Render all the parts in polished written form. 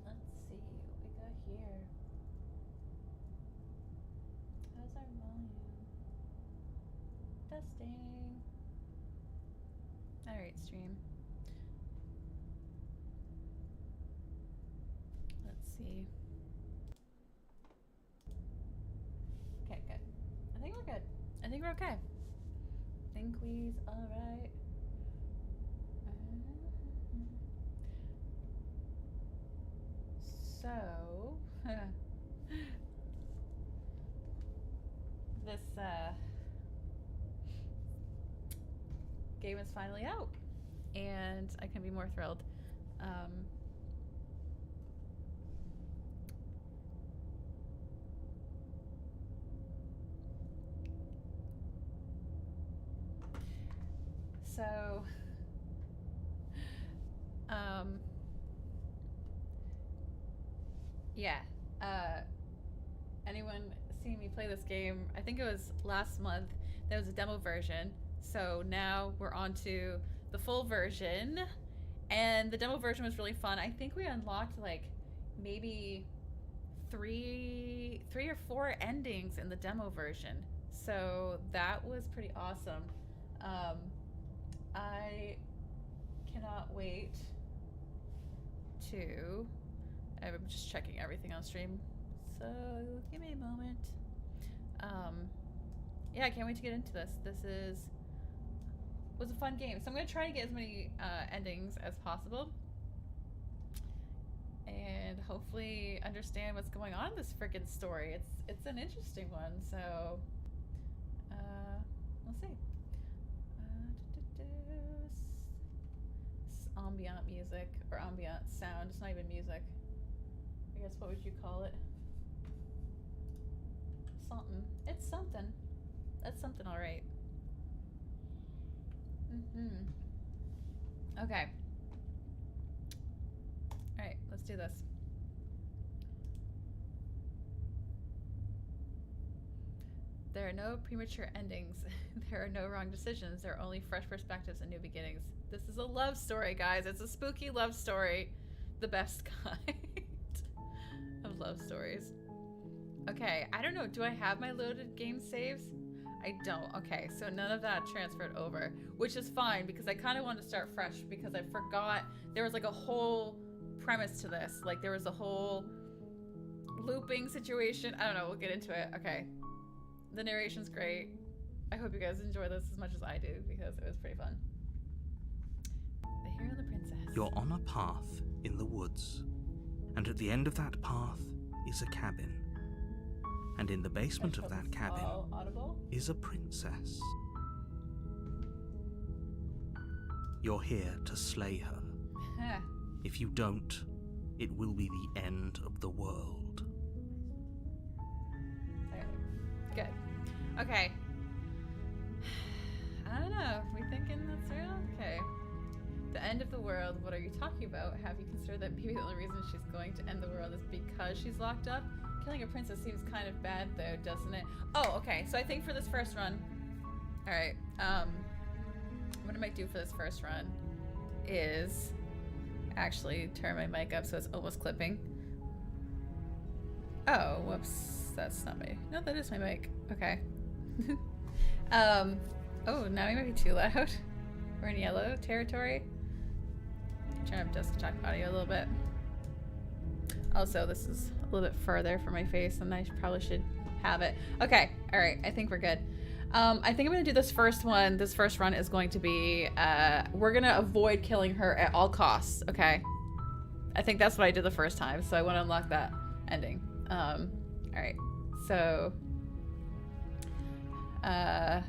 Let's see what we got here. How's our volume? Testing. Alright, stream. Let's see. Okay, good. I think we're good. I think we're okay. I think we's alright. So, this game is finally out, and I couldn't be more thrilled. So, yeah. Anyone seen me play this game? I think it was last month. There was a demo version. So now we're on to the full version. And the demo version was really fun. I think we unlocked like maybe three or four endings in the demo version. So that was pretty awesome. I cannot wait to... I'm just checking everything on stream, so give me a moment. Yeah, I can't wait to get into this. This was a fun game, so I'm gonna try to get as many endings as possible, and hopefully understand what's going on in this freaking story. It's an interesting one, so we'll see. Ambient music or ambient sound. It's not even music. I guess what would you call it? Something. It's something. That's something, all right. Okay. All right, let's do this. There are no premature endings. There are no wrong decisions. There are only fresh perspectives and new beginnings. This is a love story, guys. It's a spooky love story. The best kind of love stories. Okay, I don't know. Do I have my loaded game saves? I don't. Okay, so none of that transferred over, which is fine because I kind of wanted to start fresh because I forgot there was like a whole premise to this. Like there was a whole looping situation. I don't know. We'll get into it. Okay. The narration's great. I hope you guys enjoy this as much as I do because it was pretty fun. The Hero and the Princess. You're on a path in the woods, and at the end of that path is a cabin. And in the basement of that cabin is a princess. You're here to slay her. If you don't, it will be the end of the world. Good. Okay. I don't know. We thinking that's real? Okay. The end of the world. What are you talking about? Have you considered that maybe the only reason she's going to end the world is because she's locked up? Killing a princess seems kind of bad though, doesn't it? Oh, okay. So I think for this first run... Alright. What I might do for this first run is actually turn my mic up so it's almost clipping. Oh, whoops. That's not my... No, that is my mic. Okay. Oh, now we might be too loud. We're in yellow territory. Turn up desktop audio a little bit. Also, this is a little bit further from my face and I probably should have it. Okay, alright, I think we're good. I think I'm gonna do this first one. This first run is going to be, we're gonna avoid killing her at all costs, okay? I think that's what I did the first time, so I wanna unlock that ending. Alright, so... I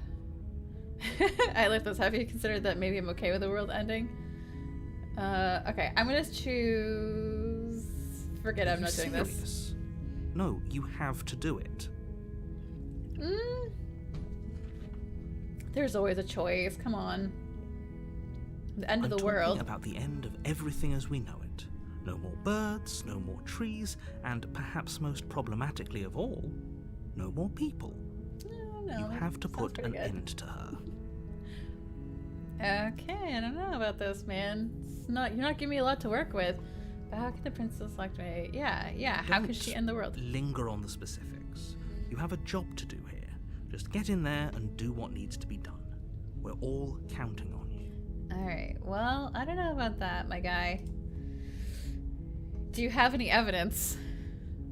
left this. Have you considered that maybe I'm okay with the world ending? Okay, I'm gonna choose... Forget I'm not doing this. No, you have to do it. There's always a choice. Come on. The end of the world. I'm talking about the end of everything as we know it. No more birds, no more trees, and perhaps most problematically of all, no more people. No, you have to put an end to her. Okay, I don't know about this, man. You're not giving me a lot to work with. But how can the princess select me? Yeah. How could she end the world? Linger on the specifics. You have a job to do here. Just get in there and do what needs to be done. We're all counting on you. Alright, well, I don't know about that, my guy. Do you have any evidence?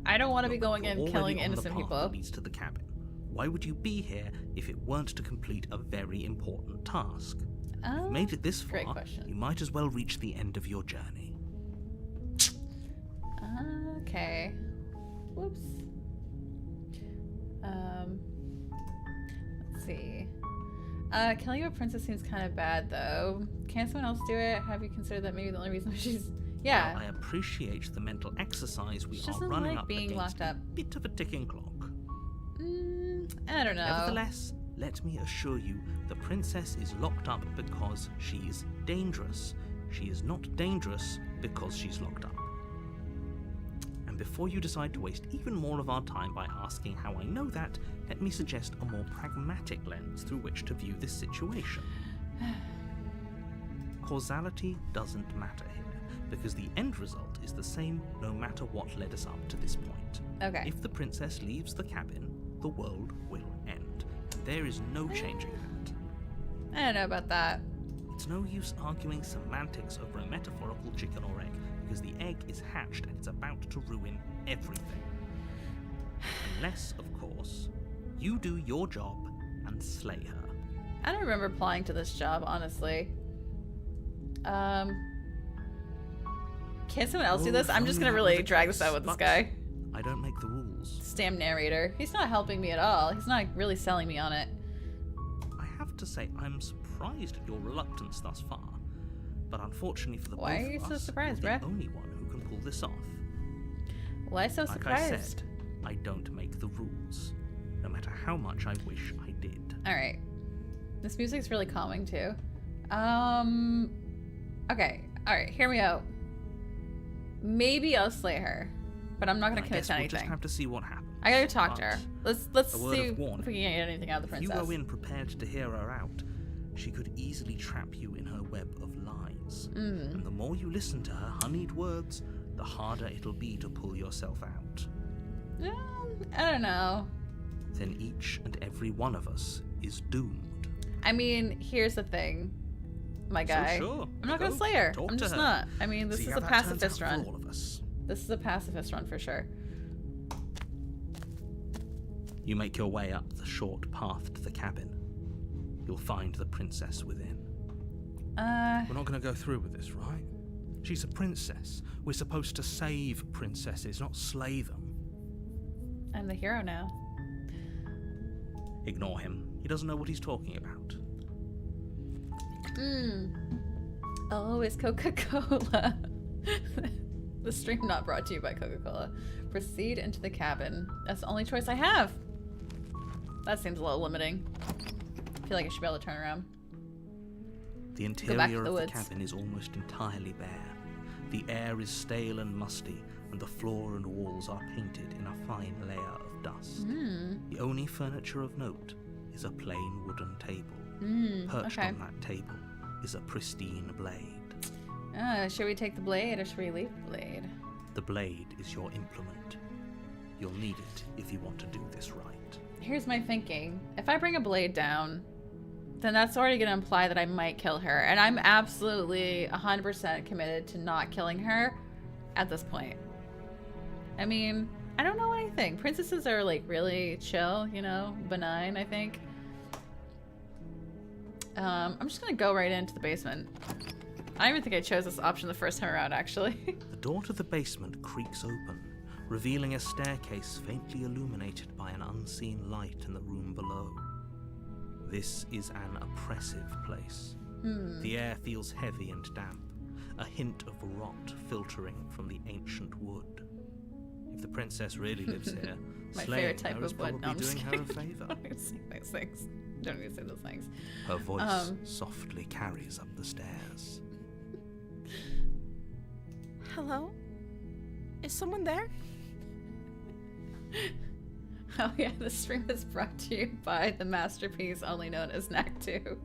I don't want to be going in killing innocent people. That leads to the cabin. Why would you be here if it weren't to complete a very important task? You've made it this far, you might as well reach the end of your journey. Okay. Whoops. Let's see. Killing a princess seems kind of bad, though. Can someone else do it? Have you considered that maybe the only reason she's... Yeah. Well, I appreciate the mental exercise we are running up being against locked up. a bit of a ticking clock. I don't know. Nevertheless, let me assure you, the princess is locked up because she's dangerous. She is not dangerous because she's locked up. And before you decide to waste even more of our time by asking how I know that, let me suggest a more pragmatic lens through which to view this situation. Causality doesn't matter here, because the end result is the same no matter what led us up to this point. Okay. If the princess leaves the cabin, the world will end. There is no changing that. I don't know about that. It's no use arguing semantics over a metaphorical chicken or egg, because the egg is hatched and it's about to ruin everything. Unless, of course, you do your job and slay her. I don't remember applying to this job, honestly. Can someone else do this? I'm just gonna really drag this out with this guy. I don't make the rules. Stam narrator. He's not helping me at all. He's not really selling me on it. I have to say, I'm surprised at your reluctance thus far. But unfortunately for the both of us, why are you so surprised, you're bruh? the only one who can pull this off. Why so surprised? Like I said, I don't make the rules, no matter how much I wish I did. Alright. This music's really calming, too. Okay. Alright, hear me out. Maybe I'll slay her, but I'm not gonna commit to anything. We'll just have to see what happens. I gotta talk to her. Let's see if we warning. can get anything out of the princess. If you go in prepared to hear her out, she could easily trap you in her web of lies. And the more you listen to her honeyed words, the harder it'll be to pull yourself out. I don't know. Then each and every one of us is doomed. I mean, here's the thing, my guy. So sure, I'm not gonna slay her. I'm just not. I mean, this is a pacifist run. For all of us. This is a pacifist run for sure. You make your way up the short path to the cabin. You'll find the princess within. We're not going to go through with this, right? She's a princess. We're supposed to save princesses, not slay them. I'm the hero now. Ignore him. He doesn't know what he's talking about. Oh, it's Coca-Cola. The stream not brought to you by Coca-Cola. Proceed into the cabin. That's the only choice I have. That seems a little limiting. I feel like I should be able to turn around. The interior of the cabin is almost entirely bare. The air is stale and musty, and the floor and walls are painted in a fine layer of dust. The only furniture of note is a plain wooden table. Perched on that table is a pristine blade. Should we take the blade or should we leave the blade? The blade is your implement. You'll need it if you want to do this right. Here's my thinking. If I bring a blade down, then that's already going to imply that I might kill her. And I'm absolutely 100% committed to not killing her at this point. I mean, I don't know anything. Princesses are like really chill, you know, benign, I think. I'm just going to go right into the basement. I don't even think I chose this option the first time around, actually. The door to the basement creaks open, revealing a staircase faintly illuminated by an unseen light in the room below. This is an oppressive place. The air feels heavy and damp, a hint of rot filtering from the ancient wood. If the princess really lives here, my favorite type of wood. Probably doing her a favor. Don't even say those things. Don't even say those things. Her voice softly carries up the stairs. Hello? Is someone there? Oh yeah, the stream is brought to you by the masterpiece only known as Knack 2.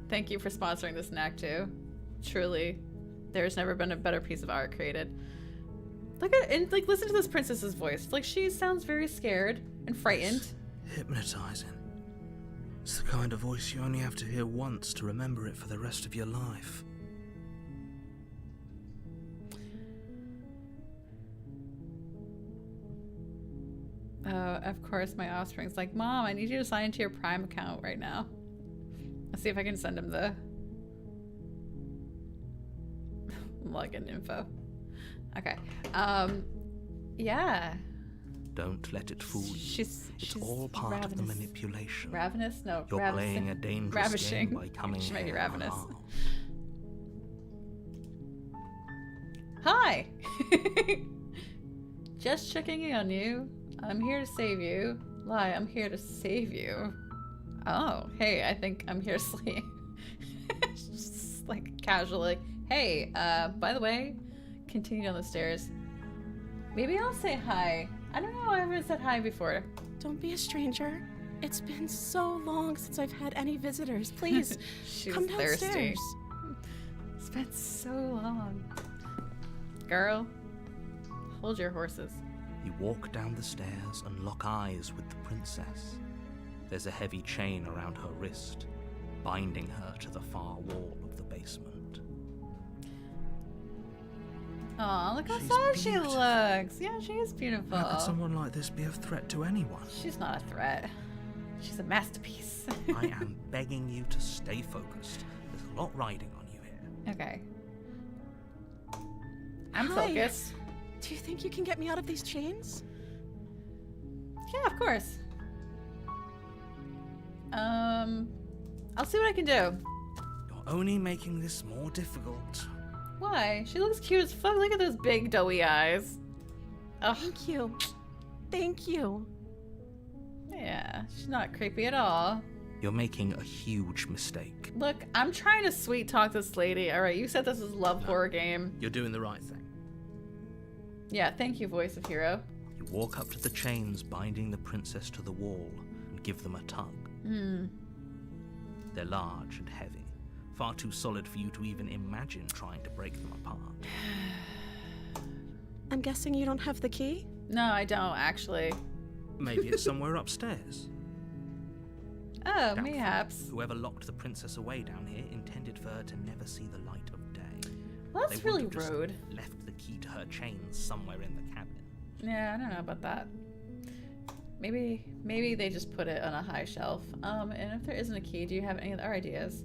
Thank you for sponsoring this snack too. Truly, there's never been a better piece of art created. Look at and like listen to this princess's voice. Like she sounds very scared and frightened. It's hypnotizing. It's the kind of voice you only have to hear once to remember it for the rest of your life. Of course, my offspring's like, Mom, I need you to sign into your Prime account right now. Let's see if I can send him the login info. Okay. Yeah. Don't let it fool you. She's all part of the ravenous. manipulation. Ravenous? No. You're ravishing. playing a dangerous Ravishing. game by coming She might be here ravenous. unarmed. Hi! Just checking in on you. I'm here to save you. Lie, I'm here to save you. Oh, hey, I think I'm here to slay. Just like casually. Hey, by the way, continue down the stairs. Maybe I'll say hi. I don't know, I haven't said hi before. Don't be a stranger. It's been so long since I've had any visitors. Please, She's come thirsty. downstairs. It's been so long. Girl, hold your horses. You walk down the stairs and lock eyes with the princess. There's a heavy chain around her wrist, binding her to the far wall of the basement. Aw, look how She's sad she beautiful. looks. Yeah, she is beautiful. How could someone like this be a threat to anyone? She's not a threat. She's a masterpiece. I am begging you to stay focused. There's a lot riding on you here. Okay. I'm Hi. focused. Do you think you can get me out of these chains? Yeah, of course. I'll see what I can do. You're only making this more difficult. Why? She looks cute as fuck. Look at those big doughy eyes. Oh, Thank you. Thank you. yeah. She's not creepy at all. You're making a huge mistake. Look, I'm trying to sweet talk this lady. All right, you said this is a love horror game. You're doing the right thing. Yeah, thank you, voice of hero. You walk up to the chains binding the princess to the wall and give them a tug. They're large and heavy, far too solid for you to even imagine trying to break them apart. I'm guessing you don't have the key? No, I don't actually. Maybe it's somewhere upstairs. Oh, Doubtful. mayhaps. Whoever locked the princess away down here intended for her to never see the light of day. Well, that's They really wouldn't have just rude. left the key to her chains somewhere in the cabin. Yeah, I don't know about that. Maybe they just put it on a high shelf. And if there isn't a key, do you have any other ideas?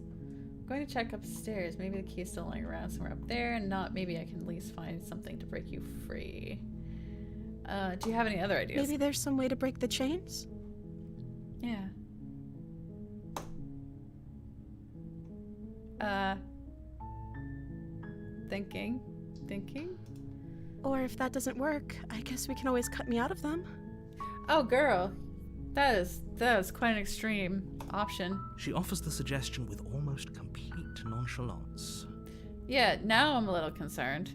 I'm going to check upstairs. Maybe the key's still lying around somewhere up there, and not. Maybe I can at least find something to break you free. Do you have any other ideas? Maybe there's some way to break the chains? Yeah. Thinking. Or if that doesn't work, I guess we can always cut me out of them. Oh, girl, that is quite an extreme option. She offers the suggestion with almost complete nonchalance. Yeah, now I'm a little concerned.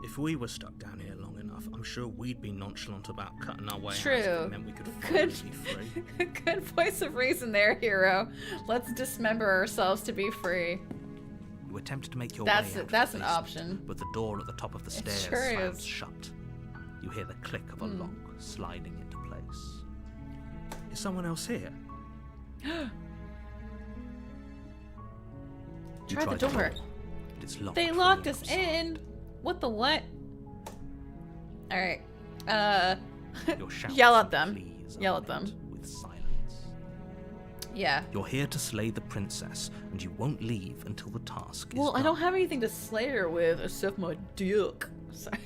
If we were stuck down here long enough, I'm sure we'd be nonchalant about cutting our way out True. if it meant we could Good. finally be free. Good voice of reason there, hero. Let's dismember ourselves to be free. You attempted to make your That's way out that's of an the basement, option. but the door at the top of the It stairs sure slams is. shut. You hear the click of a lock sliding into place. Is someone else here? You Try the tried door. but it's locked. They from locked the us outside. in. What the what? All right. Your shouts Yell at and them. pleas are Yell at them. met with silence. Yeah. You're here to slay the princess, and you won't leave until the task is Well, done. I don't have anything to slay her with except my dick. Sorry.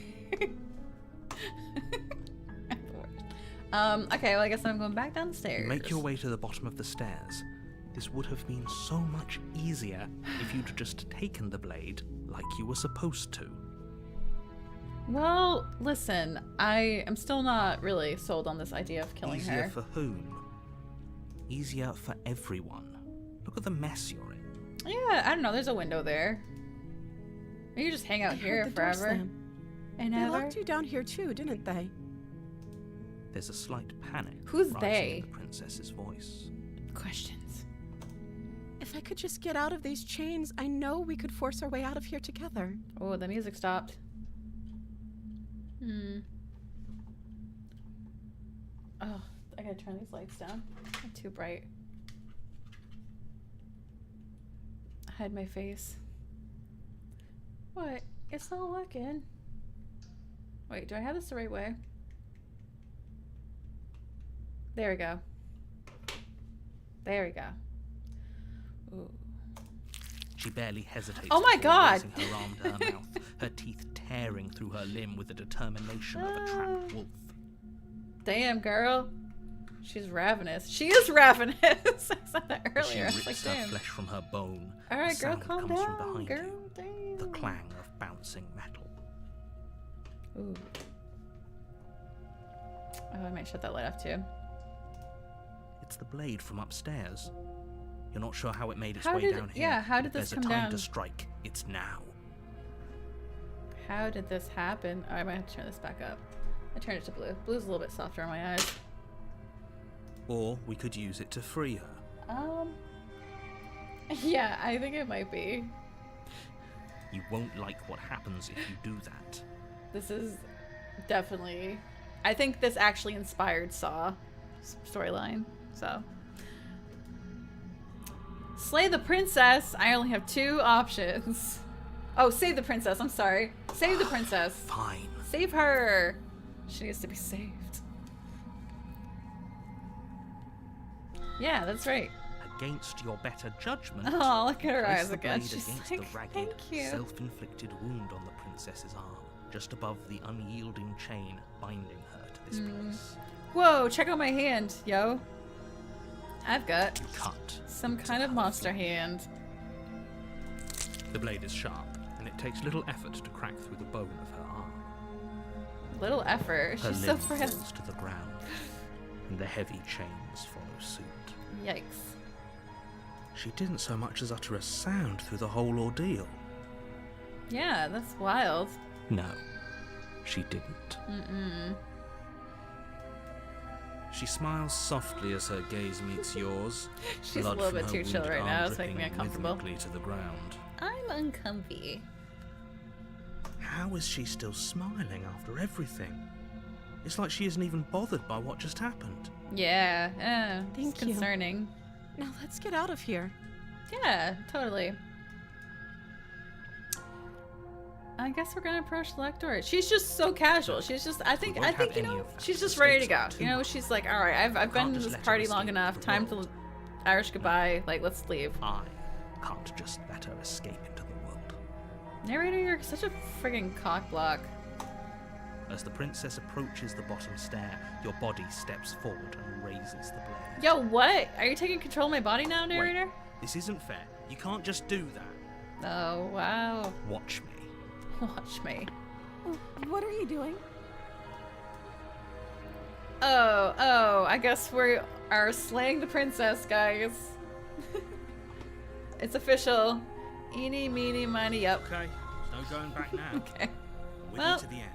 Okay, well, I guess I'm going back downstairs. You make your way to the bottom of the stairs. This would have been so much easier if you'd just taken the blade like you were supposed to. Well, listen, I am still not really sold on this idea of killing Easier her. for whom? Easier for everyone. Look at the mess you're in. Yeah, I don't know. There's a window there. You just hang out I here heard the door forever slam. and They ever. locked you down here too, didn't they? There's a slight panic Who's rising they? in the princess's voice. Questions. If If I could just get out of these chains, I know we could force our way out of here together. Oh, the music stopped. Oh, I gotta turn these lights down. They're too bright. Hide my face. What? It's not working. Wait, do I have this the right way? There we go. There we go. Ooh. She barely hesitates. Oh my before God! raising her arm to her mouth, her teeth tearing through her limb with the determination of a trapped wolf. Damn, girl. She's ravenous. She is ravenous. I said that As she earlier. I was rips like, her damn. flesh from her bone, All a right, girl, sound calm comes from down, behind girl. you, Damn. the clang of bouncing metal. Ooh. Oh, I might shut that light off too. It's the blade from upstairs. You're not sure how it made its How way did down it- here. yeah, how but did this there's come a time down? to strike. It's now. How did this happen? Oh, I might have to turn this back up. I turned it to blue. Blue's a little bit softer on my eyes. Or we could use it to free her. Yeah, I think it might be. You won't like what happens if you do that. This is definitely... I think this actually inspired Saw storyline, so... Slay the princess! I only have 2 options. Oh, save the princess, I'm sorry. Save the princess. Fine. Save her! She needs to be saved. Yeah, that's right. Against your better judgment, Oh, look at her place eyes the again. blade She's against like, the ragged, thank you. self-inflicted wound on the princess's arm, just above the unyielding chain binding her to this place. Whoa, check out my hand, yo. I've got You cut. some into kind of her monster flesh. hand. The blade is sharp, and it takes little effort to crack through the bone of her arm. Little effort. Her She's so limb friend. falls to the ground, and the heavy chains follow suit. Yikes. She didn't so much as utter a sound through the whole ordeal. Yeah, that's wild. No, she didn't. Mm-mm. She smiles softly as her gaze meets yours. She's blood a little from bit her too chill wounded right arm now. It's making me dripping uncomfortable. rhythmically to the ground. I'm uncomfy. How is she still smiling after everything? It's like she isn't even bothered by what just happened. Yeah, Thank it's you. concerning. Now let's get out of here. Yeah, totally. I guess we're gonna approach the locked door. She's just so casual. She's just, I think, won't have you any know, of that. she's The just ready to stakes go. are too You know, high. she's like, all right, I've been in just this let her party long escape enough. the Time world. to Irish goodbye. Like, let's leave. I can't just let her escape into the world. Narrator, you're such a friggin' cock block. As the princess approaches the bottom stair, your body steps forward and raises the blade. Yo, what? Are you taking control of my body now, narrator? This isn't fair. You can't just do that. Oh, wow. Watch me. Watch me. What are you doing? Oh, I guess we are slaying the princess, guys. It's official. Eeny, meeny, miny, yup. Okay, there's no going back now. Okay. With Well- you to the end.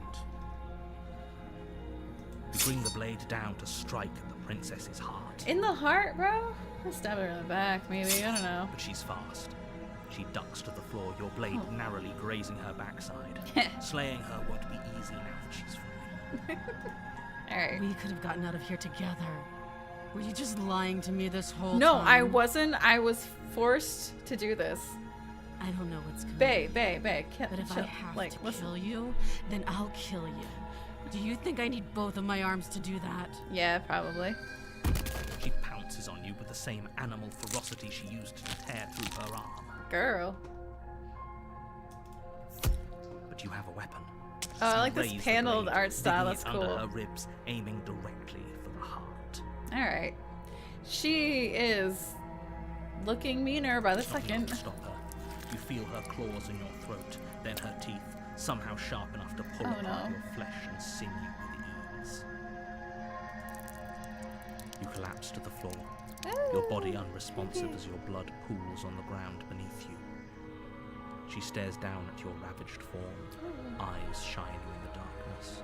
You bring the blade down to strike at the princess's heart. In the heart, bro? I'll stab her in the back, maybe. I don't know. But she's fast. She ducks to the floor, your blade Oh. narrowly grazing her backside. Slaying her won't be easy now that she's free. Alright. We could have gotten out of here together. Were you just lying to me this whole No, time? I wasn't. I was forced to do this. I don't know what's coming. Bae, But if I chill. have Like, to listen. kill you, then I'll kill you. Do you think I need both of my arms to do that? Yeah, probably. She pounces on you with the same animal ferocity she used to tear through her arm. Girl. But you have a weapon. Oh, I So like this raise the paneled blade, art style, digging it that's under cool. her ribs, aiming directly for the heart. Alright. She is looking meaner by the Try not second. to stop her. You feel her claws in your throat, then her teeth, somehow sharp enough to pull Oh, apart no. your flesh and sinew with ease. You collapse to the floor, your body unresponsive as your blood pools on the ground beneath you. She stares down at your ravaged form, eyes shining in the darkness,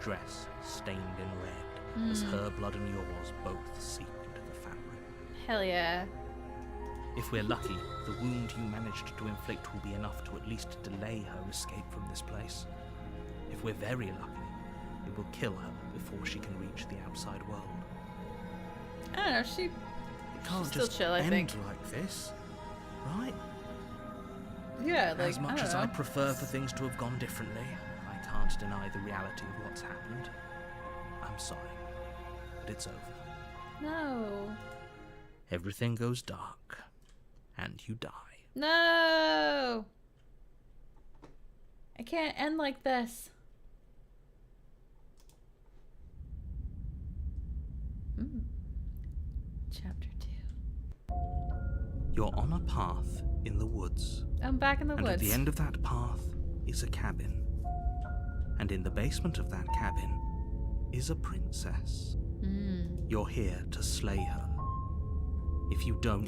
dress stained in red, as her blood and yours both seep into the fabric. Hell yeah. If we're lucky, the wound you managed to inflict will be enough to at least delay her escape from this place. If we're very lucky, it will kill her before she can reach the outside world. I don't know, she It can't still just chill, I end think. like this, right? yeah, like As much I as don't I know. prefer for things to have gone differently, I can't deny the reality of what's happened. I'm sorry, but it's over. No. Everything goes dark, and you die. No. I can't end like this. Chapter 2. You're on a path in the woods, I'm back in the and woods. at the end of that path is a cabin. And in the basement of that cabin is a princess. You're here to slay her. If you don't,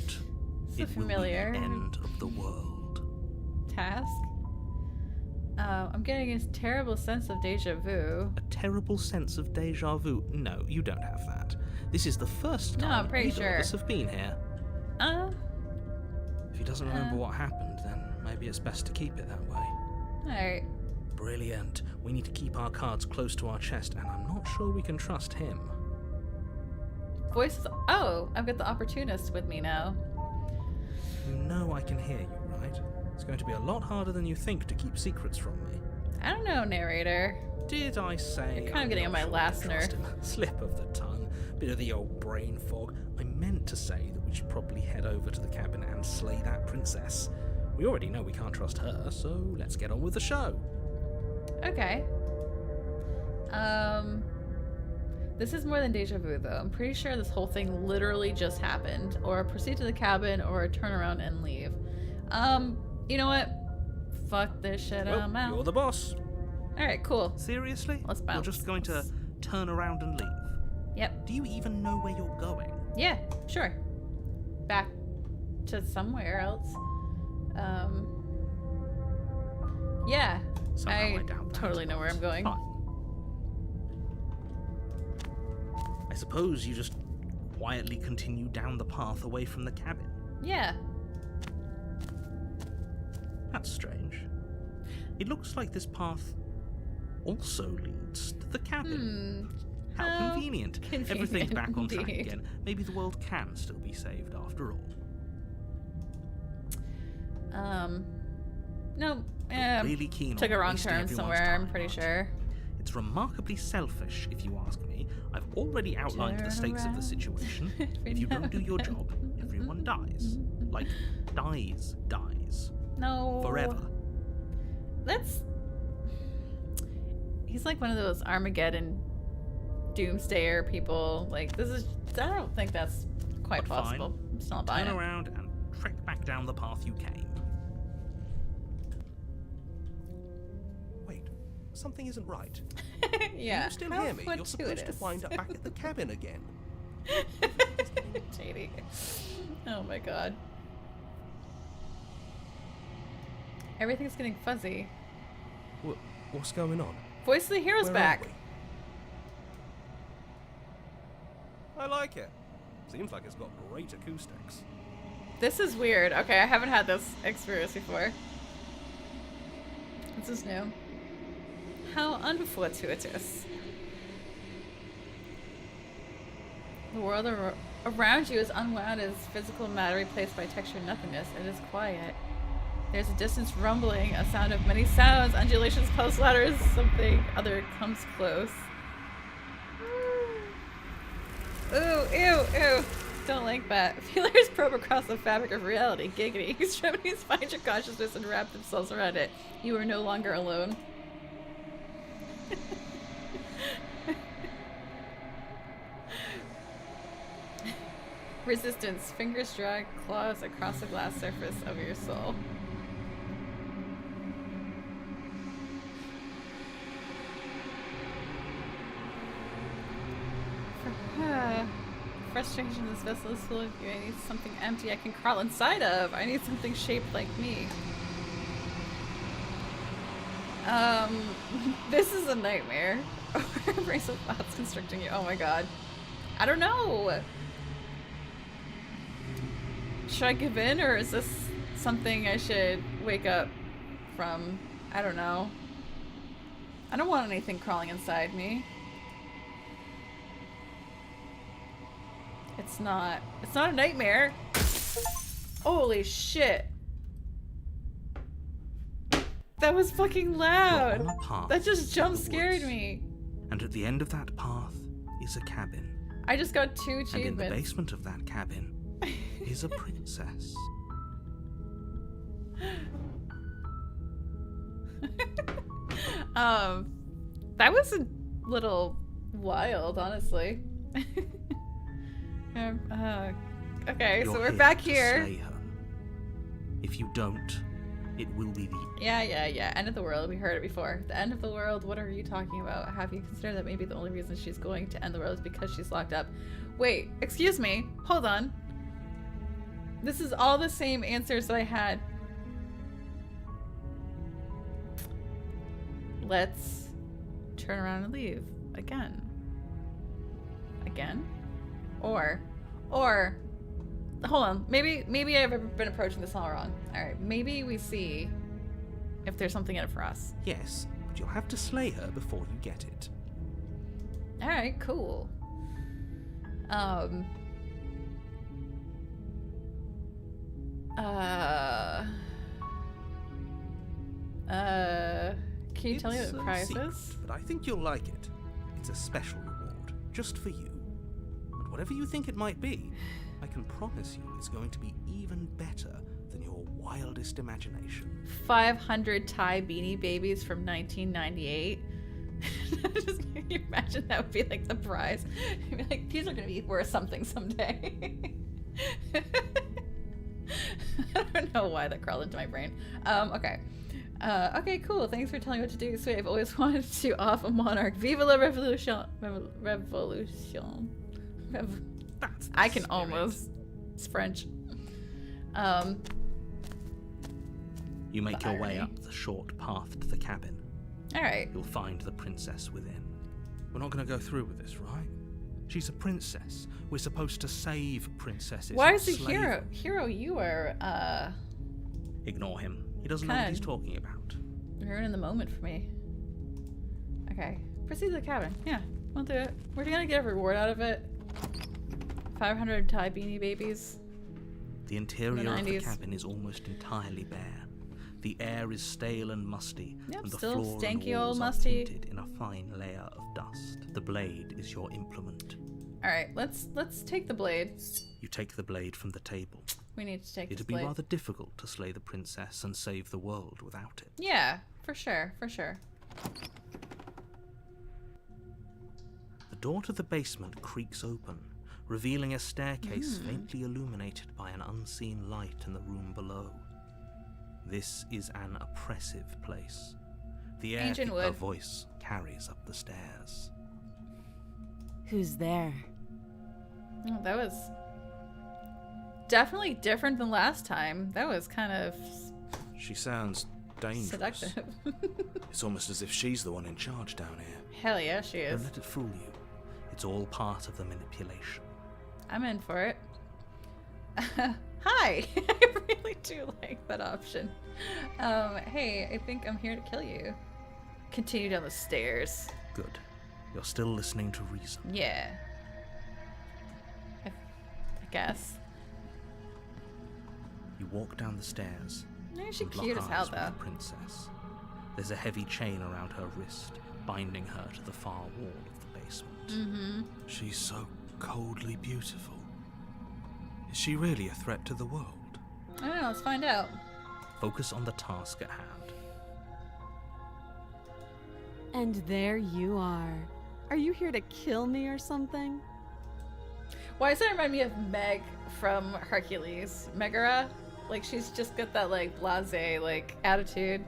It's a it will be familiar the end of the world. task. I'm getting a terrible sense of deja vu. A terrible sense of deja vu. No, you don't have that. This is the first No, time I'm pretty either sure. of us have been here. If he doesn't remember what happened, then maybe it's best to keep it that way. Alright. Brilliant. We need to keep our cards close to our chest, and I'm not sure we can trust him. Voices. Oh, I've got the opportunist with me now. You know I can hear you, right? It's going to be a lot harder than you think to keep secrets from me. I don't know, narrator. Did I say? You're kind of I'm getting on not my sure we last can trust nerve. him? Slip of the tongue, bit of the old brain fog. I meant to say that we should probably head over to the cabin and slay that princess. We already know we can't trust her, so let's get on with the show. Okay. This is more than deja vu, though. I'm pretty sure this whole thing literally just happened. Or proceed to the cabin, or turn around and leave. You know what? Fuck this shit, Well, I'm out. you're the boss. Alright, cool. Seriously? Let's You're bounce. just going to turn around and leave? Yep. Do you even know where you're going? Yeah, sure. Back to somewhere else. Yeah. Somehow I I doubt that, totally know where but I'm going. fine. I suppose you just quietly continue down the path away from the cabin. Yeah. That's strange. It looks like this path also leads to the cabin. How How convenient. convenient Everything's back on track indeed. again. Maybe the world can still be saved after all. No. Really keen Took on a wrong wasting turn everyone's somewhere, I'm time, pretty aren't you? sure. It's remarkably selfish, if you ask me. I've already outlined the Turn stakes of the around. situation. Every If you now don't do your and job, everyone dies. Like, dies. No. Forever. That's. He's like one of those Armageddon doomsdayer people. Like, this is. I don't think that's quite But fine. possible. I'm still not buying Turn it. around and trek back down the path you came. Wait, something isn't right. Yeah. You still how hear me? You're supposed to fortuitous. wind up back at the cabin again. JD. Oh my god. Everything's getting fuzzy. What's going on? Voice of the Hero's Where are back. we? I like it. Seems like it's got great acoustics. This is weird. Okay, I haven't had this experience before. This is new. How unfortuitous. The world around you is unwound as physical matter replaced by textured nothingness. It is quiet. There's a distant rumbling, a sound of many sounds, undulations, pulse ladders, something other comes close. Ooh, ew, ew. Don't like that. Feelers probe across the fabric of reality. Giggity. Extremities find your consciousness and wrap themselves around it. You are no longer alone. Resistance. Fingers drag claws across the glass surface of your soul. Frustration, this vessel is full of you. I need something empty I can crawl inside of. I need something shaped like me. This is a nightmare. Embrace of thoughts constricting you. Oh my god. I don't know. Should I give in, or is this something I should wake up from? I don't know. I don't want anything crawling inside me. It's not a nightmare. Holy shit. That was fucking You're loud. on a path That just through jump the scared woods, me. And at the end of that path is a cabin. I just got 2 And in the achievements. basement of that cabin is a princess. That was a little wild, honestly. Okay, so You're we're back to here. slay her. If you don't, it will be the Yeah. End of the world. We heard it before. The end of the world. What are you talking about? Have you considered that maybe the only reason she's going to end the world is because she's locked up? Wait, excuse me. Hold on. This is all the same answers that I had. Let's turn around and leave again. Again? Or hold on. Maybe I've been approaching this all wrong. All right. Maybe we see if there's something in it for us. yes, but you'll have to slay her before you get it. All right. Cool. Can you tell me It's what the a prize secret, is? but I think you'll like it. It's a special reward, just for you. And whatever you think it might be, I can promise you it's going to be even better than your wildest imagination. 500 Thai Beanie Babies from 1998. Just can you imagine that would be like the prize? You'd be like, these are gonna be worth something someday. I don't know why that crawled into my brain. Okay. Okay, cool. Thanks for telling me what to do. Sweet. I've always wanted to off a monarch. Viva la revolution. Revolution. That's the I can spirit. almost. It's French. You make The your way irony. up the short path to the cabin. Alright. You'll find the princess within. We're not going to go through with this, right? She's a princess. We're supposed to save princesses. Why not is the slay hero? them. Hero, you are, Ignore him. He doesn't know what he's Kinda- talking about. ruining the moment for me. Okay. Proceed to the cabin. Yeah, we'll do it. We're gonna get a reward out of it. 500 Thai Beanie Babies. The interior of the 90s. cabin is almost entirely bare. The air is stale and musty, Yep, and the still floor stanky and old walls musty. are tinted in a fine layer of dust. The blade is your implement. Alright, let's take the blade. You take the blade from the table. We need to take It'd this be blade. rather difficult to slay the princess and save the world without it. Yeah, for sure, for sure. The door to the basement creaks open, revealing a staircase faintly illuminated by an unseen light in the room below. This is an oppressive place. The air Ancient her wood. voice carries up the stairs. Who's there? Oh, that was definitely different than last time. That was kind of She sounds dangerous. seductive. It's almost as if she's the one in charge down here. Hell yeah, she is. Don't let it fool you. It's all part of the manipulation. I'm in for it. Hi! I really do like that option. Hey, I think I'm here to kill you. Continue down the stairs. Good. You're still listening to reason. Yeah. I guess. You walk down the stairs. She's and lock cute as hell, eyes with though. the princess. There's a heavy chain around her wrist, binding her to the far wall of the basement. Mm-hmm. She's so coldly beautiful. Is she really a threat to the world? I don't know, let's find out. Focus on the task at hand. And there you are. Are you here to kill me or something? Why does that remind me of Meg from Hercules? Megara? Like, she's just got that, like, blasé, like, attitude.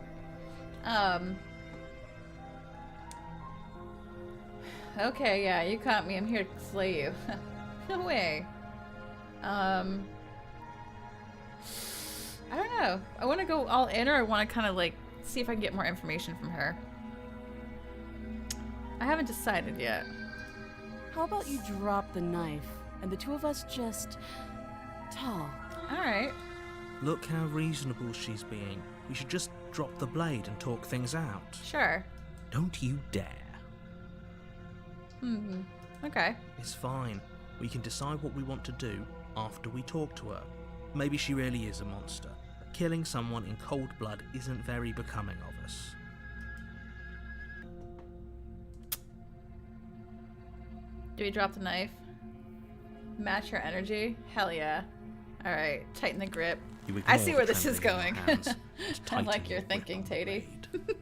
Okay, yeah, you caught me. I'm here to slay you. No way. I don't know. I want to go all in, or I want to kind of, like, see if I can get more information from her. I haven't decided yet. How about you drop the knife and the two of us just talk? Alright. Look how reasonable she's being. We should just drop the blade and talk things out. Sure. Don't you dare. Okay. It's fine. We can decide what we want to do after we talk to her. Maybe she really is a monster. Killing someone in cold blood isn't very becoming of us. Do we drop the knife? Match her energy? Hell yeah. Alright, tighten the grip. You I ignore see the where this is trembling going. in your hands and I tighten like your grip thinking, on the Tatey. blade.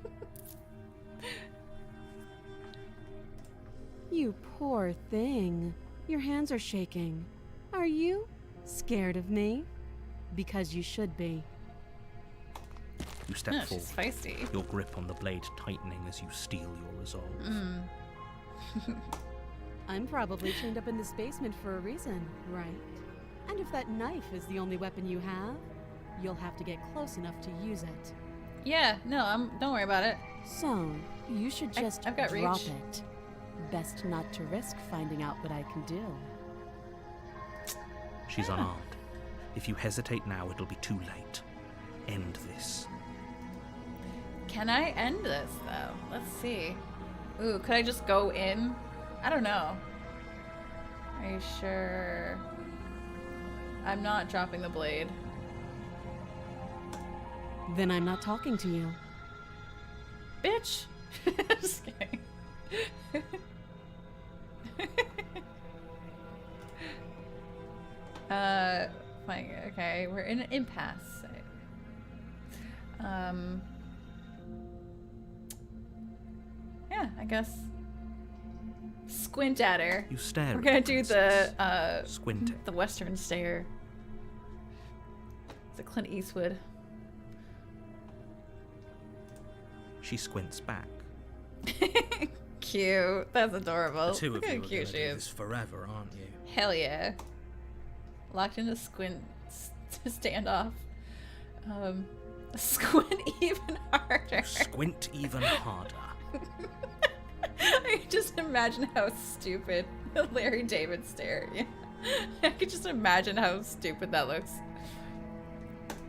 You poor thing. Your hands are shaking. Are you scared of me? Because you should be. You step Oh, forward, she's feisty. your grip on the blade tightening as you steel your resolve. I'm probably chained up in this basement for a reason, right? And if that knife is the only weapon you have, you'll have to get close enough to use it. Yeah, no, don't worry about it. So, you should just I've got drop reach. it. Best not to risk finding out what I can do. She's unarmed. If you hesitate now, it'll be too late. End this. Can I end this, though? Let's see. Ooh, could I just go in? I don't know. Are you sure? I'm not dropping the blade. Then I'm not talking to you. Bitch! Just kidding. Fine, okay, we're in an impasse. Yeah, I guess. Squint at her. You stare We're at gonna the do princess, squinting. the western stare. It's a Clint Eastwood. She squints back. Cute. That's adorable. The two of Look you how are cute gonna she do is. this forever, aren't you? Hell yeah. Locked in a squint standoff. Squint even harder. Squint even harder. I can just imagine how stupid Larry David stared. Yeah. I could just imagine how stupid that looks.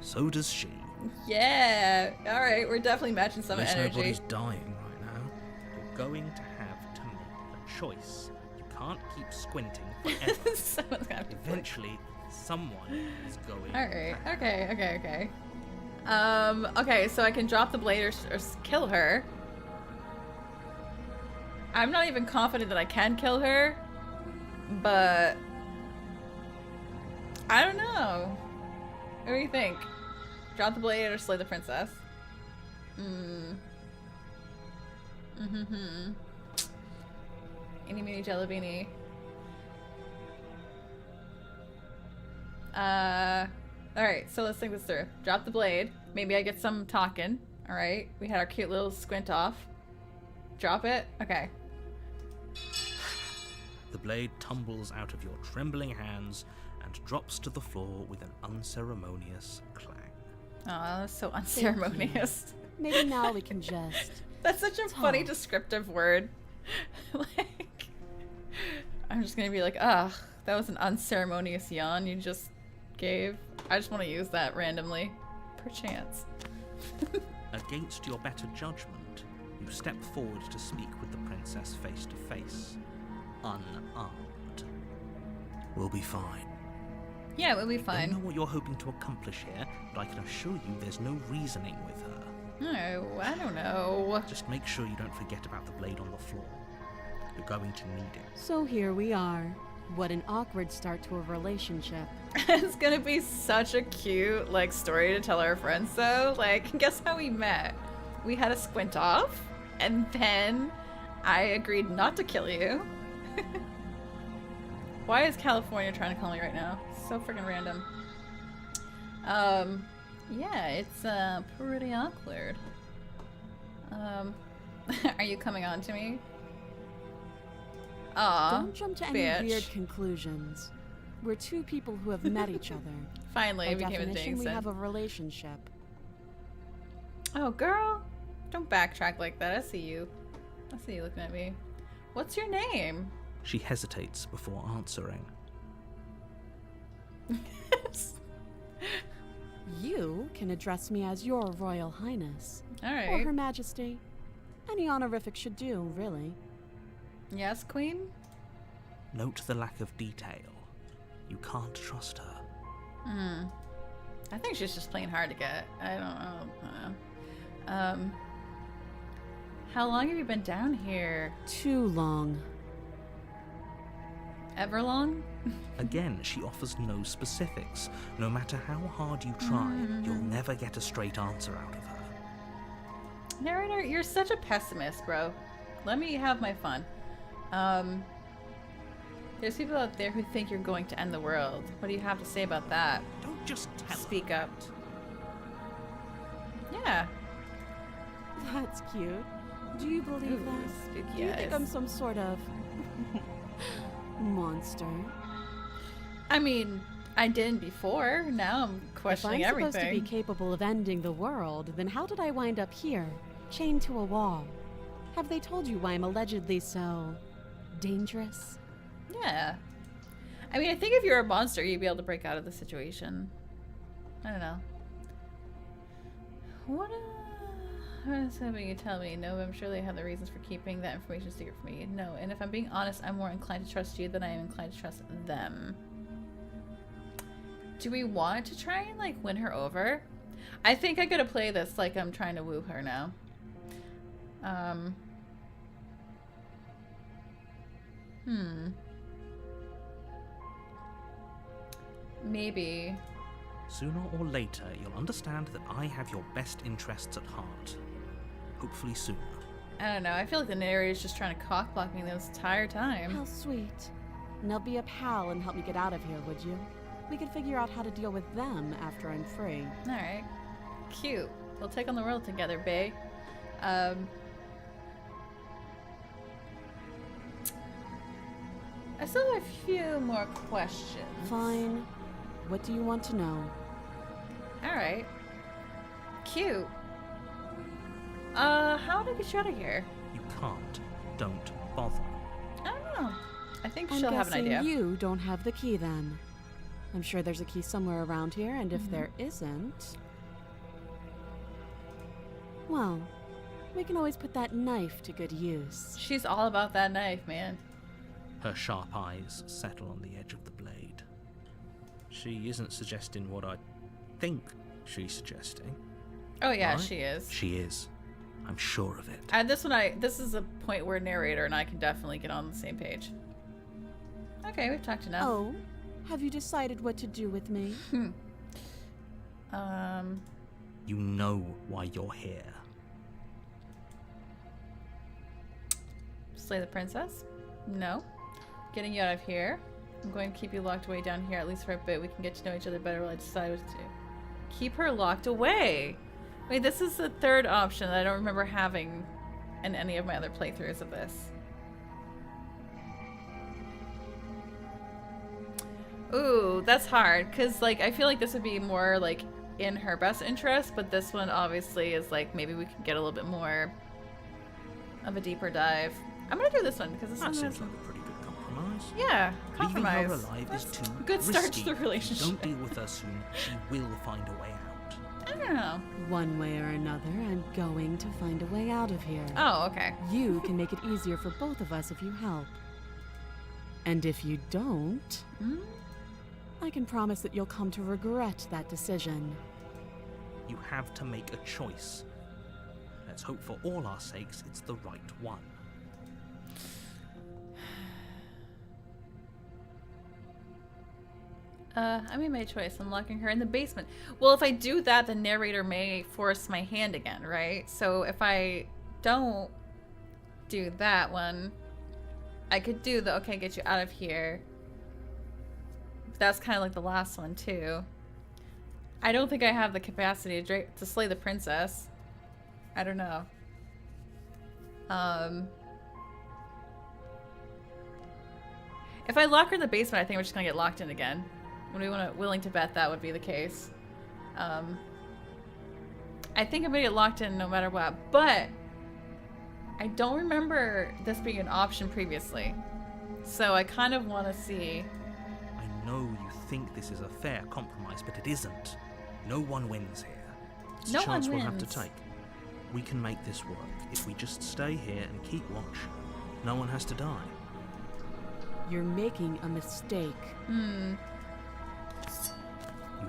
So does she. Yeah. All right, we're definitely matching some Unless energy. nobody's dying right now, you're going to have to make a choice. You can't keep squinting forever. Someone's gonna have to Eventually, someone is going. All right. Okay. Okay, so I can drop the blade or kill her. I'm not even confident that I can kill her, but I don't know. What do you think? Drop the blade or slay the princess? Eeny, meeny, jelly beanie. Alright, so let's think this through. Drop the blade. Maybe I get some talking. Alright, we had our cute little squint off. Drop it? Okay. The blade tumbles out of your trembling hands and drops to the floor with an unceremonious clang. Oh, that's so unceremonious. Maybe now we can just... That's such a funny Talk. descriptive word. Like, I'm just gonna be like, ugh, that was an unceremonious yawn you just gave. I just want to use that randomly. Perchance. Against your better judgment, you step forward to speak with the princess face to face, unarmed. We'll be fine. Yeah, we'll be I don't fine. know what you're hoping to accomplish here, but I can assure you there's no reasoning with her. No, I don't know. Just make sure you don't forget about the blade on the floor. You're going to need it. So here we are. What an awkward start to a relationship. It's gonna be such a cute, like, story to tell our friends, though. Like, guess how we met? We had a squint off, and then I agreed not to kill you. Why is California trying to call me right now? So freaking random. Yeah, it's, pretty awkward. Are you coming on to me? Aw, Don't jump to any bitch. weird conclusions. We're two people who have met each other. Finally, By it became a definition, we Jameson. have a relationship. Oh, girl. Don't backtrack like that. I see you. I see you looking at me. What's your name? She hesitates before answering. You can address me as Your Royal Highness. All Or right. Her Majesty. Any honorific should do, really. Yes, Queen? Note the lack of detail. You can't trust her. I think she's just plain hard to get. I don't know. How long have you been down here? Too long. Ever long? Again, she offers no specifics. No matter how hard you try, you'll never get a straight answer out of her. Narrator, you're such a pessimist, bro. Let me have my fun. There's people out there who think you're going to end the world. What do you have to say about that? Don't just tell Speak up. Yeah. That's cute. Do you believe Ooh, that? spooky Do you think eyes. I'm some sort of monster? I mean, I didn't before. Now I'm questioning If I'm everything. supposed to be capable of ending the world, then how did I wind up here, chained to a wall? Have they told you why I'm allegedly so dangerous? Yeah. I mean, I think if you're a monster, you'd be able to break out of the situation. I don't know. What is something you tell me? No, I'm sure they have the reasons for keeping that information secret from me. No, and if I'm being honest, I'm more inclined to trust you than I am inclined to trust them. Do we want to try and, like, win her over? I think I gotta play this like I'm trying to woo her now. Maybe. Sooner or later, you'll understand that I have your best interests at heart. Hopefully sooner. I don't know. I feel like the narrator's just trying to cockblock me this entire time. How sweet. Now be a pal and help me get out of here, would you? We could figure out how to deal with them after I'm free. Alright. Cute. We'll take on the world together, bae. I still have a few more questions. Fine. What do you want to know? Alright. Cute. How do I get you out of here? You can't. Don't bother. I don't know. I think I'm she'll have an guessing idea. you don't have the key then. I'm sure there's a key somewhere around here, and if there isn't... Well, we can always put that knife to good use. She's all about that knife, man. Her sharp eyes settle on the edge of the blade. She isn't suggesting what I think she's suggesting. Oh yeah, Right? she is. She is. I'm sure of it. And this is a point where narrator and I can definitely get on the same page. Okay, we've talked enough. Oh, have you decided what to do with me? You know why you're here. Slay the princess? No. Getting you out of here. I'm going to keep you locked away down here, at least for a bit. We can get to know each other better while I decide what to do. Keep her locked away! Wait, this is the third option that I don't remember having in any of my other playthroughs of this. Ooh, that's hard, because, like, I feel like this would be more, like, in her best interest, but this one obviously is, like, maybe we can get a little bit more of a deeper dive. I'm gonna do this one, because this That one seems has... like a pretty good compromise. Yeah, Leaving compromise. her alive is That's too a good start risky. to the If you relationship. don't deal with her soon, she will find a way out. I don't know. One way or another, I'm going to find a way out of here. Oh, okay. You can make it easier for both of us if you help. And if you don't, Hmm? I can promise that you'll come to regret that decision. You have to make a choice. Let's hope for all our sakes it's the right one. I made my choice. I'm locking her in the basement. Well, if I do that, the narrator may force my hand again, right? So if I don't do that one, I could do the, okay, get you out of here. That's kind of like the last one, too. I don't think I have the capacity to slay the princess. I don't know. If I lock her in the basement, I think we're just gonna get locked in again. Willing to bet that would be the case. I think I'm gonna get locked in no matter what, but I don't remember this being an option previously. So I kind of want to see. I know you think this is a fair compromise, but it isn't. No one wins here. It's No a chance one we'll have to wins. take. We can make this work. If we just stay here and keep watch, no one has to die. You're making a mistake. You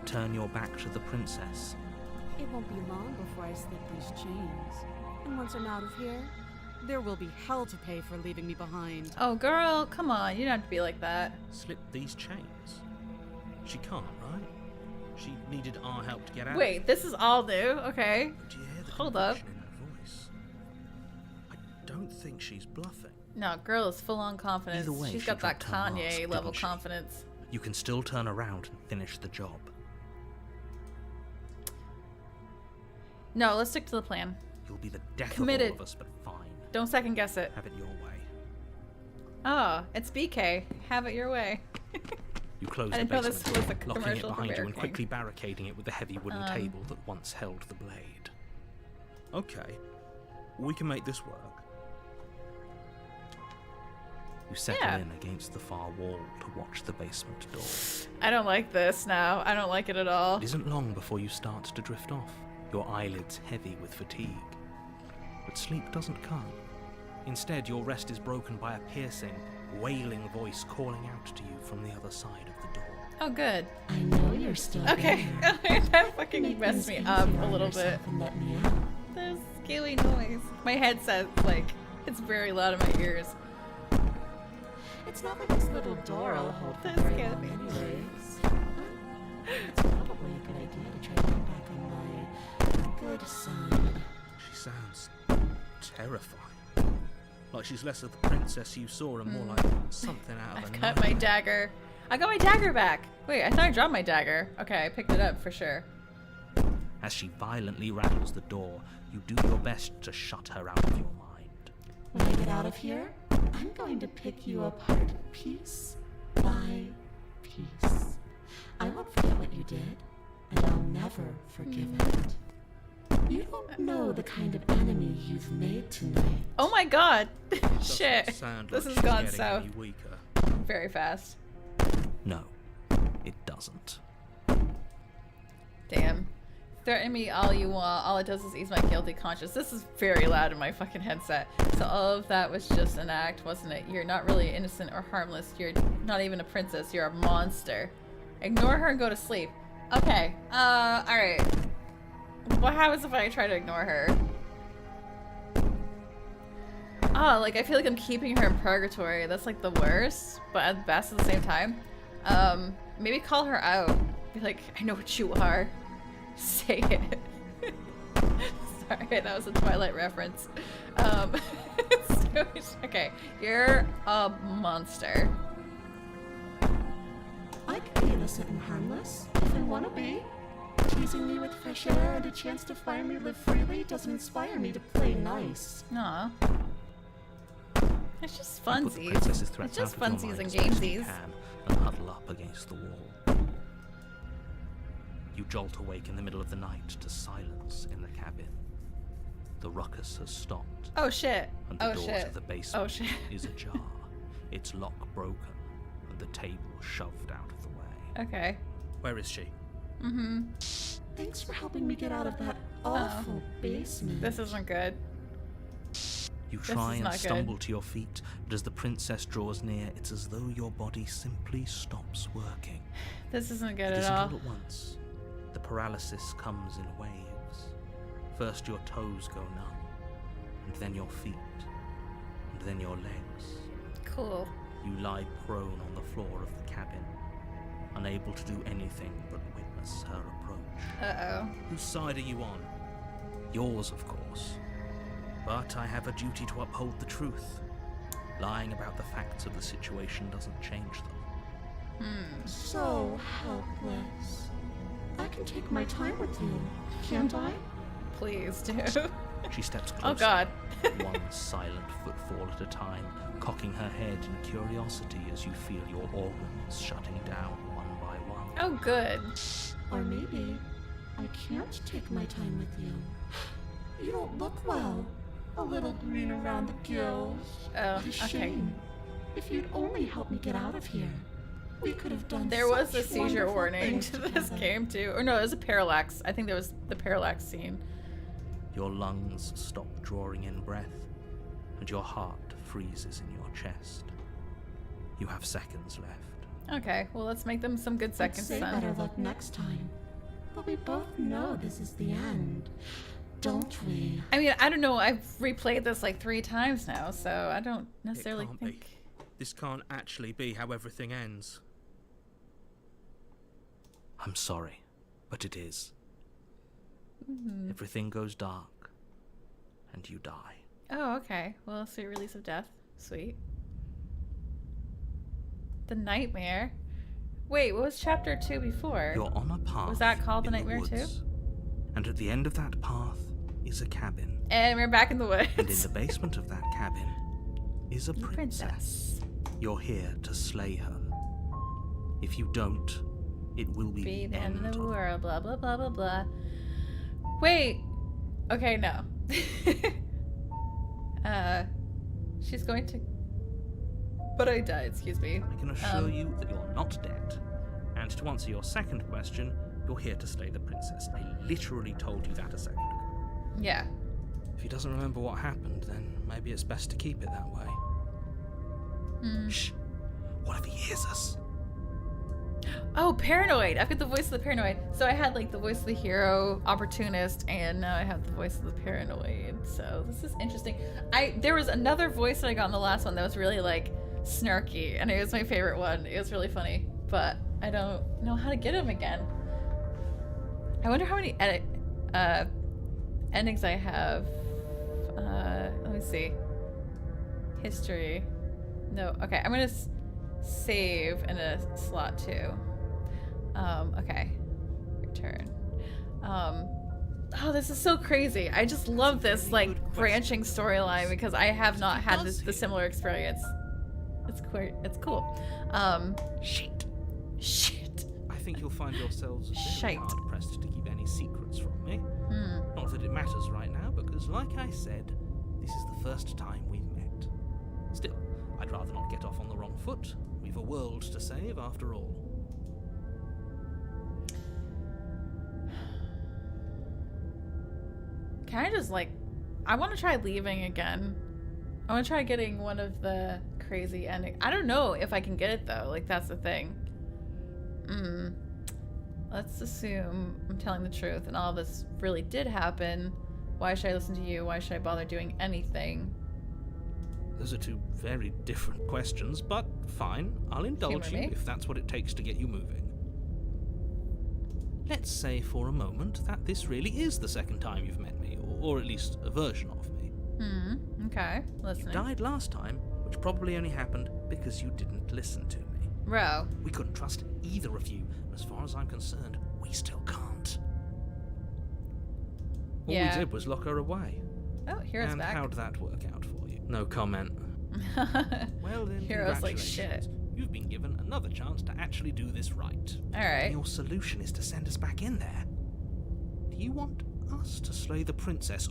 turn your back to the princess. It won't be long before I slip these chains. And once I'm out of here, there will be hell to pay for leaving me behind. Oh, girl, come on. You don't have to be like that. Slip these chains? She can't, right? She needed our help to get out. Wait, this is all new? Okay. Do you hear the Hold up. conviction in her voice? I don't think she's bluffing. No, girl is full on confidence. Either way, She's she got that dropped her mask, Kanye level didn't she? confidence. You can still turn around and finish the job. No, let's stick to the plan. You'll be the death Committed. of all of us, but fine. Don't second guess it. Have it your way. Oh, it's BK. Have it your way. You close I the didn't know this basement was a door, locking it commercial for behind you Bear and King. quickly barricading it with the heavy wooden table that once held the blade. Okay, we can make this work. You settle Yeah. in against the far wall to watch the basement door. I don't like this now. I don't like it at all. It isn't long before you start to drift off, your eyelids heavy with fatigue. But sleep doesn't come. Instead, your rest is broken by a piercing, wailing voice calling out to you from the other side of the door. Oh, good. I know you're still Okay. there. That fucking Make messed things me up easier a on little bit. yourself and let me out. There's scaly noise. My headset, like, it's very loud in my ears. It's not like this little door I'll hold for That's very scary. long anyways. It's probably a good idea to try to get back on my good side. She sounds terrifying. Like she's less of the princess you saw and more like something out of I've a got my nightmare. dagger. I got my dagger back. Wait, I thought I dropped my dagger. Okay, I picked it up for sure. As she violently rattles the door, you do your best to shut her out of your mind. When I get out of here, I'm going to pick you apart piece by piece. I won't forget what you did, and I'll never forgive it. You don't know the kind of enemy you've made tonight. Oh my god. Doesn't Shit. sound This like has she's gone getting south any weaker. very fast. No, it doesn't. Damn. Threaten me all you want. All it does is ease my guilty conscience. This is very loud in my fucking headset. So all of that was just an act, wasn't it? You're not really innocent or harmless. You're not even a princess. You're a monster. Ignore her and go to sleep. Okay. Alright. What happens if I try to ignore her? Oh, like I feel like I'm keeping her in purgatory. That's like the worst, but at the best at the same time. Maybe call her out. Be like, I know what you are. Say it. Sorry, that was a Twilight reference. Okay, you're a monster. I can be innocent and harmless if I want to be. Teasing me with fresh air and a chance to finally live freely doesn't inspire me to play nice. Aw. It's just You put the funsies. princess's It's threats just out of your funsies mind and as best you gamesies. can and huddle up against the wall. You jolt awake in the middle of the night to silence in the cabin. The ruckus has stopped, Oh shit. and the Oh door shit. to the basement Oh shit. is ajar, its lock broken, and the table shoved out of the way. Okay. Where is she? Mm-hmm. Thanks for helping me get out of that awful basement. This isn't good. You This try is and not good. stumble to your feet, but as the princess draws near, it's as though your body simply stops working. This isn't good It at isn't all. all at once. The paralysis comes in waves. First your toes go numb, and then your feet, and then your legs. Cool. You lie prone on the floor of the cabin, unable to do anything but witness her approach. Uh-oh. Whose side are you on? Yours, of course. But I have a duty to uphold the truth. Lying about the facts of the situation doesn't change them. So helpless. I can take my time with you, can't I? Please do. She steps closer. Oh god. One silent footfall at a time, cocking her head in curiosity as you feel your organs shutting down one by one. Oh good. Or maybe I can't take my time with you. You don't look well. A little green around the gills. Oh, What a okay. shame. If you'd only help me get out of here. We could have done There was a such seizure wonderful warning things to this together. game too. Or no, it was a parallax. I think there was the parallax scene. Your lungs stop drawing in breath, and your heart freezes in your chest. You have seconds left. Okay, well let's make them some good Let's seconds say then. better luck next time. But we both know this is the end, don't we? I mean, I don't know. I've replayed this like 3 times now, so I don't necessarily It can't think. be. This can't actually be how everything ends. I'm sorry, but it is. Everything goes dark, and you die. Oh, okay. Well, sweet release of death. Sweet. The nightmare. Wait, what was chapter 2 before? You're on a path. Was that called The in Nightmare too? woods, and at the end of that path is a cabin. And we're back in the woods. And in the basement of that cabin is a The princess. You're here to slay her. If you don't, it will be, Be the end of the of- world. Blah blah blah blah blah. Wait. Okay, no. She's going to. But I died. Excuse me. I can assure you that you're not dead. And to answer your second question, you're here to slay the princess. I literally told you that a second ago. Yeah. If he doesn't remember what happened, then maybe it's best to keep it that way. Shh. What if he hears us? Oh, paranoid. I've got the voice of the paranoid. So I had like the voice of the hero, opportunist, and now I have the voice of the paranoid. So this is interesting. There was another voice that I got in the last one that was really like snarky, and it was my favorite one. It was really funny, but I don't know how to get him again. I wonder how many endings I have. Let me see. History. No. Okay, I'm gonna save in a slot too. Okay. Return. Oh, this is so crazy. I just love this like good question. branching storyline because I have not had does the here? similar experience. It's quite. It's cool. Shit. Shit. I think you'll find yourselves very Shite. hard pressed to keep any secrets from me. Not that it matters right now, because like I said, this is the first time we've met. Still, I'd rather not get off on the wrong foot. We've a world to save after all. Can I just like? I want to try leaving again. I want to try getting one of the crazy ending. I don't know if I can get it though. Like that's the thing. Let's assume I'm telling the truth and all this really did happen. Why should I listen to you? Why should I bother doing anything? Those are two very different questions, but fine. I'll indulge Humor you me. if that's what it takes to get you moving. Let's say for a moment that this really is the second time you've met me, or at least a version of me. Okay. You Listening. died last time, which probably only happened because you didn't listen to me. Bro. We couldn't trust either of you, and as far as I'm concerned, we still can't. All Yeah. we did was lock her away. Oh, Hero's and back. how'd that work out for you? No comment. Well then, Hero's like congratulations. shit. You've been given another chance to actually do this right. All right. Your solution is to send us back in there. Do you want us to slay the princess,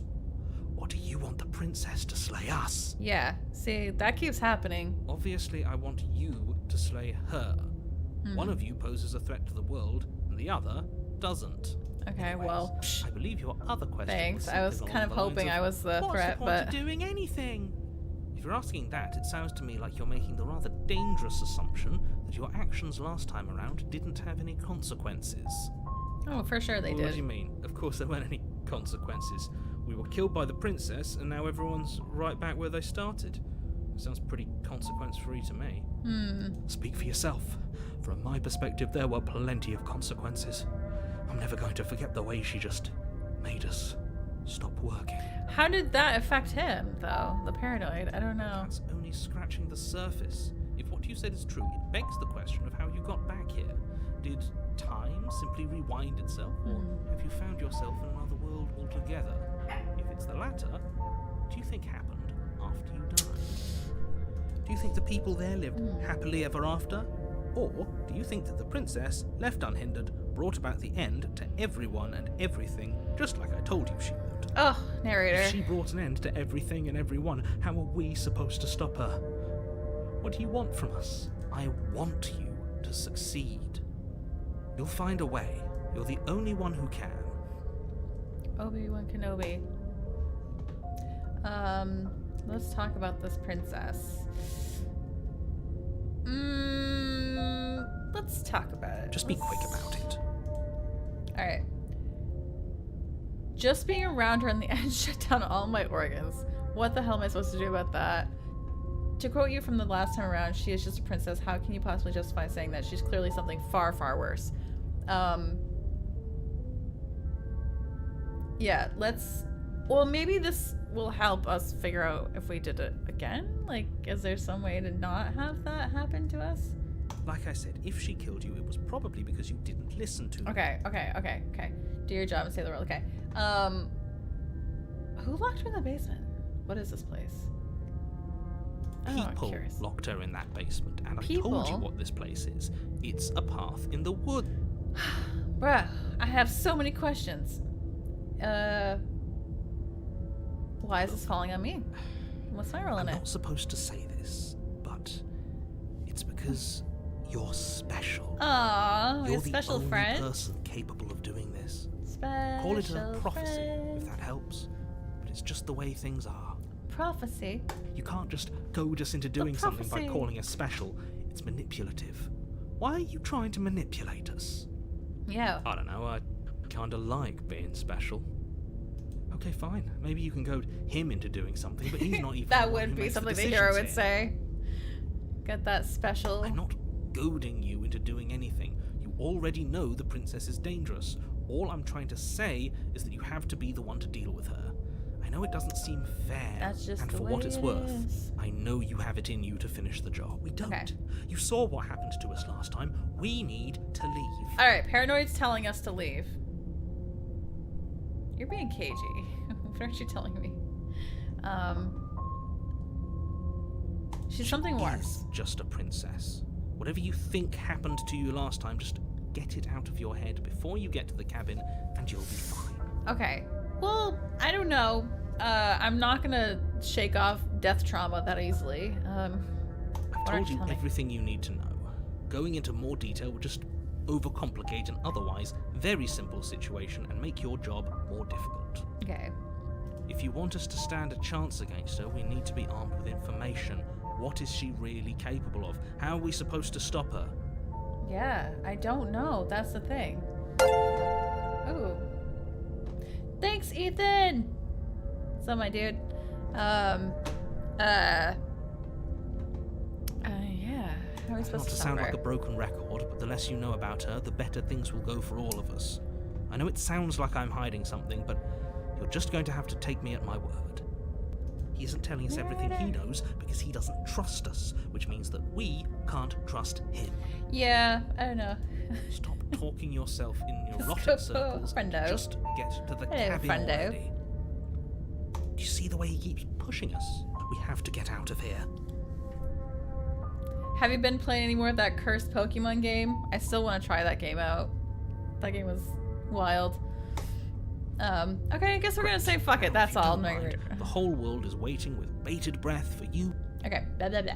or do you want the princess to slay us? Yeah. See, that keeps happening. Obviously, I want you to slay her. One of you poses a threat to the world, and the other doesn't. Okay. Anyways, Well. I believe your other question. Thanks. Was I was something kind of along the hoping lines I was the What's threat, the point but of doing anything? If you're asking that, it sounds to me like you're making the rather dangerous assumption that your actions last time around didn't have any consequences. oh, for sure they What do you did. mean? Of course there weren't any consequences. We were killed by the princess, and now everyone's right back where they started. Sounds pretty consequence-free to me. Speak for yourself. From my perspective, there were plenty of consequences. I'm never going to forget the way she just made us stop working. How did that affect him, though? The paranoid. I don't know. That's only scratching the surface. If what you said is true, it begs the question of how you got back here. Did time simply rewind itself, or have you found yourself in another world altogether? If it's the latter, what do you think happened after you died? Do you think the people there lived happily ever after? Or do you think that the princess, left unhindered, brought about the end to everyone and everything, just like I told you she would? Oh, narrator. If she brought an end to everything and everyone, how are we supposed to stop her? What do you want from us? I want you to succeed. You'll find a way. You're the only one who can. Obi-Wan Kenobi. Let's talk about this princess. Let's talk about it. Just be quick about it. Alright. Just being around her on the end shut down all my organs. What the hell am I supposed to do about that? To quote you from the last time around, she is just a princess. How can you possibly justify saying that? She's clearly something far, far worse. Yeah, well, maybe this will help us figure out if we did it again. Like, is there some way to not have that happen to us? Like I said, if she killed you, it was probably because you didn't listen to her. Okay. Do your job and say the word. Okay. Who locked her in the basement? What is this place? Oh, I'm People curious. locked her in that basement, and I told you People? what this place is. It's a path in the wood. Bruh, I have so many questions. Why is this falling on me? What's my role I'm in not it? supposed to say this, but it's because you're special. Aww, You're a the special only friend. person capable of doing this. Special Call it a prophecy, friend. if that helps. But it's just the way things are. Prophecy. You can't just goad us into doing something by prophecy. calling us special. It's manipulative. Why are you trying to manipulate us? Yeah. I don't know, I kinda like being special. Okay, fine. Maybe you can goad him into doing something, but he's not even That the one would who be makes the something the hero would decisions here. say. Get that special. I'm not goading you into doing anything. You already know the princess is dangerous. All I'm trying to say is that you have to be the one to deal with her. I know it doesn't seem fair, That's just and the for way what it's it worth, is. I know you have it in you to finish the job. We don't. Okay. You saw what happened to us last time. We need to leave. Alright, Paranoid's telling us to leave. You're being cagey. What aren't you telling me? She's something She worse. is just a princess. Whatever you think happened to you last time, just get it out of your head before you get to the cabin, and you'll be fine. Okay. Well, I don't know. I'm not gonna shake off death trauma that easily. I've What told aren't you you telling me? everything you need to know. Going into more detail would just overcomplicate an otherwise very simple situation and make your job more difficult. Okay. If you want us to stand a chance against her, we need to be armed with information. What is she really capable of? How are we supposed to stop her? Yeah, I don't know. That's the thing. Ooh. Thanks, Ethan! What's up, my dude? Yeah. How are we Not supposed to to sound stop like a her? broken record, but the less you know about her, the better things will go for all of us. I know it sounds like I'm hiding something, but you're just going to have to take me at my word. He isn't telling us everything he knows because he doesn't trust us, which means that we can't trust him. Yeah, I don't know. Stop talking yourself in neurotic Go, circles. friendo. Just get to the Hello, cabin friendo. already. Do you see the way he keeps pushing us? We have to get out of here. Have you been playing any more of that cursed Pokemon game? I still want to try that game out. That game was wild. Okay, I guess we're gonna say fuck it. Now, if That's you all. don't I'm not mind, gonna- the whole world is waiting with bated breath for you. Okay, blah blah blah.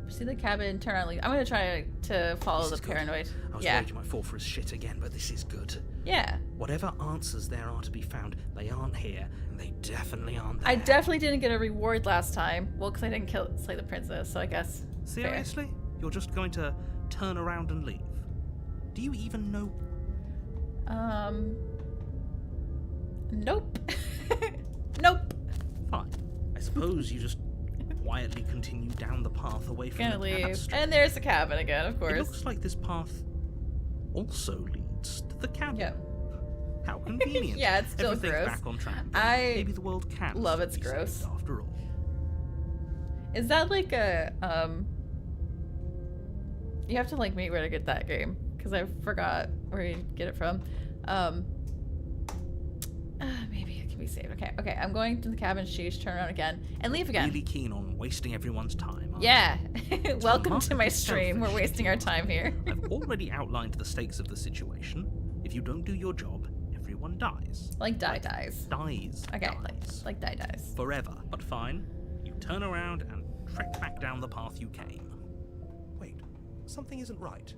See the cabin, turn around, leave. I'm gonna try to follow This the is good. paranoid. I was Yeah. worried you might fall for his shit again, but this is good. Yeah. Whatever answers there are to be found, they aren't here, and they definitely aren't there. I definitely didn't get a reward last time. Well, because I didn't slay the princess, so I guess. fair. Seriously? You're just going to turn around and leave? Do you even know? Nope. Nope. Fine. I suppose you just quietly continue down the path away from Gonna the leave. tapestry. And there's the cabin again, of It course. looks like this path also leads to the cabin. Yep. How convenient. Yeah, it's still Everything's gross. back on track. I Maybe the world can love still it's be saved gross. after all. Is that like a you have to like me where to get that game because I forgot where you get it from. Maybe it can be saved. Okay. I'm going to the cabin. Sheesh, turn around again and leave again. Really keen on wasting everyone's time. aren't Yeah. Welcome to my remarkably stream. We're selfish, wasting our time here. you? I've already outlined the stakes of the situation. If you don't do your job, everyone dies. Like dies. Dies. Okay, Dies. like dies. Forever. But fine. You turn around and trek back down the path you came. Wait, something isn't right.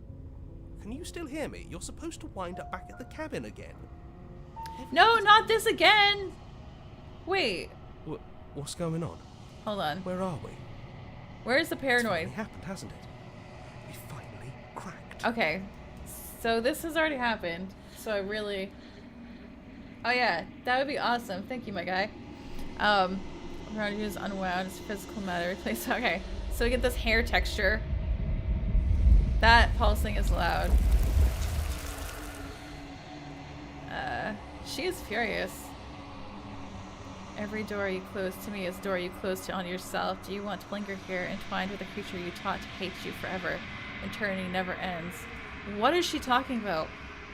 Can you still hear me? You're supposed to wind up back at the cabin again. No, not this again! Wait, What's going on? hold on. Where are we? Where's the It's paranoid? finally happened, hasn't it? We finally cracked. Okay, so this has already happened. So I really... Oh yeah, that would be awesome. Thank you, my guy. Around you is unwound. It's physical matter. Replace. Okay, so we get this hair texture. That pulsing is loud. She is furious. Every door you close to me is a door you close to on yourself. Do you want to linger here, entwined with a creature you taught to hate you forever? Eternity never ends. What is she talking about?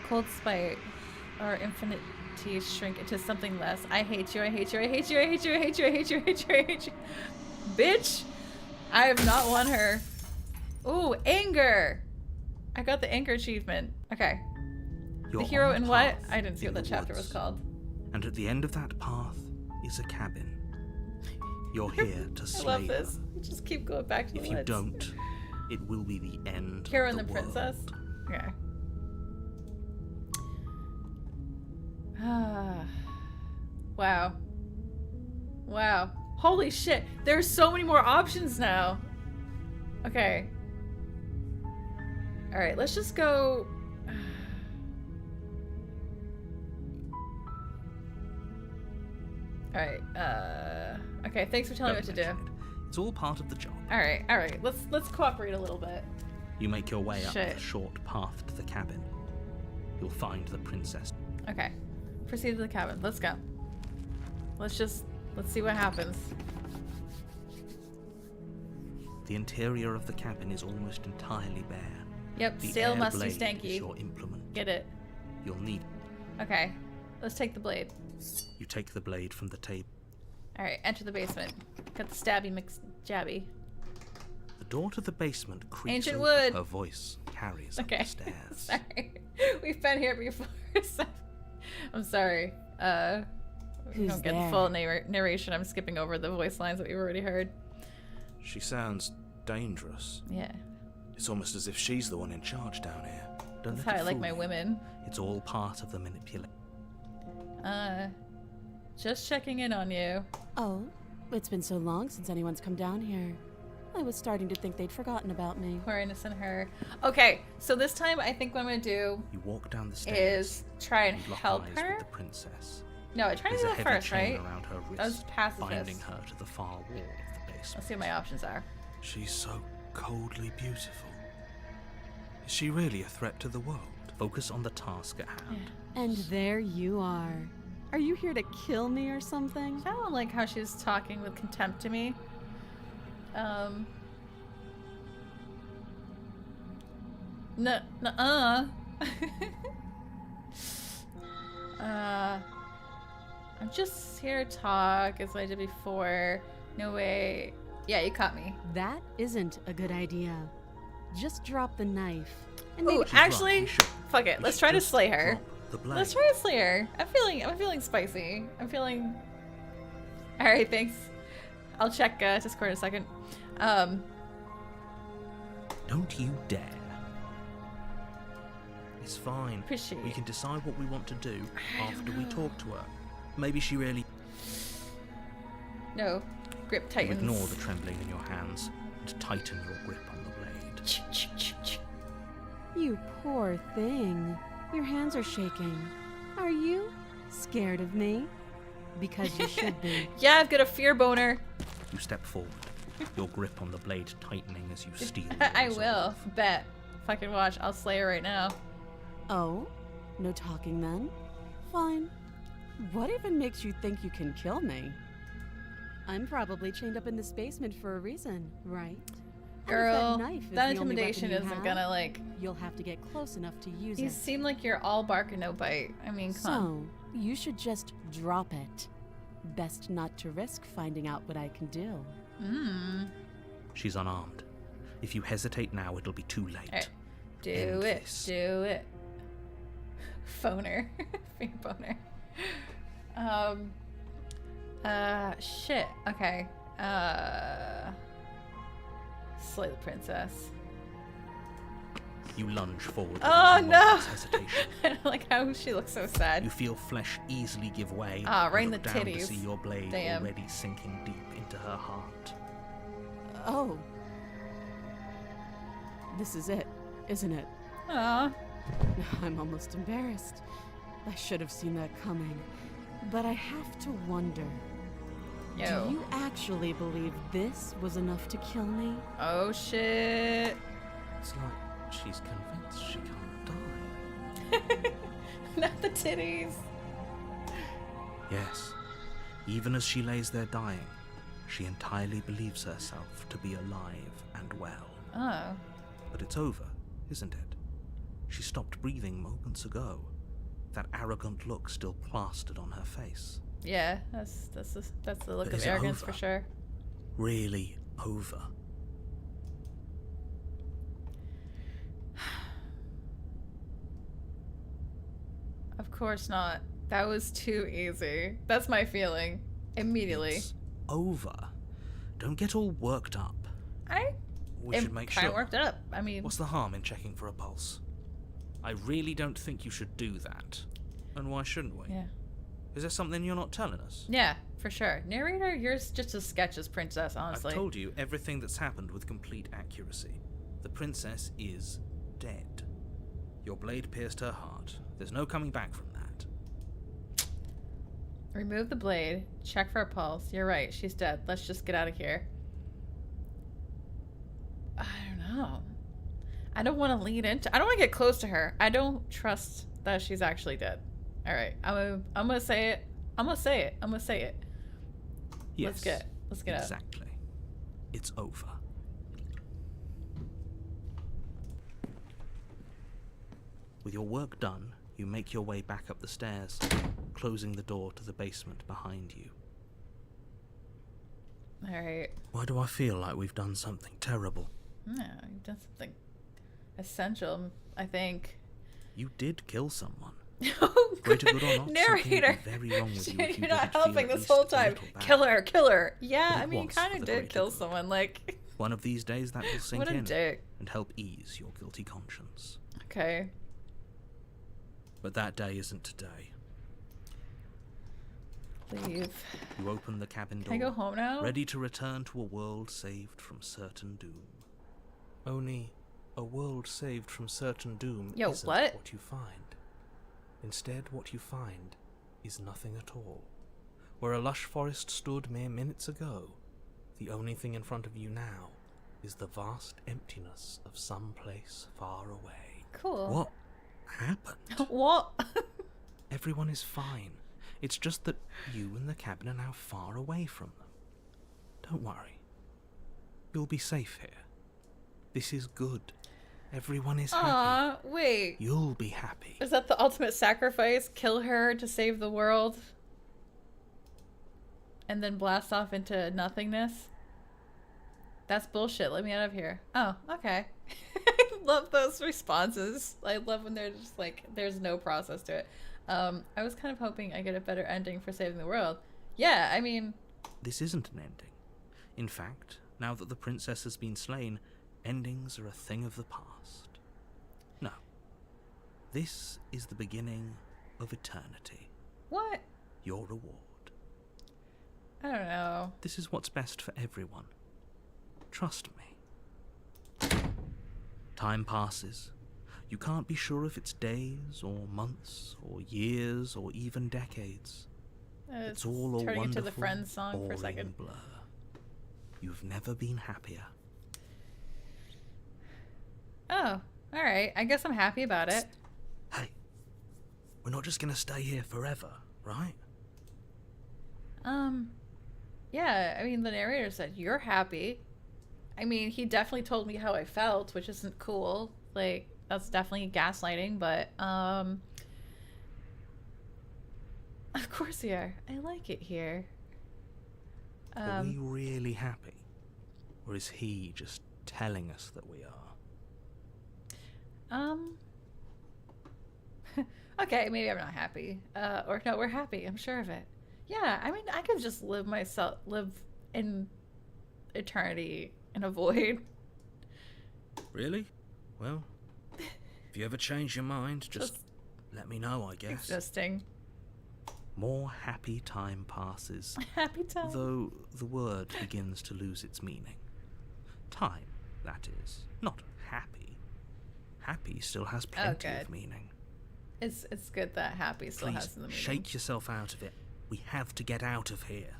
Cold spite or infinity shrink into something less. I hate you, I hate you, I hate you, I hate you, I hate you, I hate you, I hate you, I hate you. Bitch! I have not won her. Ooh, anger! I got the anger achievement. Okay. You're The hero on a in what? path I didn't see in what that the chapter was woods, called. And at the end of that path is a cabin. You're here to I slay love her. this. Just keep going back to the If you woods. don't, it will be the end Hero of and the princess? world. Okay. Wow. Wow. Holy shit. There's so many more options now. Okay. Alright, let's just go... Alright, okay, thanks for telling me Don't what to do. mention it. It's all part of the job. Alright, let's cooperate a little bit. You make your way up Shit. the short path to the cabin. You'll find the princess. Okay. Proceed to the cabin. Let's go. Let's see what happens. The interior of the cabin is almost entirely bare. Yep, The stale, air musty, blade is stanky. your implement. Get it. You'll need. Okay. Let's take the blade. You take the blade from the table. Alright, enter the basement. Got the stabby mix jabby. The door to the basement creaks Ancient open. wood. Her voice carries up Okay. the stairs. Sorry. We've been here before. So I'm sorry. We Who's don't get the there? full narration. I'm skipping over the voice lines that we've already heard. She sounds dangerous. Yeah. It's almost as if she's the one in charge down here. Don't That's let how I it like fool my you. women. It's all part of the manipulation. Just checking in on you. Oh, it's been so long since anyone's come down here. I was starting to think they'd forgotten about me. Poor innocent her. Okay, so this time I think what I'm gonna do You walk down the stairs. is try and and lock help eyes her. with the princess. No, I tried to There's do a that heavy first, chain right? around her wrist, That was pacifist. binding her to the far wall of the basement. Let's see what my options are. She's so coldly beautiful. Is she really a threat to the world? Focus on the task at hand. And there you are. Are you here to kill me or something? I don't like how she's talking with contempt to me. Nuh-uh. I'm just here to talk as I did before. No way. Yeah, you caught me. That isn't a good idea. Just drop the knife. And Ooh, maybe She's right, actually, you should. fuck it. You Let's should try to just slay her. drop the blade. Let's try to slay her. I'm feeling spicy. I'm feeling. All right, thanks. I'll check Discord in a second. Don't you dare. It's fine. Appreciate We it. can decide what we want to do after we talk to her. Maybe she really. No, grip You tightens. ignore the trembling in your hands and tighten your grip on the blade. You poor thing. Your hands are shaking. Are you scared of me? Because you should be. Yeah, I've got a fear boner. You step forward, your grip on the blade tightening as you steal. I yours will. off. Bet. Fucking watch. I'll slay her right now. Oh? No talking then? Fine. What even makes you think you can kill me? I'm probably chained up in this basement for a reason, right? And if Girl, that knife is that the only intimidation weapon you isn't have, gonna like. You'll have to get close enough to use You it. seem like you're all bark and no bite. I mean, come on. So, you should just drop it. Best not to risk finding out what I can do. She's unarmed. If you hesitate now, it'll be too late. Alright. Do End it. this. Do it. Phoner. Fear boner. Shit. Okay. Slay the princess. You lunge forward Oh, without a no. moment's hesitation. I don't like how she looks so sad. You feel flesh easily give way. Ah, and right in look the down to titties. see your blade Damn. already sinking deep into her heart. Oh. This is it, isn't it? Aw. I'm almost embarrassed. I should have seen that coming. But I have to wonder, do Yo. you actually believe this was enough to kill me? Oh, shit. It's like she's convinced she can't die. Not the titties. Yes, even as she lays there dying, she entirely believes herself to be alive and well. Oh. But it's over, isn't it? She stopped breathing moments ago. That arrogant look still plastered on her face. Yeah, that's the look But of is it arrogance over? for sure. Really over. Of course not. That was too easy. That's my feeling. Immediately. It's over. Don't get all worked up. I We should make kind sure. of worked it up. I mean, What's the harm in checking for a pulse? I really don't think you should do that. And why shouldn't we? yeah. Is there something you're not telling us? Yeah, for sure. Narrator, you're just as sketch as Princess, honestly. I've told you everything that's happened with complete accuracy. The princess is dead. Your blade pierced her heart. There's no coming back from that. Remove the blade. Check for a pulse. You're right. She's dead. Let's just get out of here. I don't know. I don't want to lead into. I don't want to get close to her. I don't trust that she's actually dead. All right. I'm gonna say it. I'm gonna say it. I'm gonna say it. Yes. Let's get out. Exactly. It's over. With your work done, you make your way back up the stairs, closing the door to the basement behind you. All right. Why do I feel like we've done something terrible? Yeah, you've done something essential, I think. You did kill someone. Oh, Greater good or not, narrator. something would be very wrong with you if you You're not didn't feel helping at this least whole a time. little bad. Kill her. Yeah, But I it mean, you was kind for of the did greater kill good. someone. Like, One of these days that will sink what a in dick. and help ease your guilty conscience. Okay. But that day isn't today. Leave. You open the cabin door, Can I go home now? ready to return to a world saved from certain doom. Only a world saved from certain doom Yo, isn't what? you find. Instead, what you find is nothing at all. Where a lush forest stood mere minutes ago, the only thing in front of you now is the vast emptiness of some place far away. Cool. What happened? What? Everyone is fine. It's just that you and the cabin are now far away from them. Don't worry. You'll be safe here. This is good. Everyone is happy. Aw, wait. You'll be happy. Is that the ultimate sacrifice? Kill her to save the world? And then blast off into nothingness? That's bullshit. Let me out of here. Oh, okay. I love those responses. I love when they're just like, there's no process to it. I was kind of hoping I get a better ending for saving the world. Yeah, I mean, This isn't an ending. In fact, now that the princess has been slain, endings are a thing of the past. No. This is the beginning of eternity. what? Your reward. I don't know. This is what's best for everyone. Trust me. Time passes. You can't be sure if it's days, or months, or years, or even decades. It's all a turning wonderful, into the Friends song for a boring second. blur. You've never been happier. Oh, all right. I guess I'm happy about it. Hey, we're not just gonna stay here forever, right? Yeah, I mean, the narrator said, you're happy. I mean, he definitely told me how I felt, which isn't cool. Like, that's definitely gaslighting, but, of course we are. I like it here. Are we really happy? Or is he just telling us that we are? Okay, maybe I'm not happy. Or no, we're happy. I'm sure of it. Yeah, I mean, I could just live in eternity in a void. Really? Well, If you ever change your mind, just let me know, I guess. Existing. More happy time passes, Happy time. though the word begins to lose its meaning. Time, that is, not happy. Happy still has plenty good. of meaning. It's good that happy still Please, has the meaning. shake yourself out of it. We have to get out of here.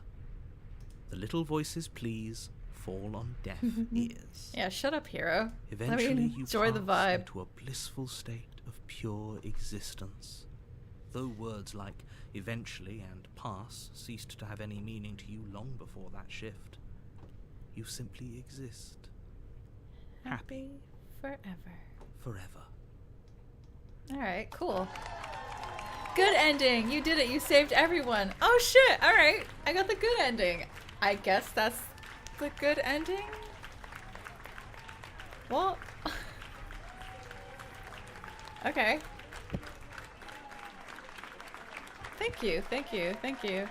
The little voices, please, fall on deaf ears. Yeah, shut up, hero. Eventually, Let me you enjoy the pass vibe. into a blissful state of pure existence. Though words like eventually and pass ceased to have any meaning to you long before that shift, you simply exist. Happy forever. forever. Alright, cool. Good ending! You did it! You saved everyone! Oh shit! Alright, I got the good ending. I guess that's the good ending? Well... okay. Thank you, thank you, thank you.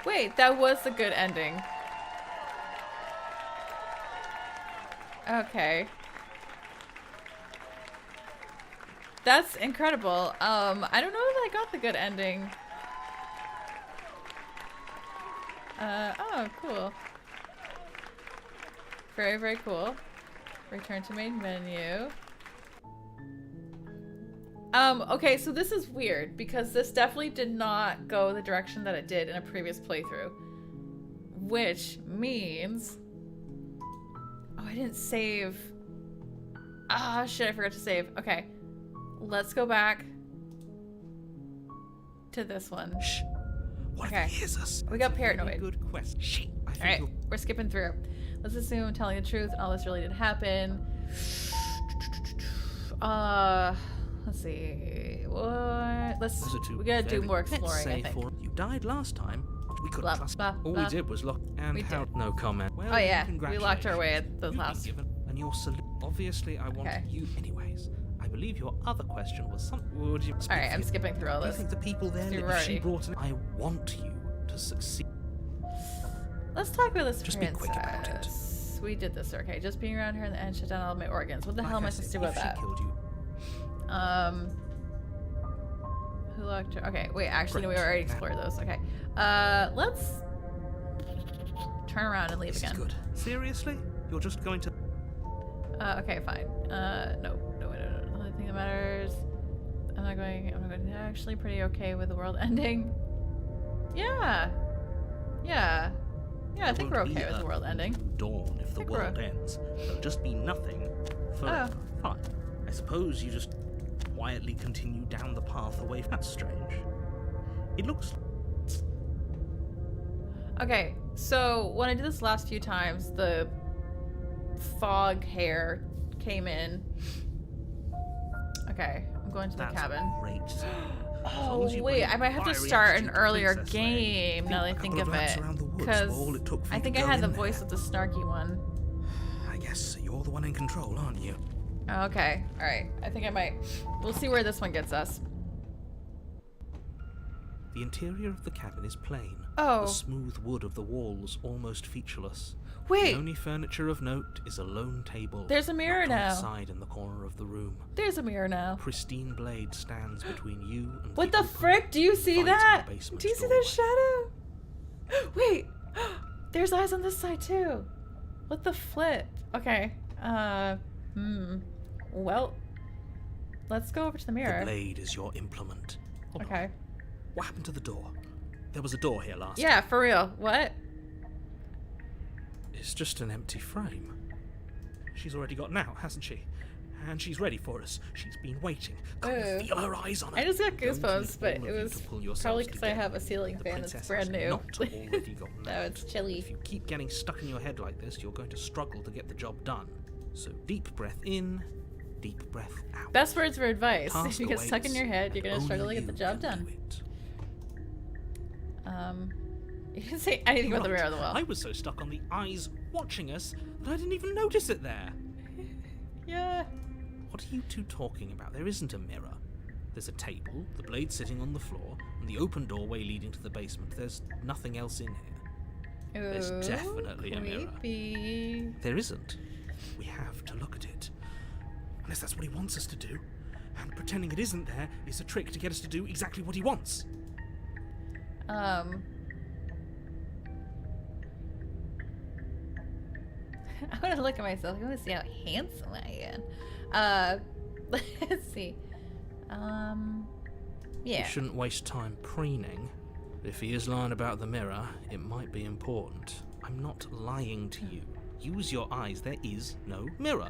Wait, that was the good ending. Okay. That's incredible. I don't know if I got the good ending. Oh, cool. Very, very cool. Return to main menu. Okay, so this is weird because this definitely did not go the direction that it did in a previous playthrough. Which means... Oh, I didn't save. Ah, shit, I forgot to save. Okay. Let's go back to this one. Shh. What Okay. if he hears us? We got That's a very paranoid. Good question. Shh. I think Alright, you'll- we're skipping through. Let's assume I'm telling the truth and all this really did happen. Let's see. What? Those are two We gotta do very- more let's exploring, say I think. You died last time. We couldn't Blah, trust. blah, All blah. we did was lock. And We how? did. No comment. Well, Oh yeah, we congratulations. locked our way at the You've been last. given, and your obviously, I want Okay. you. Anyways, I believe your other question was something. Would you? speak Alright, for I'm your- skipping through all Do you this. think the people there? You're If she right. brought in, I want you to succeed. Let's talk about this Just be quick about it. princess. We did this, okay? Just being around her and the end shut down all my organs. What the hell am I Like supposed said, to do about if that? she killed you, Who locked her? Okay, wait, actually, no, we Great. already explored those. Okay. Let's turn around and leave this is again. good. Seriously? You're just going to? Okay, fine. No. The only thing that matters. I'm not going. Actually, pretty okay with the world ending. Yeah. I think we're won't be okay with a the world ending. Dawn if the think we're world ends. There'll just be nothing forever. Fine. I suppose you just quietly continue down the path away. That's strange. It looks. Okay, so when I did this last few times, the fog hair came in. Okay, I'm going to the That's cabin. great. Oh wait, I might have to start an earlier game now that I think of it, because I think I had the voice of the snarky one. I guess you're the one in control, aren't you? Okay, all right. I think I might. We'll see where this one gets us. The interior of the cabin is plain. Oh. The smooth wood of the walls almost featureless. Wait, The only furniture of note is a lone table. There's a mirror knocked on now. its side in the corner of the room. there's a mirror now. Pristine blade stands between you and What the open frick? Do you see fight in that? the basement Do you see doorway. that shadow? Wait, there's eyes on this side too. What the flip? Okay. Well, let's go over to the The mirror. blade is your implement. Hold on. Okay. What happened to the door? There was a door here last. Yeah, for real. What? It's just an empty frame. She's already gotten out, hasn't she? And she's ready for us. She's been waiting. Can't you Ooh. feel her eyes on her? I just got Don't goosebumps, need but all it of you was to pull yourselves probably because I together. have a ceiling The fan that's princess brand has new. not already gotten No, out. it's chilly. If you keep getting stuck in your head like this, you're going to struggle to get the job done. So deep breath in, deep breath out. Best words of advice. Task If you get stuck in awaits, your head, you're and gonna struggle to only get the you job can done. do it. You didn't say anything about the Right. mirror on the wall. I was so stuck on the eyes watching us that I didn't even notice it there. Yeah. What are you two talking about? There isn't a mirror. There's a table, the blade sitting on the floor, and the open doorway leading to the basement. There's nothing else in here. There's Ooh, definitely a mirror. creepy. There isn't. We have to look at it. Unless that's what he wants us to do. And pretending it isn't there is a trick to get us to do exactly what he wants. I want to look at myself. I want to see how handsome I am. Let's see. You Yeah. shouldn't waste time preening. If he is lying about the mirror, it might be important. I'm not lying to you. Use your eyes. There is no mirror.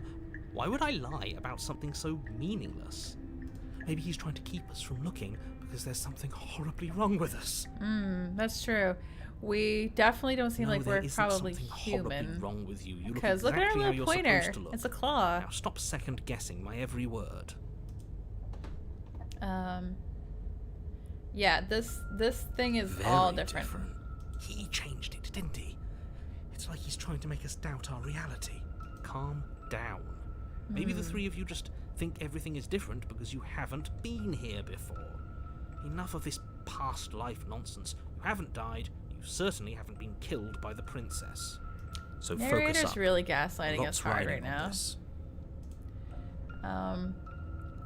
Why would I lie about something so meaningless? Maybe he's trying to keep us from looking because there's something horribly wrong with us. That's true. We definitely don't seem No, like there we're isn't probably something horribly human. wrong with you. You look Because look at exactly our how little you're pointer. supposed to look. It's a claw. Now stop second guessing my every word. Yeah, this thing is Very all different. He changed it, didn't he? It's like he's trying to make us doubt our reality. Calm down. Maybe the three of you just think everything is different because you haven't been here before. Enough of this past life nonsense. You haven't died. You certainly haven't been killed by the princess. So focus Narrator's up. really gaslighting us Lots hard riding right on now. this.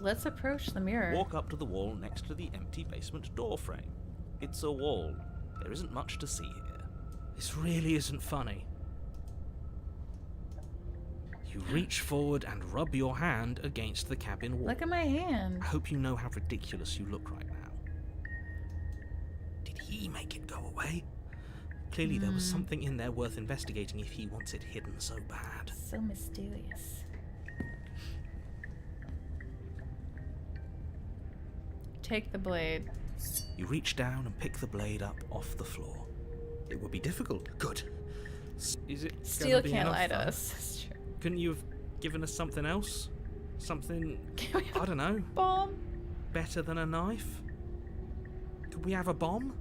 Let's approach the mirror. Walk up to the wall next to the empty basement door frame. It's a wall. There isn't much to see here. This really isn't funny. You reach forward and rub your hand against the cabin wall. Look at my hand. I hope you know how ridiculous you look right now. Did he make it go away? Clearly there was something in there worth investigating if he wants it hidden so bad. So mysterious. Take the blade. You reach down and pick the blade up off the floor. It would be difficult. Good. Is it Steel gonna be can't enough lie to fun? us. That's true. Couldn't you have given us something else? Something, Can we have I don't know, a bomb? better than a knife? Could we have a bomb?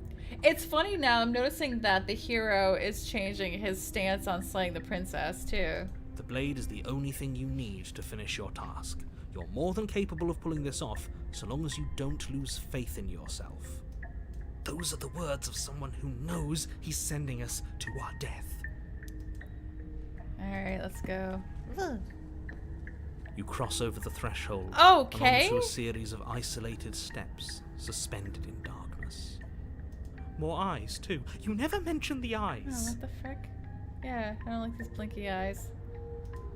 It's funny now, I'm noticing that the hero is changing his stance on slaying the princess, too. The blade is the only thing you need to finish your task. You're more than capable of pulling this off, so long as you don't lose faith in yourself. Those are the words of someone who knows he's sending us to our death. Alright, let's go. Ugh. You cross over the threshold Okay. and onto a series of isolated steps, suspended in darkness. More eyes, too. You never mention the Oh, eyes. what the frick? Yeah, I don't like these blinky eyes.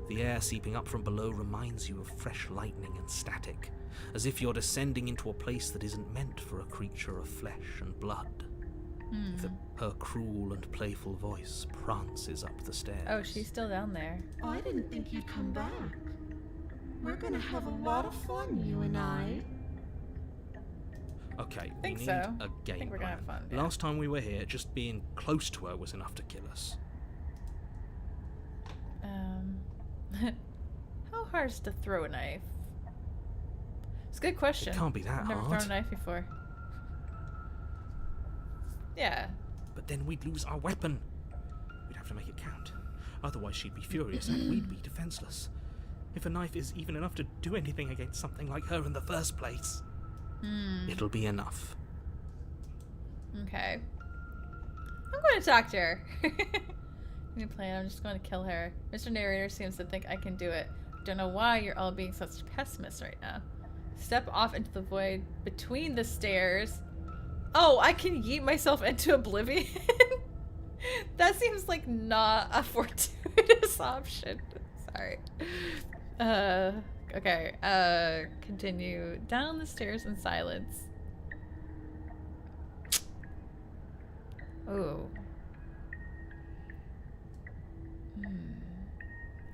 The air seeping up from below reminds you of fresh lightning and static, as if you're descending into a place that isn't meant for a creature of flesh and blood. Her cruel and playful voice prances up the stairs. Oh, she's still down there. Oh, I didn't think you'd come back. We're gonna have a lot of fun, you and I. Okay, we Think need so. a game Think we're gonna plan. have fun, yeah. Last time we were here, just being close to her was enough to kill us. How hard is to throw a knife? It's a good question. It can't be that I've never hard. thrown a knife before. Yeah. But then we'd lose our weapon. We'd have to make it count. Otherwise she'd be furious and we'd be defenseless. If a knife is even enough to do anything against something like her in the first place, it'll be enough. Okay. I'm going to talk to her. New plan. I'm just going to kill her. Mr. Narrator seems to think I can do it. Don't know why you're all being such pessimists right now. Step off into the void between the stairs. Oh, I can yeet myself into oblivion. That seems like not a fortuitous option. Sorry. Okay. Continue down the stairs in silence. Oh.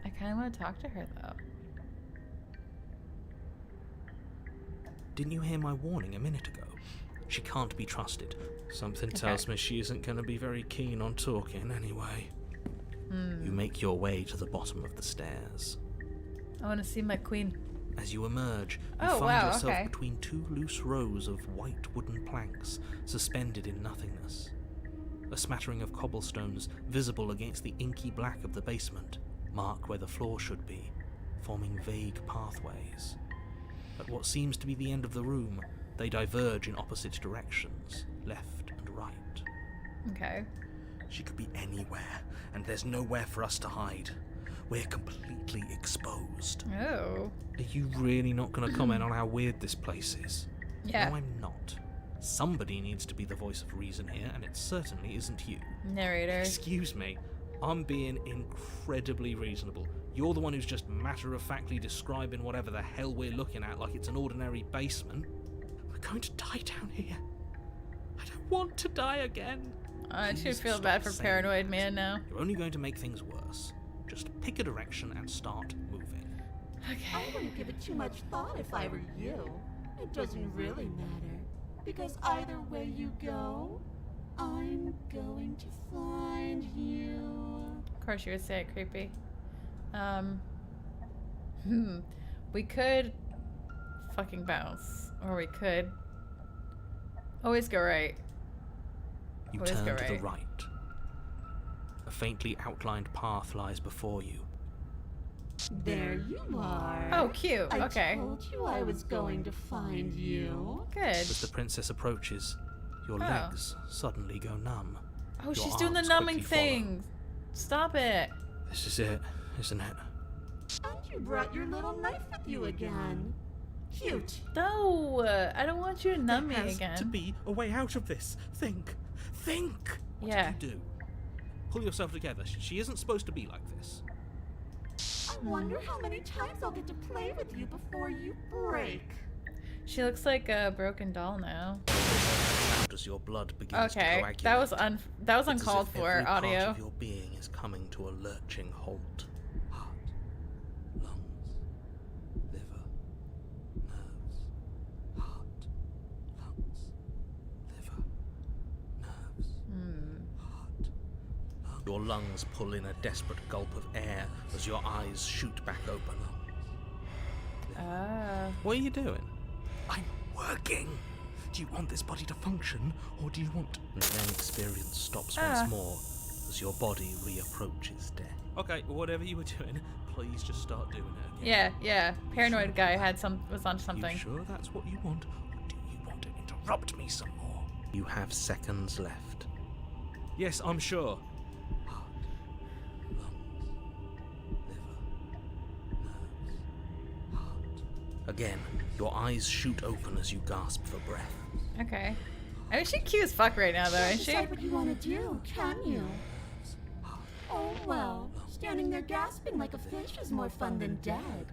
I kind of want to talk to her, though. Didn't you hear my warning a minute ago? She can't be trusted. Something tells me she isn't going to be very keen on talking anyway. You make your way to the bottom of the stairs. I want to see my queen. As you emerge, you Oh, find wow, yourself okay. between two loose rows of white wooden planks, suspended in nothingness. A smattering of cobblestones, visible against the inky black of the basement, mark where the floor should be, forming vague pathways. At what seems to be the end of the room, they diverge in opposite directions, left and right. Okay. She could be anywhere, and there's nowhere for us to hide. we're completely exposed. Oh. Are you really not going to comment on how weird this place is? Yeah. No, I'm not. Somebody needs to be the voice of reason here, and it certainly isn't you. Narrator. Excuse me, I'm being incredibly reasonable. You're the one who's just matter-of-factly describing whatever the hell we're looking at like it's an ordinary basement. We're going to die down here. I don't want to die again. I should Please feel stop bad for saying Paranoid that. Man now. You're only going to make things worse. Just pick a direction and start moving. I Okay. wouldn't give it too much thought if I were you. It doesn't really matter. Because either way you go, I'm going to find you. Of course you would say it creepy. We could fucking bounce. Or we could always go right. You Always turn go to the right. right. A faintly outlined path lies before you. There you are. Oh, cute. I Okay. told you I was going to find you. Good. As the princess approaches, your Oh. legs suddenly go numb. Oh, Your she's doing the arms numbing quickly follow. thing. Stop it. This is it, isn't it? And you brought your little knife with you again. Cute. No, I don't want you to numb me There has again. to be a way out of this. Think. What Yeah. did you do? Pull yourself together. She isn't supposed to be like this. I wonder how many times I'll get to play with you before you break. She looks like a broken doll now. How does your blood begin to Okay, coagulate? that was It's as uncalled if for every part audio. of your being is coming to a lurching halt. Heart, lungs, liver, nerves. Heart, lungs, liver, nerves. Heart, lungs. Your lungs pull in a desperate gulp of air as your eyes shoot back open. Ah. What are you doing? I'm working. Do you want this body to function, or do you want... And then experience stops once more as your body reapproaches death. Okay, whatever you were doing, please just start doing it again. Yeah. Paranoid guy was onto something. You sure that's what you want, or do you want to interrupt me some more? You have seconds left. Yes, I'm sure. Heart, lungs, liver, nerves, heart. Again, your eyes shoot open as you gasp for breath. Okay. I mean, she's cute as fuck right now, though, Can't ain't she? decide what you want to do, can you? Oh well, standing there gasping like a fish is more fun than dead.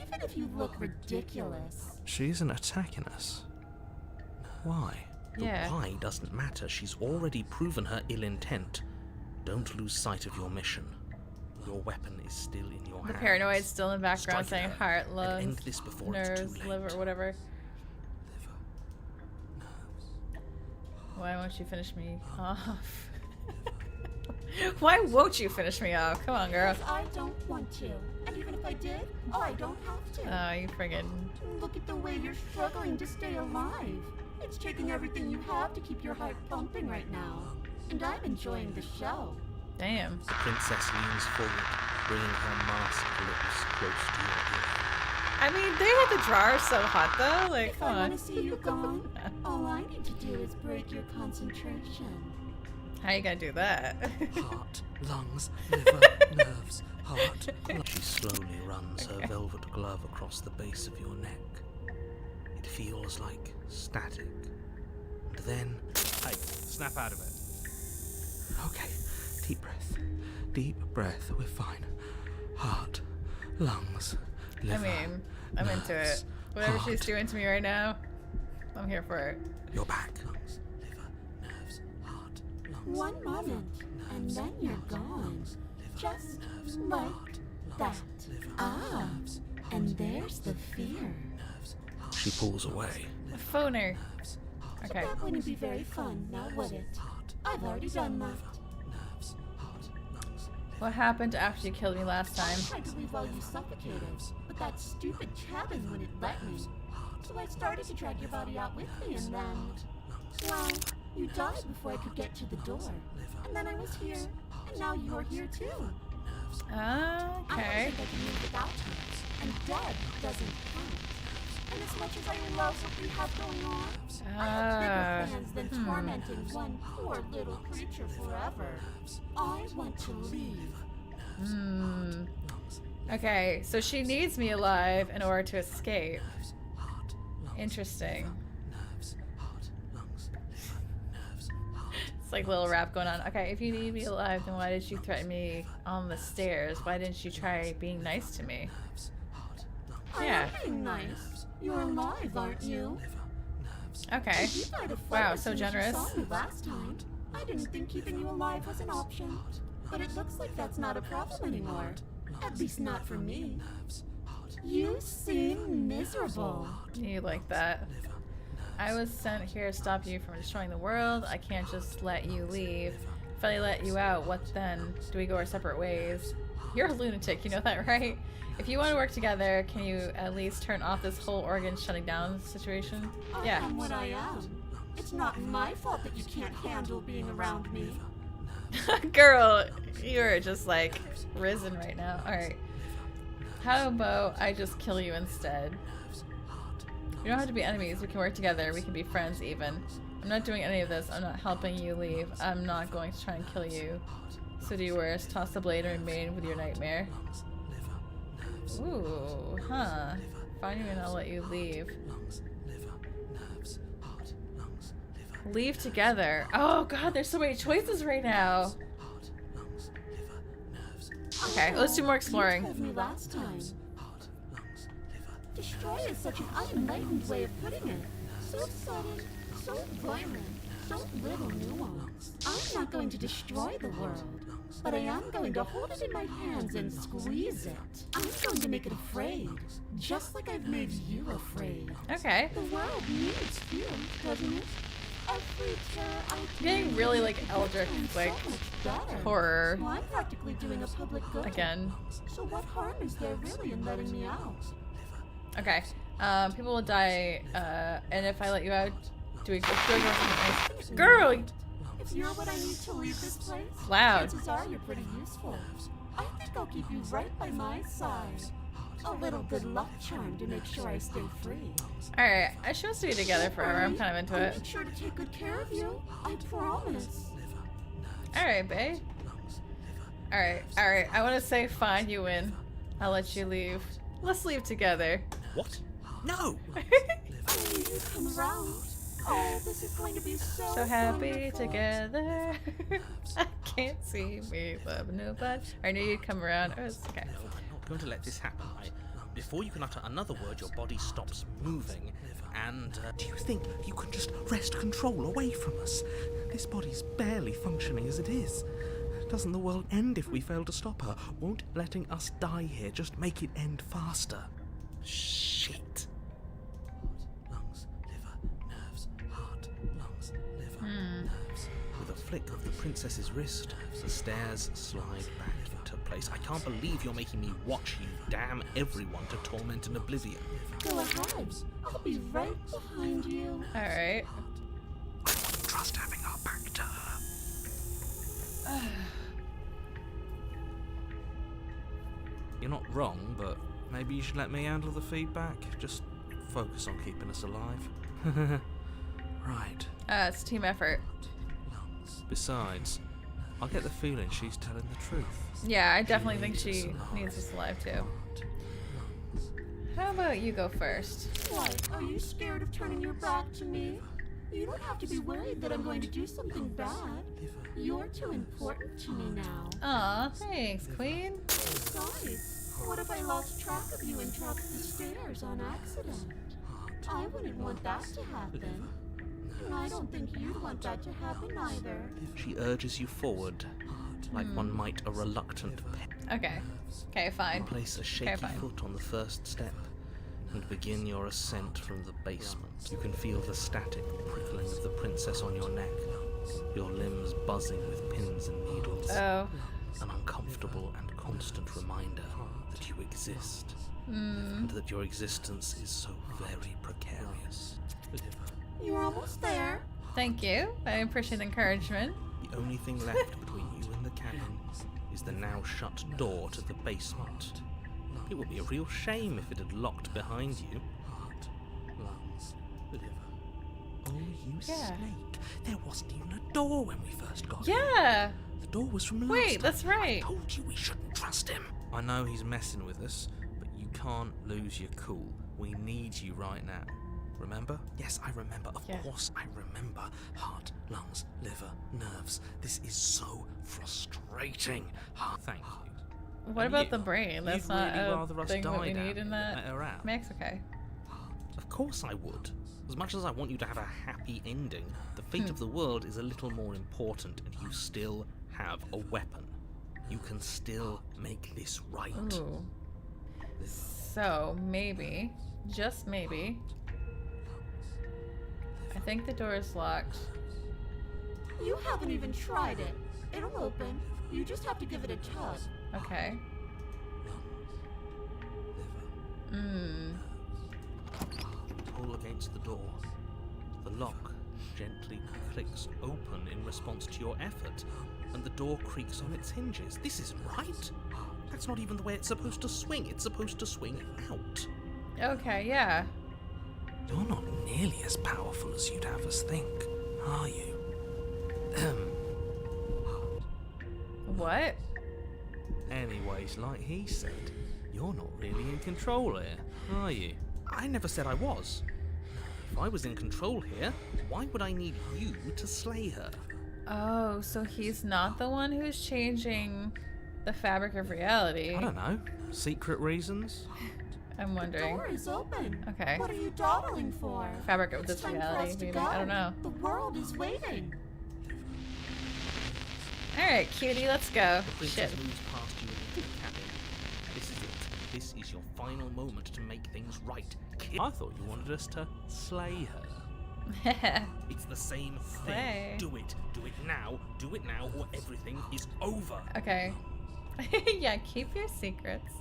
Even if you look ridiculous. She isn't attacking us. Why? The Yeah. why doesn't matter. She's already proven her ill intent. Don't lose sight of your mission. Your weapon is still in your The hands. paranoid's still in the background Strike saying her heart, and lungs, end this before it's nerves, too late. liver, whatever. Liver, nerves, Why won't you finish me off? Why won't you finish me off? Come on, girl. Because I don't want to. And even if I did, I don't have to. Oh, you friggin'. Look at the way you're struggling to stay alive. It's taking everything you have to keep your heart pumping right now. And I'm enjoying the show. Damn. The princess leans forward, bringing her masked lips close to your ear. I mean, they had the drawer so hot, though. Like, If come I want on. to see you gone, all I need to do is break your concentration. How you gonna do that? Heart, lungs, liver, nerves, heart. She slowly runs her velvet glove across the base of your neck. It feels like static. And then... Hey, snap out of it. Okay, deep breath. Deep breath, we're fine. Heart, lungs, I liver, mean, I'm into it. nerves, Whatever she's heart. doing to me right now, I'm here for it. You're back. Lungs, liver, nerves, heart, lungs. One moment, and then you're gone. Just like that. Ah, and there's the fear. She pulls away. A phoner. Okay. That wouldn't be very fun, now would it? I've already done that. What happened after you killed me last I time? tried to leave while you suffocated, but that stupid cabin wouldn't let me. So I started to drag your body out with me, and then... Well, you died before I could get to the door. And then I was here, and now you're here too. I don't Okay. think I can live without you, and dead doesn't count. And as much as I love what we have going on, I have bigger plans than tormenting one poor little creature forever. I want to leave. Okay, so she needs me alive in order to escape. Interesting. It's like a little rap going on. Okay, if you need me alive, then why did you threaten me on the stairs? Why didn't you try being nice to me? Yeah. I'm being nice. You're alive, aren't you? Okay. You died of Wow, fright as so soon as you generous. saw me last time. I didn't think keeping you alive was an option. But it looks like that's not a problem anymore. At least not for me. You seem miserable. You like that. I was sent here to stop you from destroying the world. I can't just let you leave. If I let you out, what then? Do we go our separate ways? You're a lunatic, you know that, right? If you want to work together, can you at least turn off this whole organ shutting down situation? I Yeah. am what I am. It's not my fault that you can't handle being around me. Girl, you're just like risen right now. Alright. How about I just kill you instead? We don't have to be enemies. We can work together. We can be friends even. I'm not doing any of this. I'm not helping you leave. I'm not going to try and kill you. So do worse. Toss the blade and remain with your nightmare. Ooh, huh. Find you and I'll let you leave. Leave together. Oh god, there's so many choices right now. Okay, let's do more You exploring. told me last time. Destroy is such an unenlightened way of putting it. So sudden, so violent, so little nuance. I'm not going to destroy the world, but I am going to hold it in my hands and squeeze it. I'm going to make it afraid, just like I've made you afraid. Okay. The world needs fear, doesn't it? Every terror I do Getting really like eldritch, becomes like so much better. horror Well, I'm practically doing a public good. again. So what harm is there really in letting me out? Okay. People will die, and if I let you out, do we go something nice? Girl! If you're what I need to leave this place, Loud. chances are you're pretty useful. I think I'll keep you right by my side. A little good luck charm to make sure I stay free. Alright, she wants to be together forever. I'm kind of into I'll it. make sure to take good care of you. I promise. Alright, babe. Alright. I want to say fine, you win. I'll let you leave. Let's leave together. What? No! I knew you'd come around. Oh, this is going to be so So happy wonderful. together. I can't see me loving nobody. I knew you'd come around. Oh, it's okay. No, I'm not going to let this happen. Before you can utter another word, your body stops moving. And do you think you can just wrest control away from us? This body's barely functioning as it is. Doesn't the world end if we fail to stop her? Won't letting us die here just make it end faster? Shit. Lungs, liver, nerves, heart, lungs, liver, nerves. With a flick of the princess's wrist, the stairs slide back into place. I can't believe you're making me watch you damn everyone to torment and oblivion. Go ahead. I'll be right behind you. Alright. I wouldn't trust having our back to her. You're not wrong, but maybe you should let me handle the feedback. Just focus on keeping us alive. Right. It's a team effort. Besides, I get the feeling she's telling the truth. Yeah, I definitely think she needs us alive too. How about you go first? What? Are you scared of turning your back to me? You don't have to be worried that I'm going to do something bad. You're too important to me now. Aw, thanks, Queen. Besides, what if I lost track of you and dropped the stairs on accident? I wouldn't want that to happen. And I don't think you'd want that to happen either. She urges you forward, like one might a reluctant pet. Okay. Okay, fine. Place a shaky fine. foot on the first step and begin your ascent from the basement. You can feel the static prickling of the princess on your neck, your limbs buzzing with pins and needles. Oh. An uncomfortable and constant reminder that you exist, and that your existence is so very precarious. You're almost there. Thank you. I appreciate the encouragement. The only thing left between you and the cabin is the now shut door to the basement. It would be a real shame if it had locked behind you. Heart, lungs, liver. Oh, you Yeah. snake. There wasn't even a door when we first got Yeah. here. The door was from last Wait, time. that's right. Told you we shouldn't trust him. I know he's messing with us, but you can't lose your cool. We need you right now. Remember? Yes, I remember. Of Yeah. course I remember. Heart, lungs, liver, nerves. This is so frustrating. Thank you. What And about you? the brain? That's You'd not really a rather us thing that we die down need in here that than let her out. mix. Okay. Of course I would. As much as I want you to have a happy ending, the fate of the world is a little more important, and you still have a weapon. You can still make this right. Ooh. So maybe, just maybe. I think the door is locked. You haven't even tried it. It'll open. You just have to give it a tug. Okay. Pull against the door. The lock gently clicks open in response to your effort, and the door creaks on its hinges. This isn't right. That's not even the way it's supposed to swing. It's supposed to swing out. Okay, yeah. You're not nearly as powerful as you'd have us think, are you? What? Anyways, like he said, you're not really in control here, are you? I never said I was. If I was in control here, why would I need you to slay her? Oh, so he's not the one who's changing the fabric of reality. I don't know. Secret reasons? I'm The wondering. door is open. Okay. What are you dawdling for? Fabric of It's this time for reality, us to maybe. go. I don't know. The world is waiting. Alright, cutie, let's go. The princess Shit. moves past you into the cabin. This is it. This is your final moment to make things right. Kid, I thought you wanted us to slay her. It's the same Slay. thing. Do it. Do it now. Do it now, or everything is over. Okay. Yeah, keep your secrets.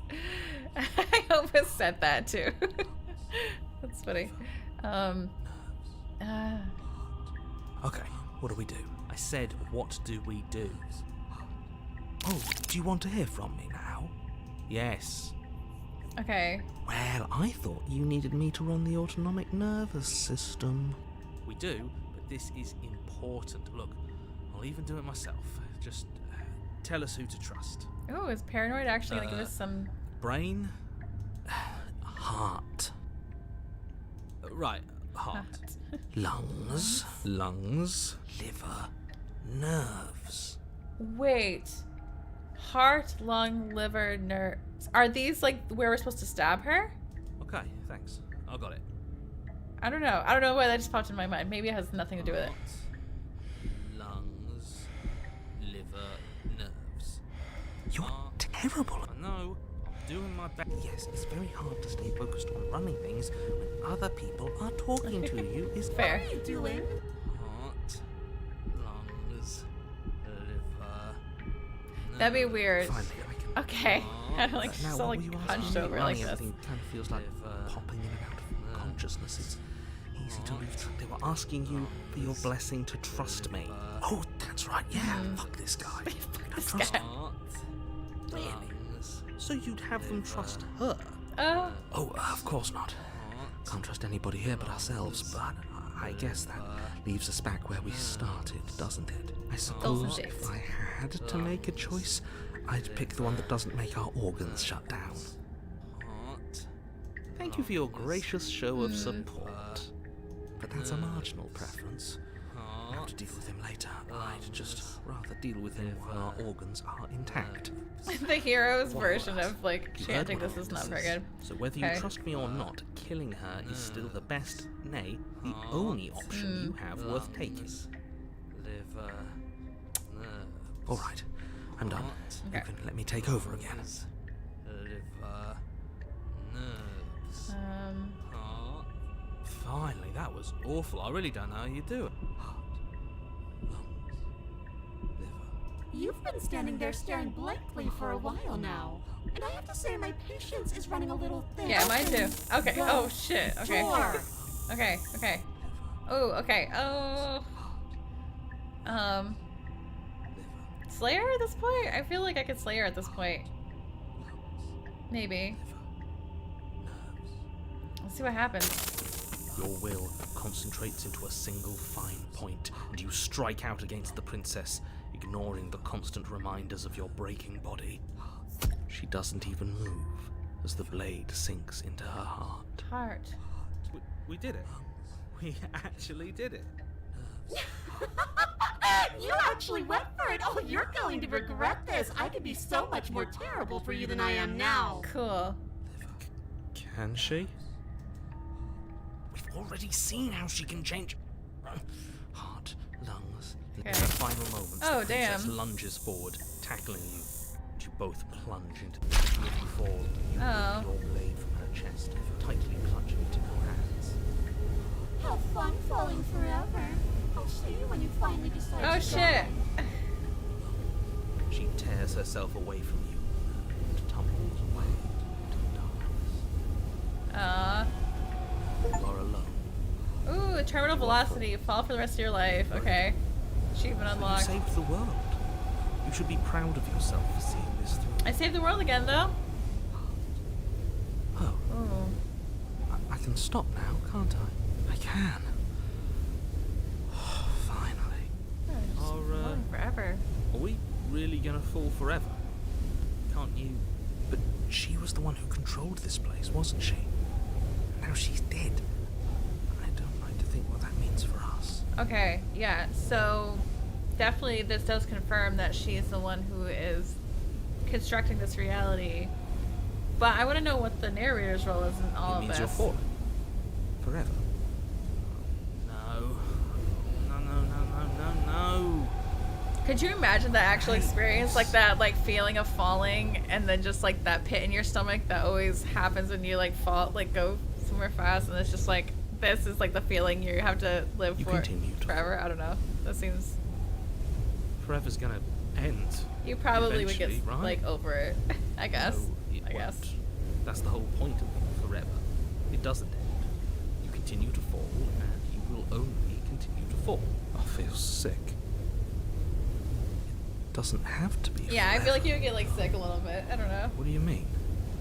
I almost said that too. That's funny. Okay, what do we do? I said, what do we do? Oh, do you want to hear from me now? Yes. Okay. Well, I thought you needed me to run the autonomic nervous system. We do, but this is important. Look, I'll even do it myself. Just tell us who to trust. Oh, is Paranoid actually gonna give us some? Brain? Heart. Right, heart. Lungs. Lungs. Liver. Nerves. Wait. Heart, lung, liver, nerves. Are these like where we're supposed to stab her? Okay, thanks. I got it. I don't know. I don't know why that just popped in my mind. Maybe it has nothing to do with it. Heart, lungs, liver, nerves. You're Heart. terrible. I know. I'm doing my best. Yes, it's very hard to stay focused on running things when other people are talking to you. Is Fair. What are you doing? Heart, lungs, liver. That'd be nerves. weird. Finally, I can. Okay. I like Now, she's what all were like you asking punched me? over Running like this. everything kind of feels like popping in and out of consciousness. It's easy to lose track. They were asking you for your blessing to trust me. Oh, that's right. Yeah. Fuck this guy. Fuck this trust guy. Heart, Really? lungs. So you'd have them trust her? Oh. Oh, of course not. Heart, Can't trust anybody here but ourselves, but I guess that leaves us back where we started, doesn't it? I suppose it. if I had to make a choice, I'd pick the one that doesn't make our organs shut down. heart. Thank you for your gracious show of support. But that's a marginal preference. I'll have Heart, to deal with him later. I'd just rather deal with him while our organs are intact. The hero's version of like You heard chanting what this is this not very good. So whether you Okay. trust me or not, killing her is still the best, nay, the only option you have worth taking. Liver, All right, I'm done. You Okay. can let me take over again. liver, nerves, heart. Finally, that was awful. I really don't know how you do it. You've been standing there staring blankly for a while now. And I have to say my patience is running a little thin. Yeah, mine too. Okay. The Oh shit. Okay. door. Okay. Okay. Oh. Okay. Oh. Slayer at this point? I feel like I could slay her at this point. Maybe. Let's see what happens. Your will concentrates into a single fine point, and you strike out against the princess. ignoring the constant reminders of your breaking body. She doesn't even move as the blade sinks into her heart. Heart. We did it. We actually did it. You actually went for it. Oh, you're going to regret this. I could be so much more terrible for you than I am now. Cool. Can she? We've already seen how she can change heart, lungs. In Okay. the final moments, Oh, the princess damn. lunges forward, tackling you. And you both plunge into the sea as you fall. You Oh. rip your blade from her chest, tightly clutching it in your hands. Have fun falling forever. I'll see you when you finally decide Oh to shit. die. She tears herself away from you and tumbles away into the darkness. You are alone. Ooh, terminal velocity. Fall for the rest of your life. Okay. Achievement You unlocked. saved the world. You should be proud of yourself for seeing this through. I saved the world again, though. Oh, Ooh. I can stop now, can't I? I can. Finally. Falling forever. Are we really gonna fall forever? Can't you? But she was the one who controlled this place, wasn't she? Now she's dead. I don't like to think what that means for us. Okay, yeah, so definitely this does confirm that she's the one who is constructing this reality. But I want to know what the narrator's role is in all it of means this. you're falling. Forever. No. No. Could you imagine the actual Right. experience, like that, like feeling of falling, and then just like that pit in your stomach that always happens when you like fall, like go somewhere fast, and it's just like this is like the feeling you have to live You for continue to forever. I don't know. That seems. Forever's gonna end. You probably would get Eventually, right? like over it. I guess. No, it I guess. won't. That's the whole point of forever. It doesn't end. You continue to fall, and you will only continue to fall. I feel sick. It doesn't have to be. Yeah, I feel forever. like you would get like sick a little bit. I don't know. What do you mean?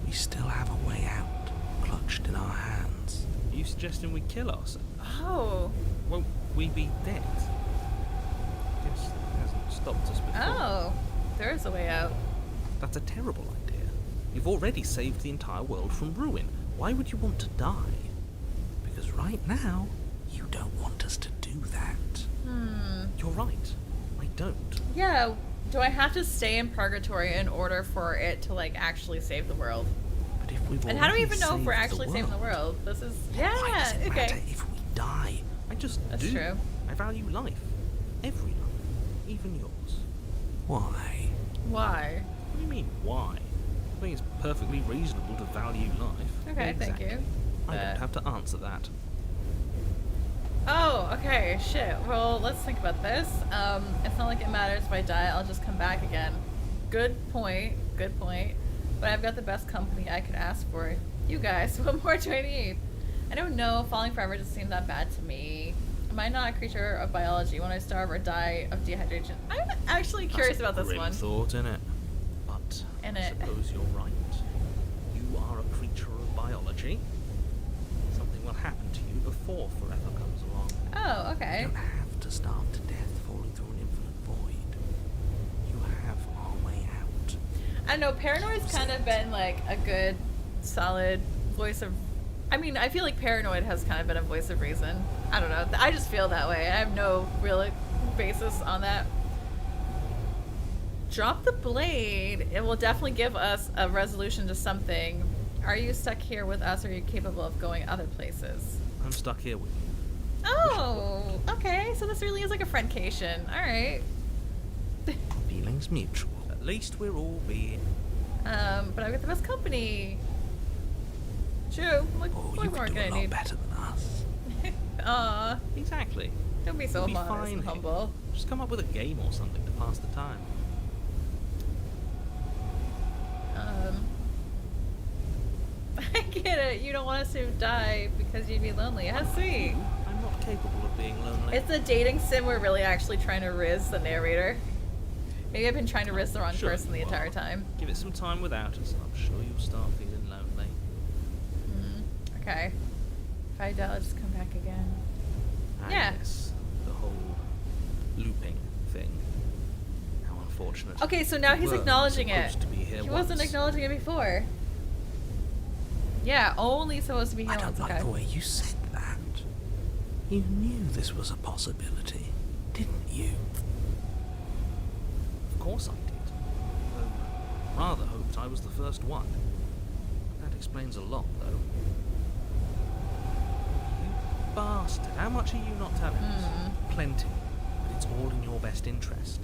We still have a way out, clutched in our hands. Are you suggesting we kill ourselves? Oh. Won't we be dead? Guess it hasn't stopped us before. Oh. There is a way out. That's a terrible idea. You've already saved the entire world from ruin. Why would you want to die? Because right now, you don't want us to do that. You're right. I don't. Yeah. Do I have to stay in purgatory in order for it to like actually save the world? But if we've And how do we already even know if we're saved actually saving the world? This is Why does it matter okay. if we die? I just That's do. true. I value life. Every life. Even yours. Why? Why? What do you mean, why? I think it's perfectly reasonable to value life. Okay, thank you. I But- don't have to answer that. Oh, okay, shit. Well, let's think about this. It's not like it matters if I die, I'll just come back again. Good point, good point. But I've got the best company I could ask for. You guys, what more do I need? I don't know, falling forever doesn't seem that bad to me. Am I not a creature of biology when I starve or die of dehydration? I'm actually curious That's a about this grim one. thought, innit? But In I it. suppose you're right. You are a creature of biology. Something will happen to you before forever comes along. Oh, You okay. don't have to starve to death falling through an infinite void. You have our way out. I don't know, Paranoid's kind of been like a good, solid voice of. I mean, I feel like Paranoid has kind of been a voice of reason. I don't know. I just feel that way. I have no real basis on that. Drop the blade. It will definitely give us a resolution to something. Are you stuck here with us, or are you capable of going other places? I'm stuck here with you. Oh, okay. So this really is like a friendcation. All right. Feelings mutual. At least we're all being. But I've got the best company. True. Like, Oh, what you more could do can a I lot need? better than us. Aw, Exactly. don't be so We'll be modest fine and here. humble. Just come up with a game or something to pass the time. I get it. You don't want us to die because you'd be lonely. How sweet. I'm not capable of being lonely. It's a dating sim. We're really actually trying to riz the narrator. Maybe I've been trying to riz the wrong Sure person the you entire are. time. Give it some time without us, and I'm sure you'll start feeling lonely. Okay. If I die, I'll just come back again. And Yeah. yes, the whole looping thing. unfortunate. Okay, so now he's We're acknowledging it. supposed to be here He wasn't once. acknowledging it before. Yeah, only supposed to be here I don't once. like Okay. the way you said that. You knew this was a possibility, didn't you? Of course I did. Though rather hoped I was the first one. That explains a lot, though. You bastard. How much are you not telling us? Plenty. But it's all in your best interest.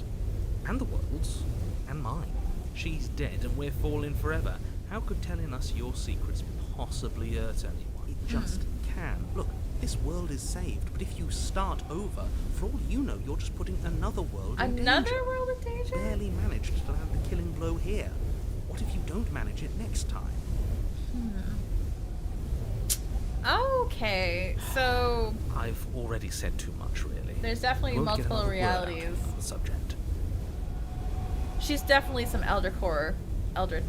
And the world's. And mine. She's dead and we're falling forever. How could telling us your secrets possibly hurt anyone? It just can. Look, this world is saved, but if you start over, for all you know, you're just putting another world in Another danger. world in danger? Barely managed to land the killing blow here. What if you don't manage it next time? Okay, so I've already said too much, really. there's definitely Won't get multiple another word out of realities. you on the subject. She's definitely some Eldritch. Can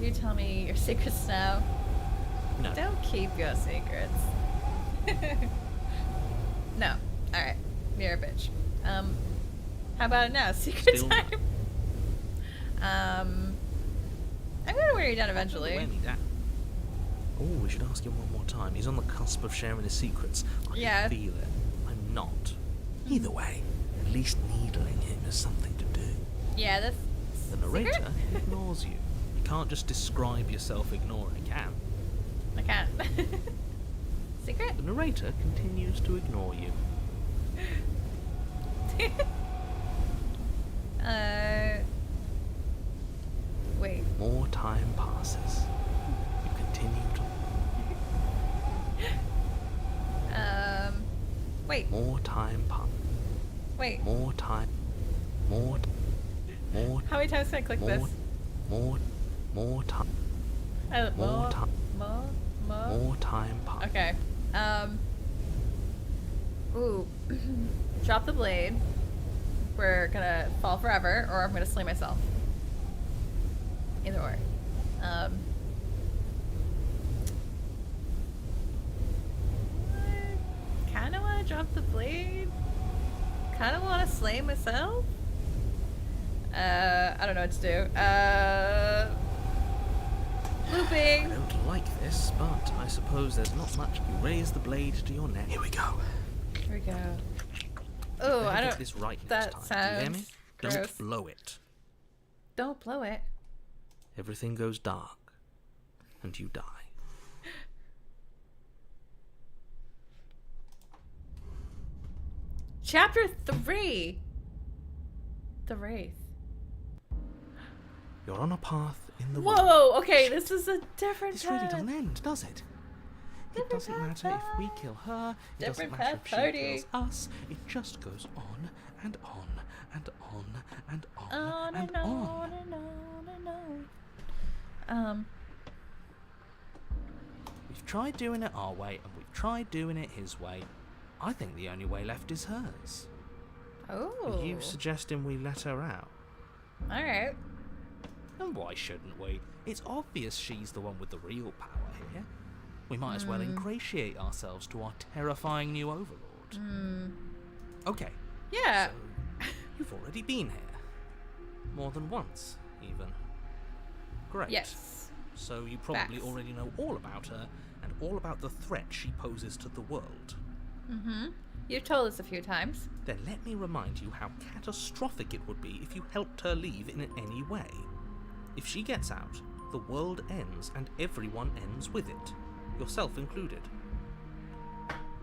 you tell me your secrets now? No. Don't keep your secrets. No. Alright. You're a bitch. How about it now? Secret Still time. none. I'm gonna wear you down Don't eventually. wear me down. Oh, we should ask him one more time. He's on the cusp of sharing his secrets. I Yeah. can feel it. I'm not. Either way, at least needling him is something to do. Yeah, that's The narrator secret? ignores you. You can't just describe yourself ignoring. You can. I can't. Secret? The narrator continues to ignore you. Wait. More time passes. You continue to. Wait. More time passes. Wait. More time. More. How many times can I click this? More time. More time. More. More time passes. Okay. Ooh. Drop the blade. We're gonna fall forever, or I'm gonna slay myself. Either or. Kinda wanna drop the blade. Kinda wanna slay myself. I don't know what to do. I Looping. don't like this, but I suppose there's not much. You raise the blade to your neck. Here we go. Here we go. Oh, I Better don't. get this right that next time. Do you hear me? sounds gross. Don't blow it. Don't blow it. Everything goes dark, and you die. Chapter 3. The Wraith. You're on a path in the woods. Whoa, okay, this is a different This really path. doesn't end, does it? It Different doesn't path matter if we kill her. It Different doesn't matter path if she party. kills us. It just goes on and on and on and on On and and on. on and on and on. We've tried doing it our way, and we've tried doing it his way. I think the only way left is hers. Oh. Are you suggesting we let her out? Alright. And why shouldn't we? It's obvious she's the one with the real power here. We might as well ingratiate ourselves to our terrifying new overlord. Okay, Yeah. so you've already been here. More than once, even. Great. Yes. So you probably Facts. already know all about her, and all about the threat she poses to the world. Mm-hmm. You've told us a few times. Then let me remind you how catastrophic it would be if you helped her leave in any way. If she gets out, the world ends and everyone ends with it, yourself included.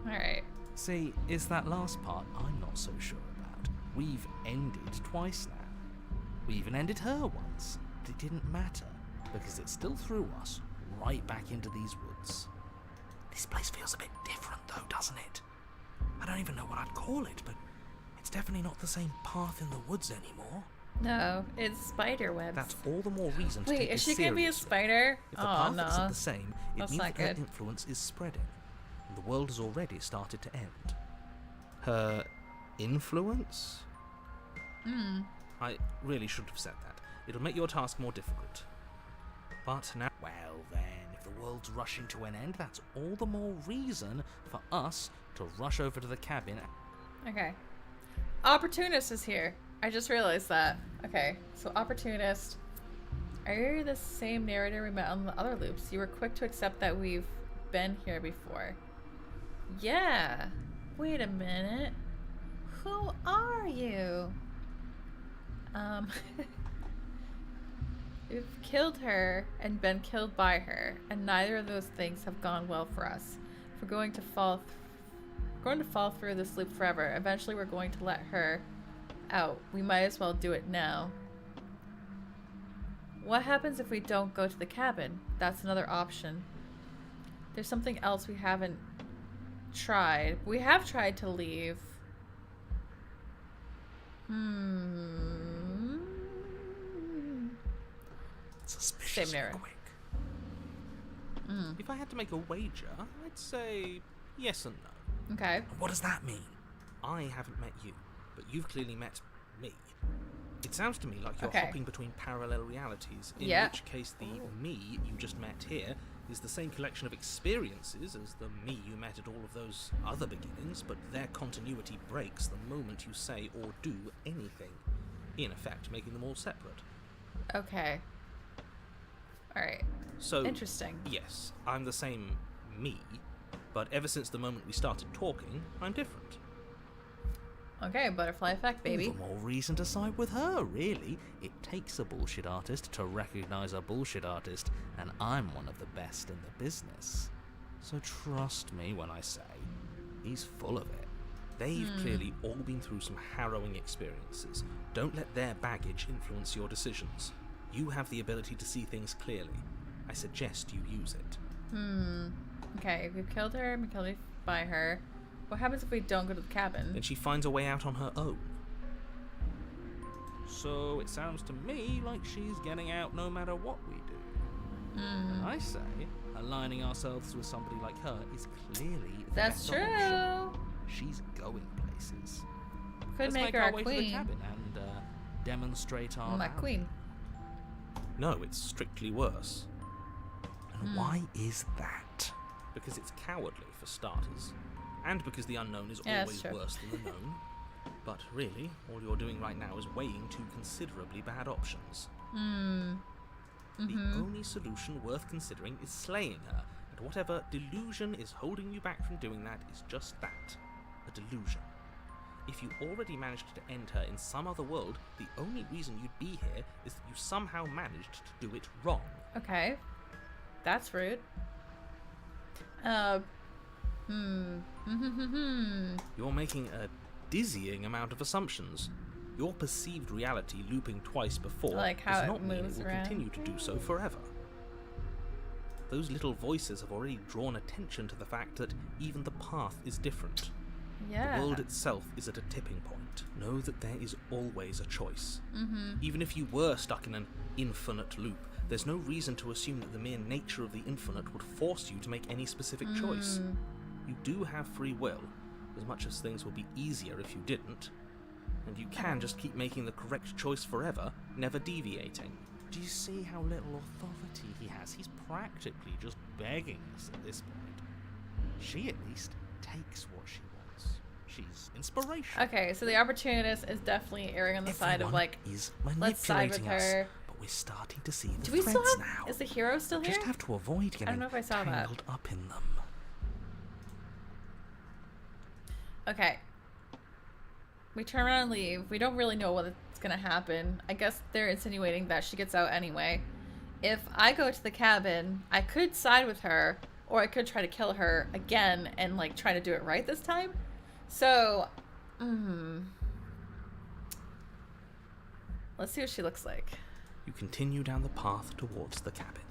Alright. See, it's that last part I'm not so sure about. We've ended twice now. We even ended her once, but it didn't matter, because it still threw us right back into these woods. This place feels a bit different though, doesn't it? I don't even know what I'd call it, but it's definitely not the same path in the woods anymore. No, it's spider webs. That's all the more reason to Wait, take is this she gonna be a seriously. spider? If the Oh path no. isn't the same, it That's means not that her good. influence is spreading, and the world has already started to end. Her influence? I really shouldn't have said that. It'll make your task more difficult. But now, well then, if the world's rushing to an end, that's all the more reason for us to rush over to the cabin. Okay. Opportunist is here. I just realized that. Okay, so Opportunist. Are you the same narrator we met on the other loops? You were quick to accept that we've been here before. Yeah. Wait a minute. Who are you? We've killed her and been killed by her, and neither of those things have gone well for us. If we're going to fall through this loop forever, eventually we're going to let her out. We might as well do it now. What happens if we don't go to the cabin? That's another option. There's something else we haven't tried. We have tried to leave. Suspiciously Same narrative. quick. If I had to make a wager, I'd say yes and no. Okay. What does that mean? I haven't met you, but you've clearly met me. It sounds to me like you're Okay. hopping between parallel realities, in Yeah. which case the me you just met here is the same collection of experiences as the me you met at all of those other beginnings, but their continuity breaks the moment you say or do anything, in effect making them all separate. Okay. Alright. So, Interesting. yes, I'm the same me, but ever since the moment we started talking, I'm different. Okay, butterfly effect, baby. All the more reason to side with her, really. It takes a bullshit artist to recognize a bullshit artist, and I'm one of the best in the business. So trust me when I say, he's full of it. They've clearly all been through some harrowing experiences. Don't let their baggage influence your decisions. You have the ability to see things clearly. I suggest you use it. Okay, we've killed her, we killed by her. What happens if we don't go to the cabin? Then she finds a way out on her own. So it sounds to me like she's getting out no matter what we do. And I say, aligning ourselves with somebody like her is clearly the That's better option. true. She's going places. Could Let's make her our our way to the queen. cabin and demonstrate our My value. queen. No, it's strictly worse. And why is that? Because it's cowardly, for starters. And because the unknown is Yeah, always that's true. worse than the known. But really, all you're doing right now is weighing two considerably bad options. The only solution worth considering is slaying her, and whatever delusion is holding you back from doing that is just that, a delusion. If you already managed to end her in some other world, the only reason you'd be here is that you somehow managed to do it wrong. Okay. That's rude. You're making a dizzying amount of assumptions. Your perceived reality looping twice before Like how does it not mean it moves will around. continue to do so forever. Those little voices have already drawn attention to the fact that even the path is different. Yeah. The world itself is at a tipping point. Know that there is always a choice. Even if you were stuck in an infinite loop, there's no reason to assume that the mere nature of the infinite would force you to make any specific choice. You do have free will, as much as things would be easier if you didn't. And you can just keep making the correct choice forever, never deviating. Do you see how little authority he has? He's practically just begging us at this point. She at least takes what she wants. She's inspirational. Okay, so the opportunist is definitely erring on the side of Everyone like, is let's side with manipulating us, her. but we're starting to see the Do we threads still have? now. Is the hero still here? Just have to avoid getting know if I saw that. tangled up in them. Okay. We turn around and leave. We don't really know what's gonna happen. I guess they're insinuating that she gets out anyway. If I go to the cabin, I could side with her, or I could try to kill her again and like try to do it right this time. So, let's see what she looks like. You continue down the path towards the cabin.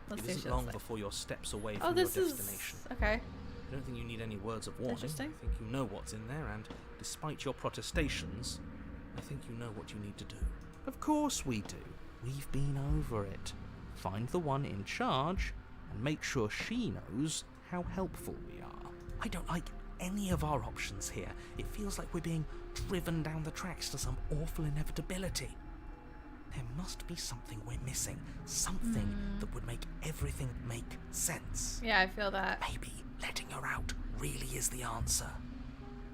Let's It see what isn't she long looks like. before you're steps away Oh, from your this is destination. okay. I don't think you need any words of warning. Interesting. I think you know what's in there, and despite your protestations, I think you know what you need to do. Of course we do. We've been over it. Find the one in charge, and make sure she knows how helpful we are. I don't like any of our options here. It feels like we're being driven down the tracks to some awful inevitability. There must be something we're missing. Something that would make everything make sense. Yeah, I feel that. Maybe letting her out really is the answer.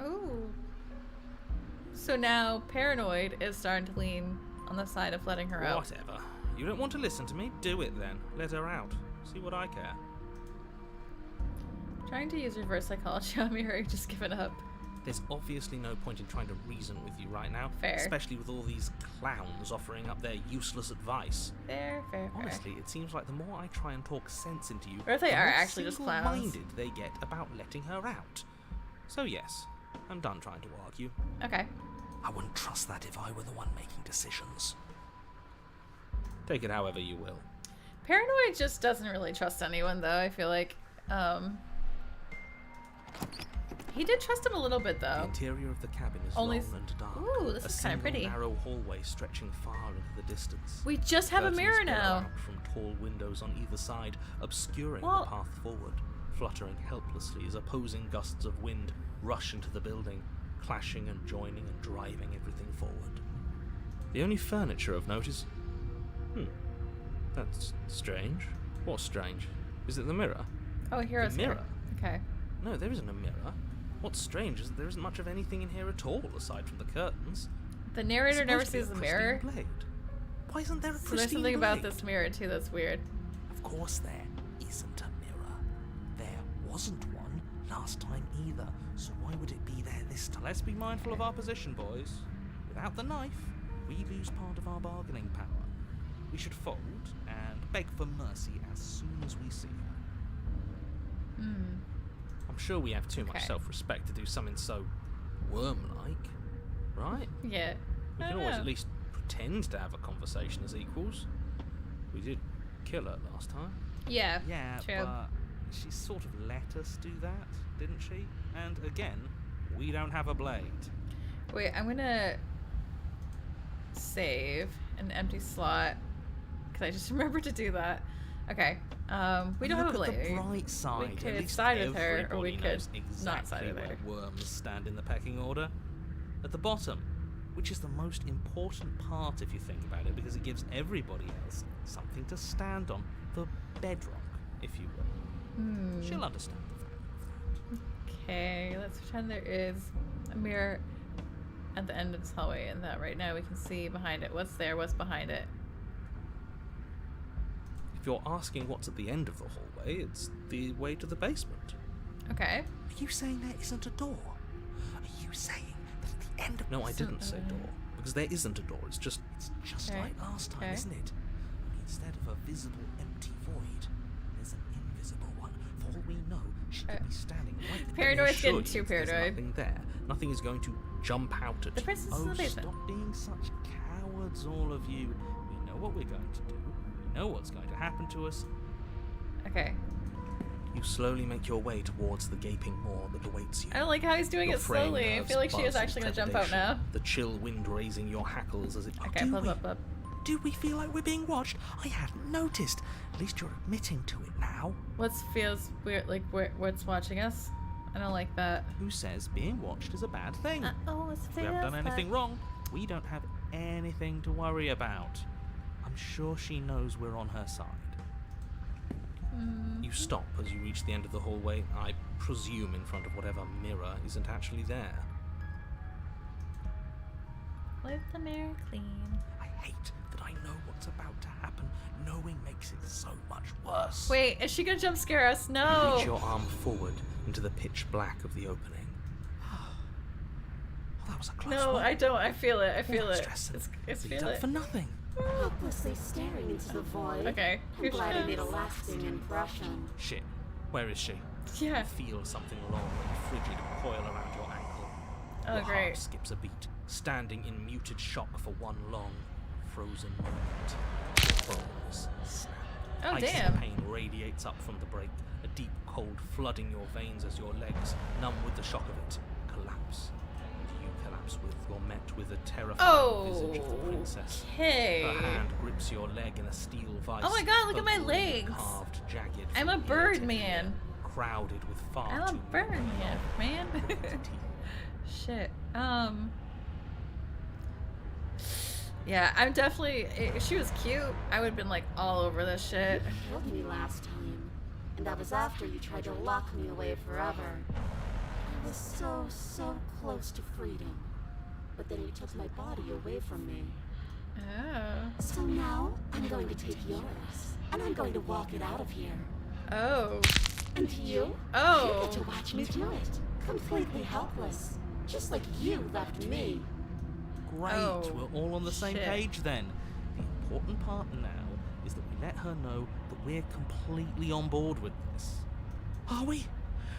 Ooh. So now Paranoid is starting to lean on the side of letting her out. Whatever. You don't want to listen to me? Do it then. Let her out. See what I care. Trying to use reverse psychology on me, or just giving up. There's obviously no point in trying to reason with you right now. Fair. Especially with all these clowns offering up their useless advice. Fair. Honestly, it seems like the more I try and talk sense into you, Or if they the are more actually just clowns. single-minded they get about letting her out. So yes, I'm done trying to argue. Okay. I wouldn't trust that if I were the one making decisions. Take it however you will. Paranoid just doesn't really trust anyone, though. I feel like, he did trust him a little bit, The though. interior of the cabin is Only long and dark. Ooh, this a is kind of single pretty. narrow hallway stretching far into the distance. We just have a Curtains mirror blow now. out from tall windows on either side, obscuring Well- the path forward, fluttering helplessly as opposing gusts of wind rush into the building, clashing and joining and driving everything forward. The only furniture of note is... That's strange. What's strange? Is it the mirror? Oh, hero's The here. mirror? Okay. No, there isn't a mirror. What's strange is that there isn't much of anything in here at all, aside from the curtains. The narrator It's never supposed to be sees a the pristine mirror. blade. Why isn't there a So pristine there's something about blade? this mirror, too, that's weird. Of course there isn't a mirror. There wasn't one last time either, so why would it be there this time? Let's be mindful of our position, boys. Without the knife, we lose part of our bargaining power. We should fold and beg for mercy as soon as we see her. I'm sure we have too much Okay. self-respect to do something so worm-like, right? Yeah. We I can don't always know. at least pretend to have a conversation as equals. We did kill her last time. Yeah. Yeah, True. but she sort of let us do that, didn't she? And again, we don't have a blade. Wait, I'm gonna save an empty slot because I just remembered to do that. Okay. We don't have a Look at blade. the bright side. We At could least side with her, or we everybody could knows not exactly side with where her. worms stand in the pecking order. At the bottom, which is the most important part if you think about it, because it gives everybody else something to stand on. The bedrock, if you will. She'll understand the value of that. Okay, let's pretend there is a mirror at the end of this hallway, and that right now we can see behind it. What's there? What's behind it? If you're asking what's at the end of the hallway, it's the way to the basement. Okay. Are you saying there isn't a door? Are you saying that at the end of No, I So, didn't say door, because there isn't a door. It's just just Okay. like last time, Okay. isn't it? Only instead of a visible empty void, there's an invisible one. For all we know, she could be standing right there. Paranoid's assure getting you too there's paranoid. Nothing there. Nothing is going to jump out at The you. princess is in Oh, the basement. stop being such cowards, all of you. We know what we're going to do. We know what's going to happen to us. Okay. You slowly make your way towards the gaping maw that awaits you. I don't like how he's doing Your it fraying slowly. I nerves feel like she is buzz with actually gonna jump out trepidation, now. The chill wind raising your hackles as it... Okay, do blub, we? blub, blub. Do we feel like we're being watched? I hadn't noticed. At least you're admitting to it now. What feels weird? Like what's watching us? I don't like that. Who says being watched is a bad thing? Oh, If we haven't done anything wrong, we don't have anything to worry about. I'm sure she knows we're on her side. You stop as you reach the end of the hallway, I presume in front of whatever mirror isn't actually there. Wipe the mirror clean. I hate that I know what's about to happen. Knowing makes it so much worse. Wait, is she gonna jump scare us? You No. reach your arm forward into the pitch black of the opening. Oh, that was a close No, one. I don't. I feel it. I feel All that it. stress and It's lead feel up it. for nothing. Helplessly staring into the void. Okay. I'm glad I made a lasting impression. Shit. Where is she? Yeah. Feel something long and frigid coil around your ankle. Oh, Your great. heart skips a beat, standing in muted shock for one long, frozen moment. Your bones snap. Oh, Icy damn. pain radiates up from the break, a deep cold flooding your veins as your legs, numb with the shock of it, collapse. And you collapse with, you're met with a terrifying visage of the princess. Okay. Her hand grips your leg in a steel vice. Oh my God, look at my her glue legs. Carved, jagged I'm a from ear bird to man. ear, crowded with far I'm a too bird many man. crooked teeth. Shit. Yeah, I'm definitely. If she was cute, I would have been like all over this shit. You killed me last time, and that was after you tried to lock me away forever. I was so close to freedom. but then you took my body away from me. Oh. So now, I'm going to take yours, and I'm going to walk it out of here. Oh. And you? Oh. You get to watch me do it. Completely helpless. Just like you left me. Great, Oh, we're all on the same shit. page then. The important part now is that we let her know that we're completely on board with this. Are we?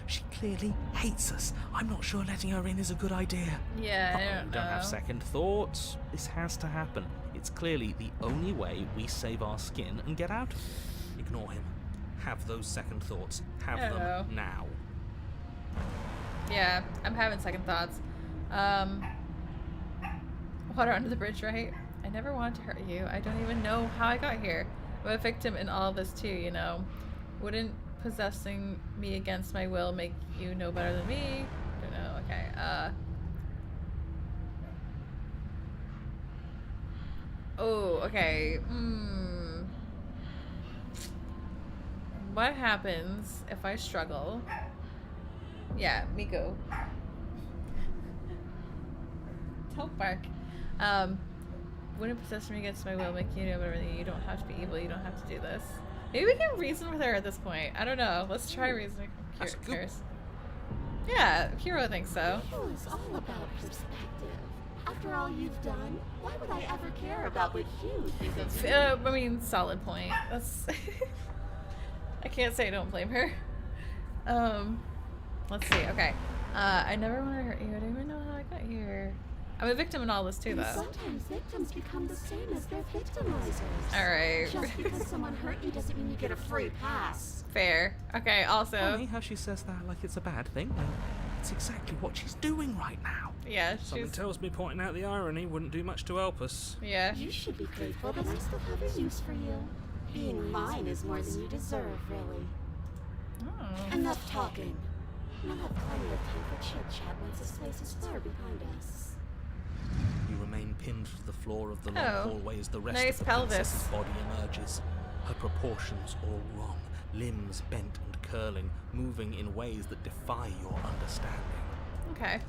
She clearly hates us. I'm not sure letting her in is a good idea. Yeah, I Uh-oh, don't don't have know. second thoughts. This has to happen. It's clearly the only way we save our skin and get out of it. Ignore him. Have those second thoughts. Have I don't them know. now. Yeah, I'm having second thoughts. Water under the bridge, right? I never wanted to hurt you. I don't even know how I got here. I'm a victim in all of this too, you know. Wouldn't possessing me against my will make you know better than me? Don't know. Okay. Oh, okay. What happens if I struggle? Yeah, Miko. Don't bark. Wouldn't possess me against my will make you know better than you don't have to be evil, you don't have to do this. Maybe we can reason with her at this point. I don't know. Let's try reasoning. That's good. Curious. Yeah, Hero thinks so. Hero is all about perspective. After all you've done, why would I ever care about what you think of me? I mean, solid point. That's. I can't say I don't blame her. Let's see. Okay. I never want to hurt you. I don't even know how I got here. I'm a victim in all this too, And though. sometimes victims become the same as their victimizers. All right. Just because someone hurt you doesn't mean you get a free pass. Fair. Okay. Also, Funny how she says that like it's a bad thing. And it's exactly what she's doing right now. yeah, Something she's. tells me pointing out the irony wouldn't do much to help us. Yeah. You should be grateful that I still have a use for you. Being mine is more than you deserve, really. Oh. Enough talking. We'll have plenty of time for chit-chat once this place is far behind us. You remain pinned to the floor of the long Oh, hallway as the rest nice of the pelvis. princess's body emerges. Her proportions all wrong, limbs bent and curling, moving in ways that defy your understanding. Okay.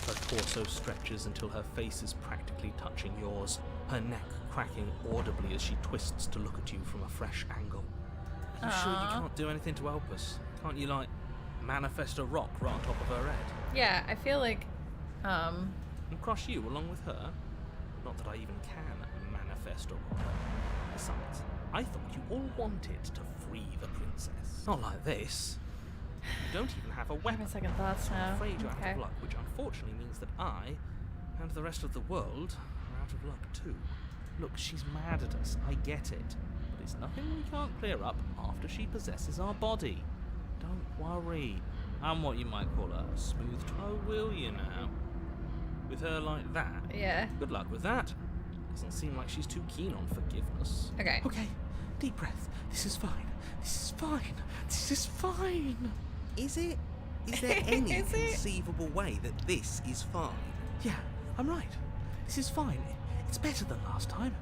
Her torso stretches until her face is practically touching yours, her neck cracking audibly as she twists to look at you from a fresh angle. Are you sure you Aw. can't do anything to help us? Can't you, like, manifest a rock right on top of her head? Yeah, I feel like, And crush you along with her? Not that I even can manifest a rock. Besides, I thought you all wanted to free the princess. Not like this. You don't even have a weapon. having second thoughts now. I'm afraid you're out Okay. of luck, which unfortunately means that I and the rest of the world are out of luck too. Look, she's mad at us, I get it. But it's nothing we can't clear up after she possesses our body. Don't worry. I'm what you might call a smooth toe, will you now? With her like that. Yeah. Good luck with that. Doesn't seem like she's too keen on forgiveness. Okay. Okay, deep breath. This is fine. This is fine. This is fine. Is it? Is there any Is it? conceivable way that this is fine? Yeah, I'm right. This is fine. It's better than last time.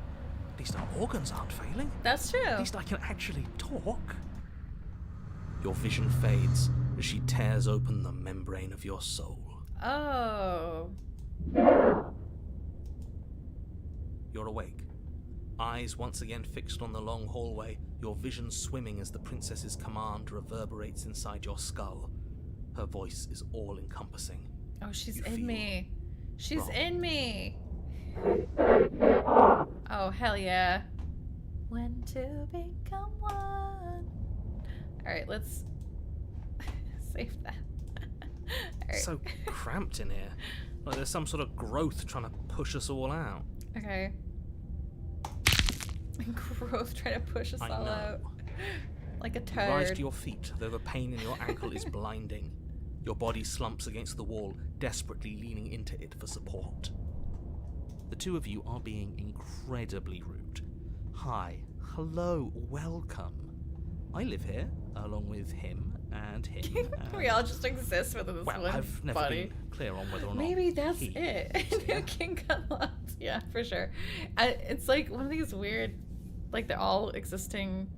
At least our organs aren't failing. That's true. At least I can actually talk. Your vision fades as she tears open the membrane of your soul. Oh. You're awake. Eyes once again fixed on the long hallway, your vision swimming as the princess's command reverberates inside your skull. Her voice is all-encompassing. Oh, she's You in feel me. She's wrong. in me. Oh, hell yeah. When to become one. Alright, let's save that. Alright. So cramped in here. Like there's some sort of growth trying to push us all out. Okay. Growth trying to push us I all know. out. Like a You rise turd. to your feet, though the pain in your ankle is blinding. Your body slumps against the wall, desperately leaning into it for support. The two of you are being incredibly rude. Hi, hello, welcome. I live here, along with him and him. We all just exist within this Well, one I've never body. been clear on whether or not Maybe that's he it. lives here. King got lost. Yeah, for sure. It's like one of these weird, like they're all existing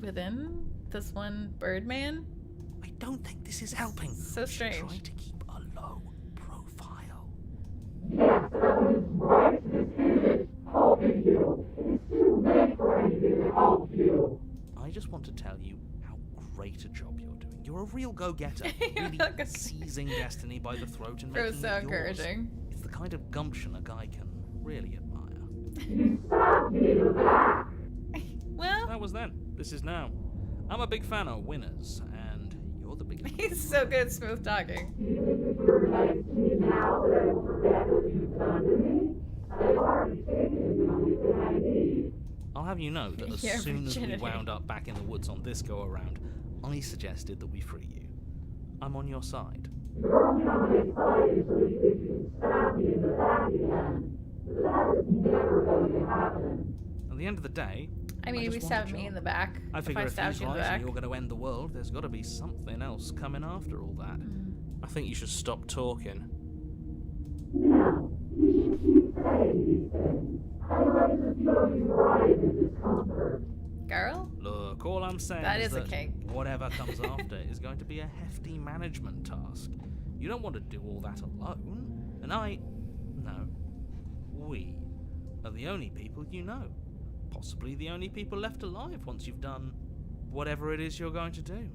within this one Birdman. I don't think this is helping. So We should strange. try to keep a low profile. I just want to tell you how great a job you're doing. You're a real go-getter, really Like a- seizing destiny by the throat and It making was so it yours. encouraging. It's the kind of gumption a guy can really admire. Well, That was then. This is now. I'm a big fan of winners, and you're the biggest. he's so good at smooth talking. I'll have you know that as Your soon as we virginity. wound up back in the woods on this go-around, I suggested that we free you. I'm on your side. At the end of the day, I mean, if just you want a stabbed me job. in the back, I if figure I if stabbed he's you in the right back. and you're going to end the world, there's got to be something else coming after all that. I think you should stop talking. Girl? Look, all I'm saying That is is a that kink. whatever comes after is going to be a hefty management task. You don't want to do all that alone. And we are the only people you know. Possibly the only people left alive once you've done whatever it is you're going to do.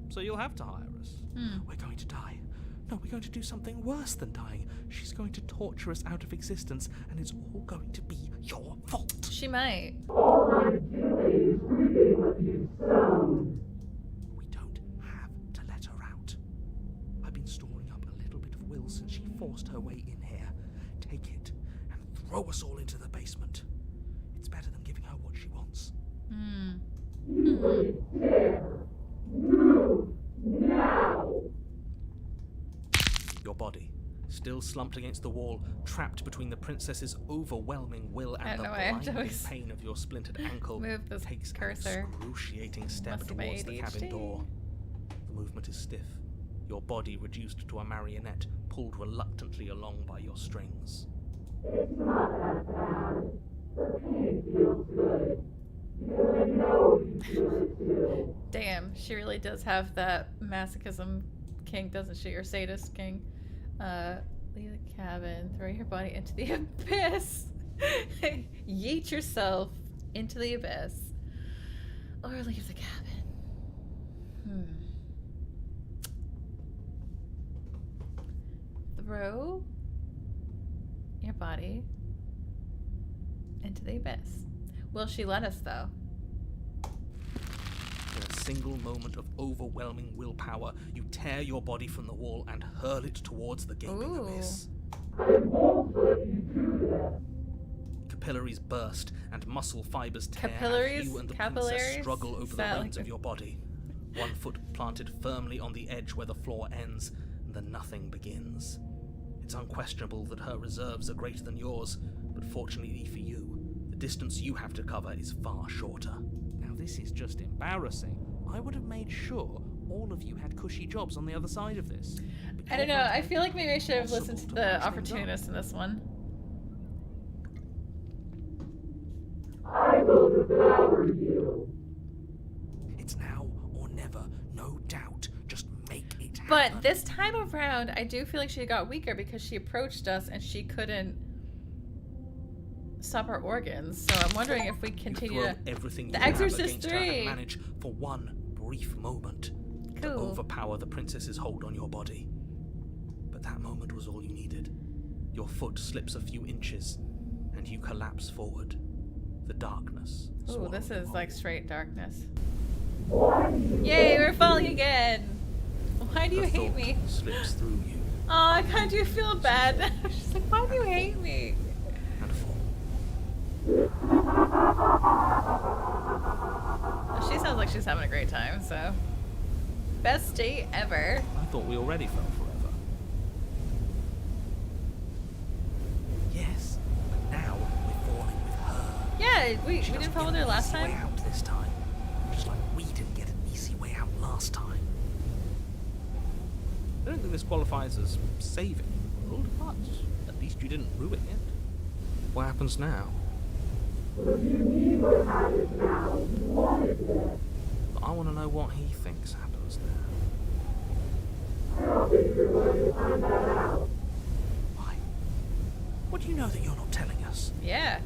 So you'll have to hire us. We're going to die. No, we're going to do something worse than dying. She's going to torture us out of existence, and it's all going to be your fault. She might. We don't have to let her out. I've been storing up a little bit of will since she forced her way in here. Take it and throw us all into the basement. It's better than giving her what she wants. Your body, still slumped against the wall, trapped between the princess's overwhelming will I and the know, I have to blinding always pain of your splintered ankle, move this takes cursor. an excruciating step Must be my towards the cabin ADHD. door. The movement is stiff, your body reduced to a marionette, pulled reluctantly along by your strings. Damn, she really does have that masochism kink, doesn't she? Or sadist kink. Leave the cabin, throw your body into the abyss. Yeet yourself into the abyss. Or leave the cabin. Throw your body into the abyss. Will she let us, though? In a single moment of overwhelming willpower, you tear your body from the wall and hurl it towards the gaping Ooh. abyss. Capillaries burst and muscle fibers tear Capillaries? as you and the Capillaries? princess struggle over Is the that reins like of your body. One foot planted firmly on the edge where the floor ends, and the nothing begins. It's unquestionable that her reserves are greater than yours, but fortunately for you, the distance you have to cover is far shorter. Now this is just embarrassing. I would have made sure all of you had cushy jobs on the other side of this. But I don't you're know. going to I make feel it like maybe I should have listened to impossible the patch things up. opportunist in this one. It's now or never, no doubt. Just make it happen. But this time around, I do feel like she got weaker because she approached us and she couldn't stop our organs. So I'm wondering if we You continue throw to. everything The you have Exorcist against her 3. and manage for one brief moment to Cool. overpower the princess's hold on your body. But that moment was all you needed. Your foot slips a few inches, and you collapse forward. The darkness. Ooh, swallowed this you is whole. like straight darkness. Yay, we're falling again! Why do you The hate thought me? Slips through you Oh, I kind of do feel bad. She's like, why do you hate me? and fall. Well, she sounds like she's having a great time, so. Best date ever. I thought we already fell forever. Yes, but now we're falling with her. Yeah, we She didn't doesn't fall get with her an last easy way time. out this time. Just like we didn't get an easy way out last time. I don't think this qualifies as saving the world, but at least you didn't ruin it. What happens now? But I want to know what he thinks happens now. Why? What do you know that you're not telling us? Yeah.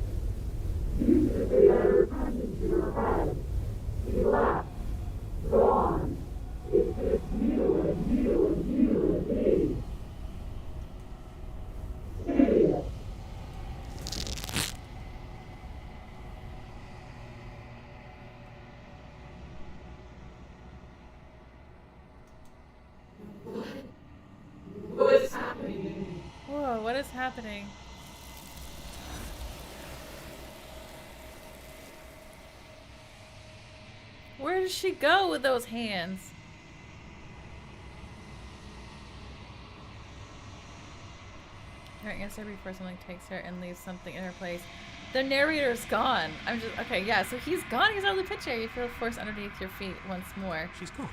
is happening? Where does she go with those hands? Alright, answer before something takes her and leaves something in her place. The narrator's gone. I'm just okay, yeah, so he's gone, he's out of the picture. You feel force underneath your feet once more. She's gone.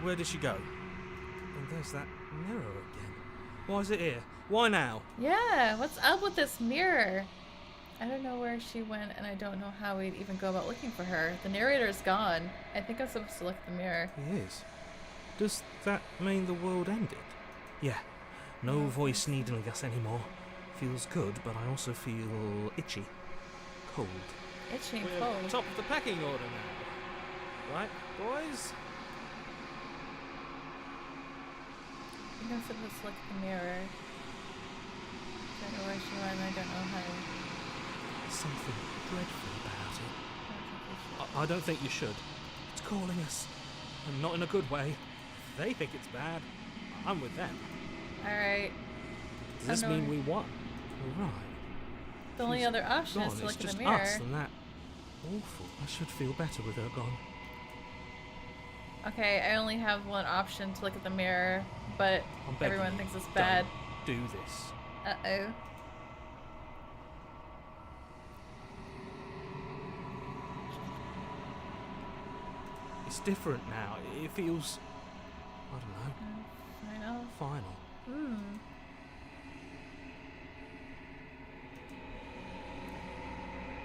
Where did she go? And there's that mirror again. Why is it here? Why now? Yeah, what's up with this mirror? I don't know where she went, and I don't know how we'd even go about looking for her. The narrator's gone. I think I'm supposed to look at the mirror. He is. Does that mean the world ended? Yeah. No voice needling us anymore. Feels good, but I also feel itchy. Cold. Itchy and We're cold. top of the packing order now. Right, boys? I think I'm supposed to look at the mirror. I don't know where she went, I don't know how. Something dreadful about it. I don't think we should. I don't think you should. It's calling us. And not in a good way. If they think it's bad, I'm with them. Alright. Does this I know. mean we won? Right. The only She's other option gone. is to It's look in just the mirror. us and that. Awful. I should feel better with her gone. Okay, I only have one option to look at the mirror, but I'm begging everyone you, thinks it's bad. don't do this. Uh-oh. It's different now. It feels, I don't know, I know. final.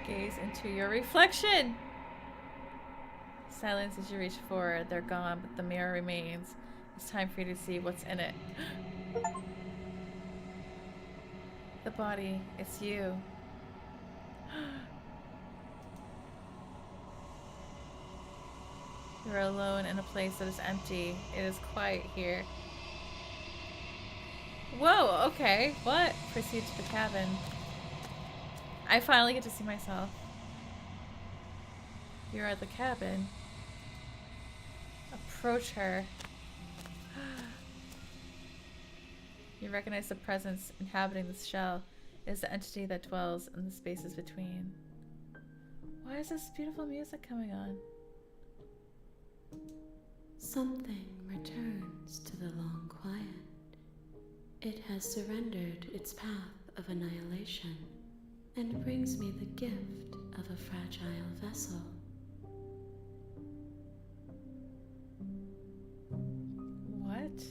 Gaze into your reflection. Silence as you reach forward. They're gone, but the mirror remains. It's time for you to see what's in it. The body. It's you. You're alone in a place that is empty. It is quiet here. Whoa, okay. What? Proceed to the cabin. I finally get to see myself. You're at the cabin. Approach her. You recognize the presence inhabiting this shell. It is the entity that dwells in the spaces between. Why is this beautiful music coming on? Something returns to the long quiet. It has surrendered its path of annihilation and brings me the gift of a fragile vessel. What?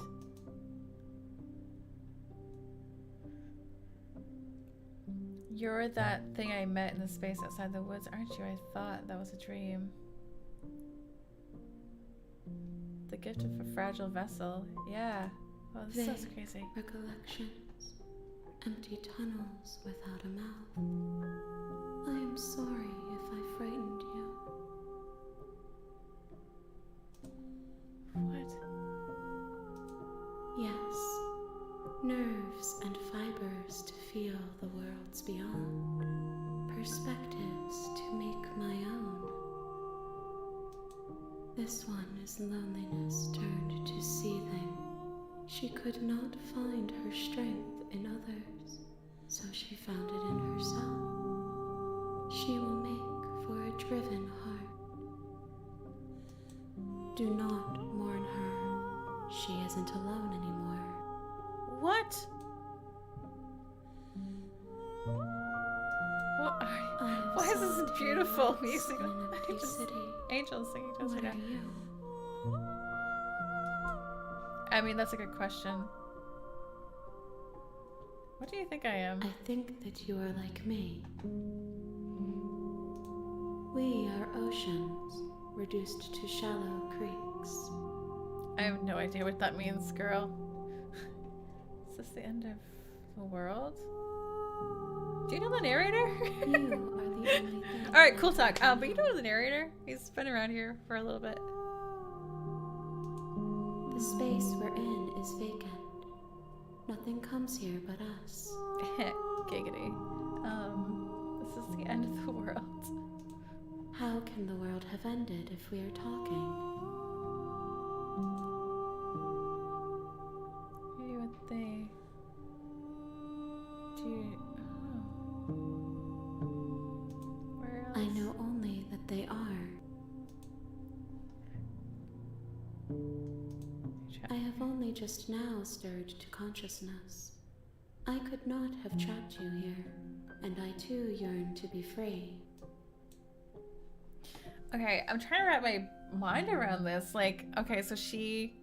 You're that thing I met in the space outside the woods, aren't you? I thought that was a dream. The gift of a fragile vessel. Yeah. Oh, this sounds Vague crazy. recollections, empty tunnels without a mouth. I am sorry if I frightened you. What? Yes, nerves and fibers to feel the worlds beyond, perspectives to make my own. This one is loneliness turned to seething. She could not find her strength in others, so she found it in herself. She will make for a driven heart. Do not mourn her. She isn't alone anymore. What? What are Why is this beautiful music? In an empty Just city. angels singing to us What right are now. you? I mean, that's a good question. What do you think I am? I think that you are like me. We are oceans, reduced to shallow creeks. I have no idea what that means, girl. Is this the end of the world? Do you know the narrator? You are the only thing. Alright, cool talk. But you know the narrator? He's been around here for a little bit. The space we're in is vacant. Nothing comes here but us. Giggity. This is the end of the world. How can the world have ended if we are talking? Maybe what they... know only that they are. I have only just now stirred to consciousness. I could not have trapped you here, and I too yearn to be free. Okay, I'm trying to wrap my mind around this. Like, okay, so she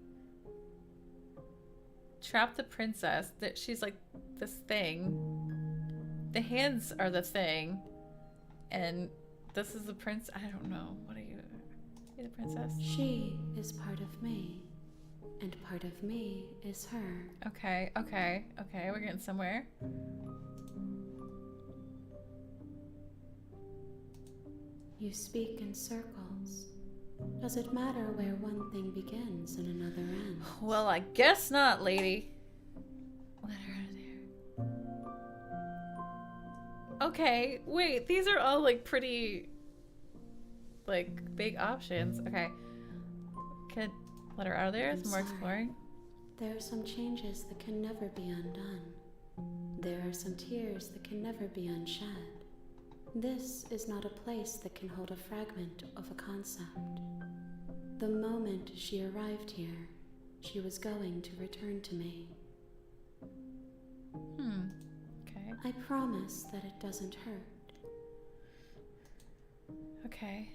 trapped the princess. That she's like this thing. The hands are the thing, and this is the prince. I don't know. What are you? Are you the princess? She is part of me, and part of me is her. Okay, okay, okay. We're getting somewhere. You speak in circles. Does it matter where one thing begins and another ends? Well, I guess not, lady. Let her out of there. Okay, wait. These are all like pretty, like big options. Okay, could let her out of there. I'm Some more sorry. exploring. There are some changes that can never be undone. There are some tears that can never be unshed. This is not a place that can hold a fragment of a concept. The moment she arrived here, she was going to return to me. Okay. I promise that it doesn't hurt. Okay.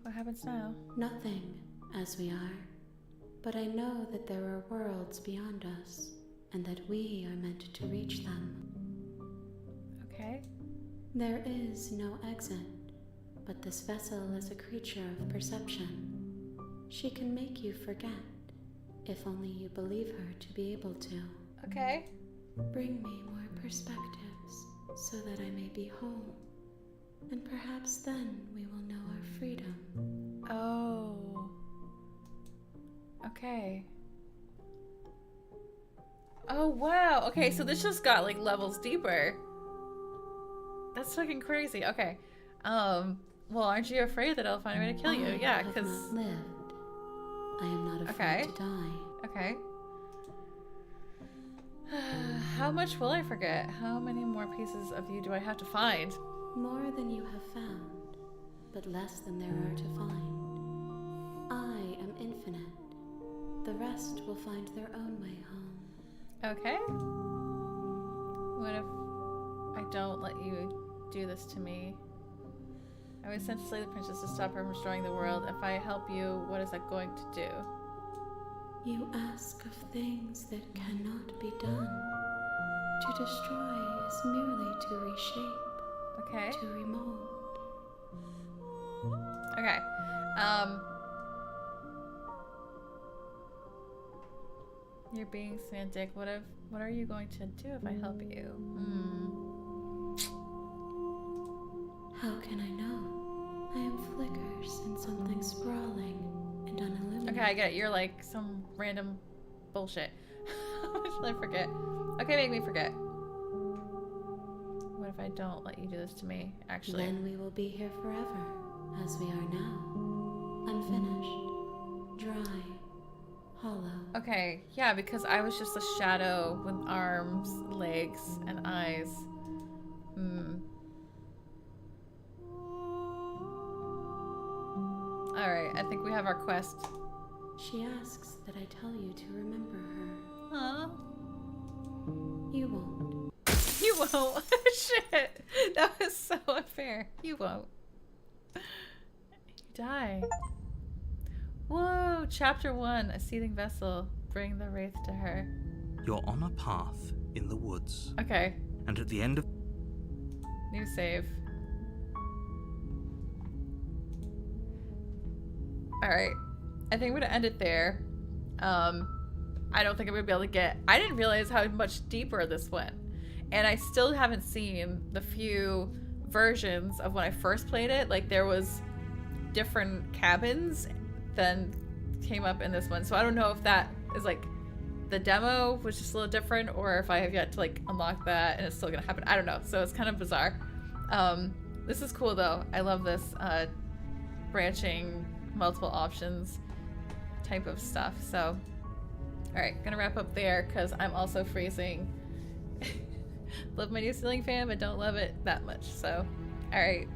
What happens now? Nothing, as we are. But I know that there are worlds beyond us, and that we are meant to reach them. Okay. There is no exit, but this vessel is a creature of perception. She can make you forget, if only you believe her to be able to. Okay. Bring me more perspectives, so that I may be whole. And perhaps then we will know our freedom. Oh. Okay. Oh, wow. Okay, so this just got like levels deeper. That's fucking crazy. Okay. Well, aren't you afraid that I'll find a way to kill you? Yeah, I have because... not lived. I am not afraid Okay. to die. Okay. How much will I forget? How many more pieces of you do I have to find? More than you have found, but less than there are to find. I am infinite. The rest will find their own way home. Okay. What if I don't let you do this to me? I was sent to slay the princess to stop her from destroying the world. If I help you, what is that going to do? You ask of things that cannot be done. To destroy is merely to reshape, Okay. to remold. Okay. You're being semantic. What are you going to do if I help you? How can I know? I am flickers in something sprawling and unilluminated. Okay, I get it. You're like some random bullshit. How much did I forget? Okay, make me forget. What if I don't let you do this to me, actually? Then we will be here forever, as we are now. Unfinished, dry, hollow. Okay, yeah, because I was just a shadow with arms, legs, and eyes. Alright, I think we have our quest. She asks that I tell you to remember her. Huh? You won't. You won't. Shit. That was so unfair. You won't. You die. Whoa, chapter 1, a seething vessel. Bring the wraith to her. You're on a path in the woods, Okay, and at the end of new save. Alright, I think I'm gonna end it there. I don't think I'm gonna be able to get... I didn't realize how much deeper this went. And I still haven't seen the few versions of when I first played it. Like, there was different cabins than came up in this one. So I don't know if that is like the demo was just a little different, or if I have yet to like unlock that and it's still gonna happen. I don't know. So it's kind of bizarre. This is cool though. I love this branching, multiple options type of stuff. So, all right, gonna wrap up there because I'm also freezing. Love my new ceiling fan, but don't love it that much. So, all right.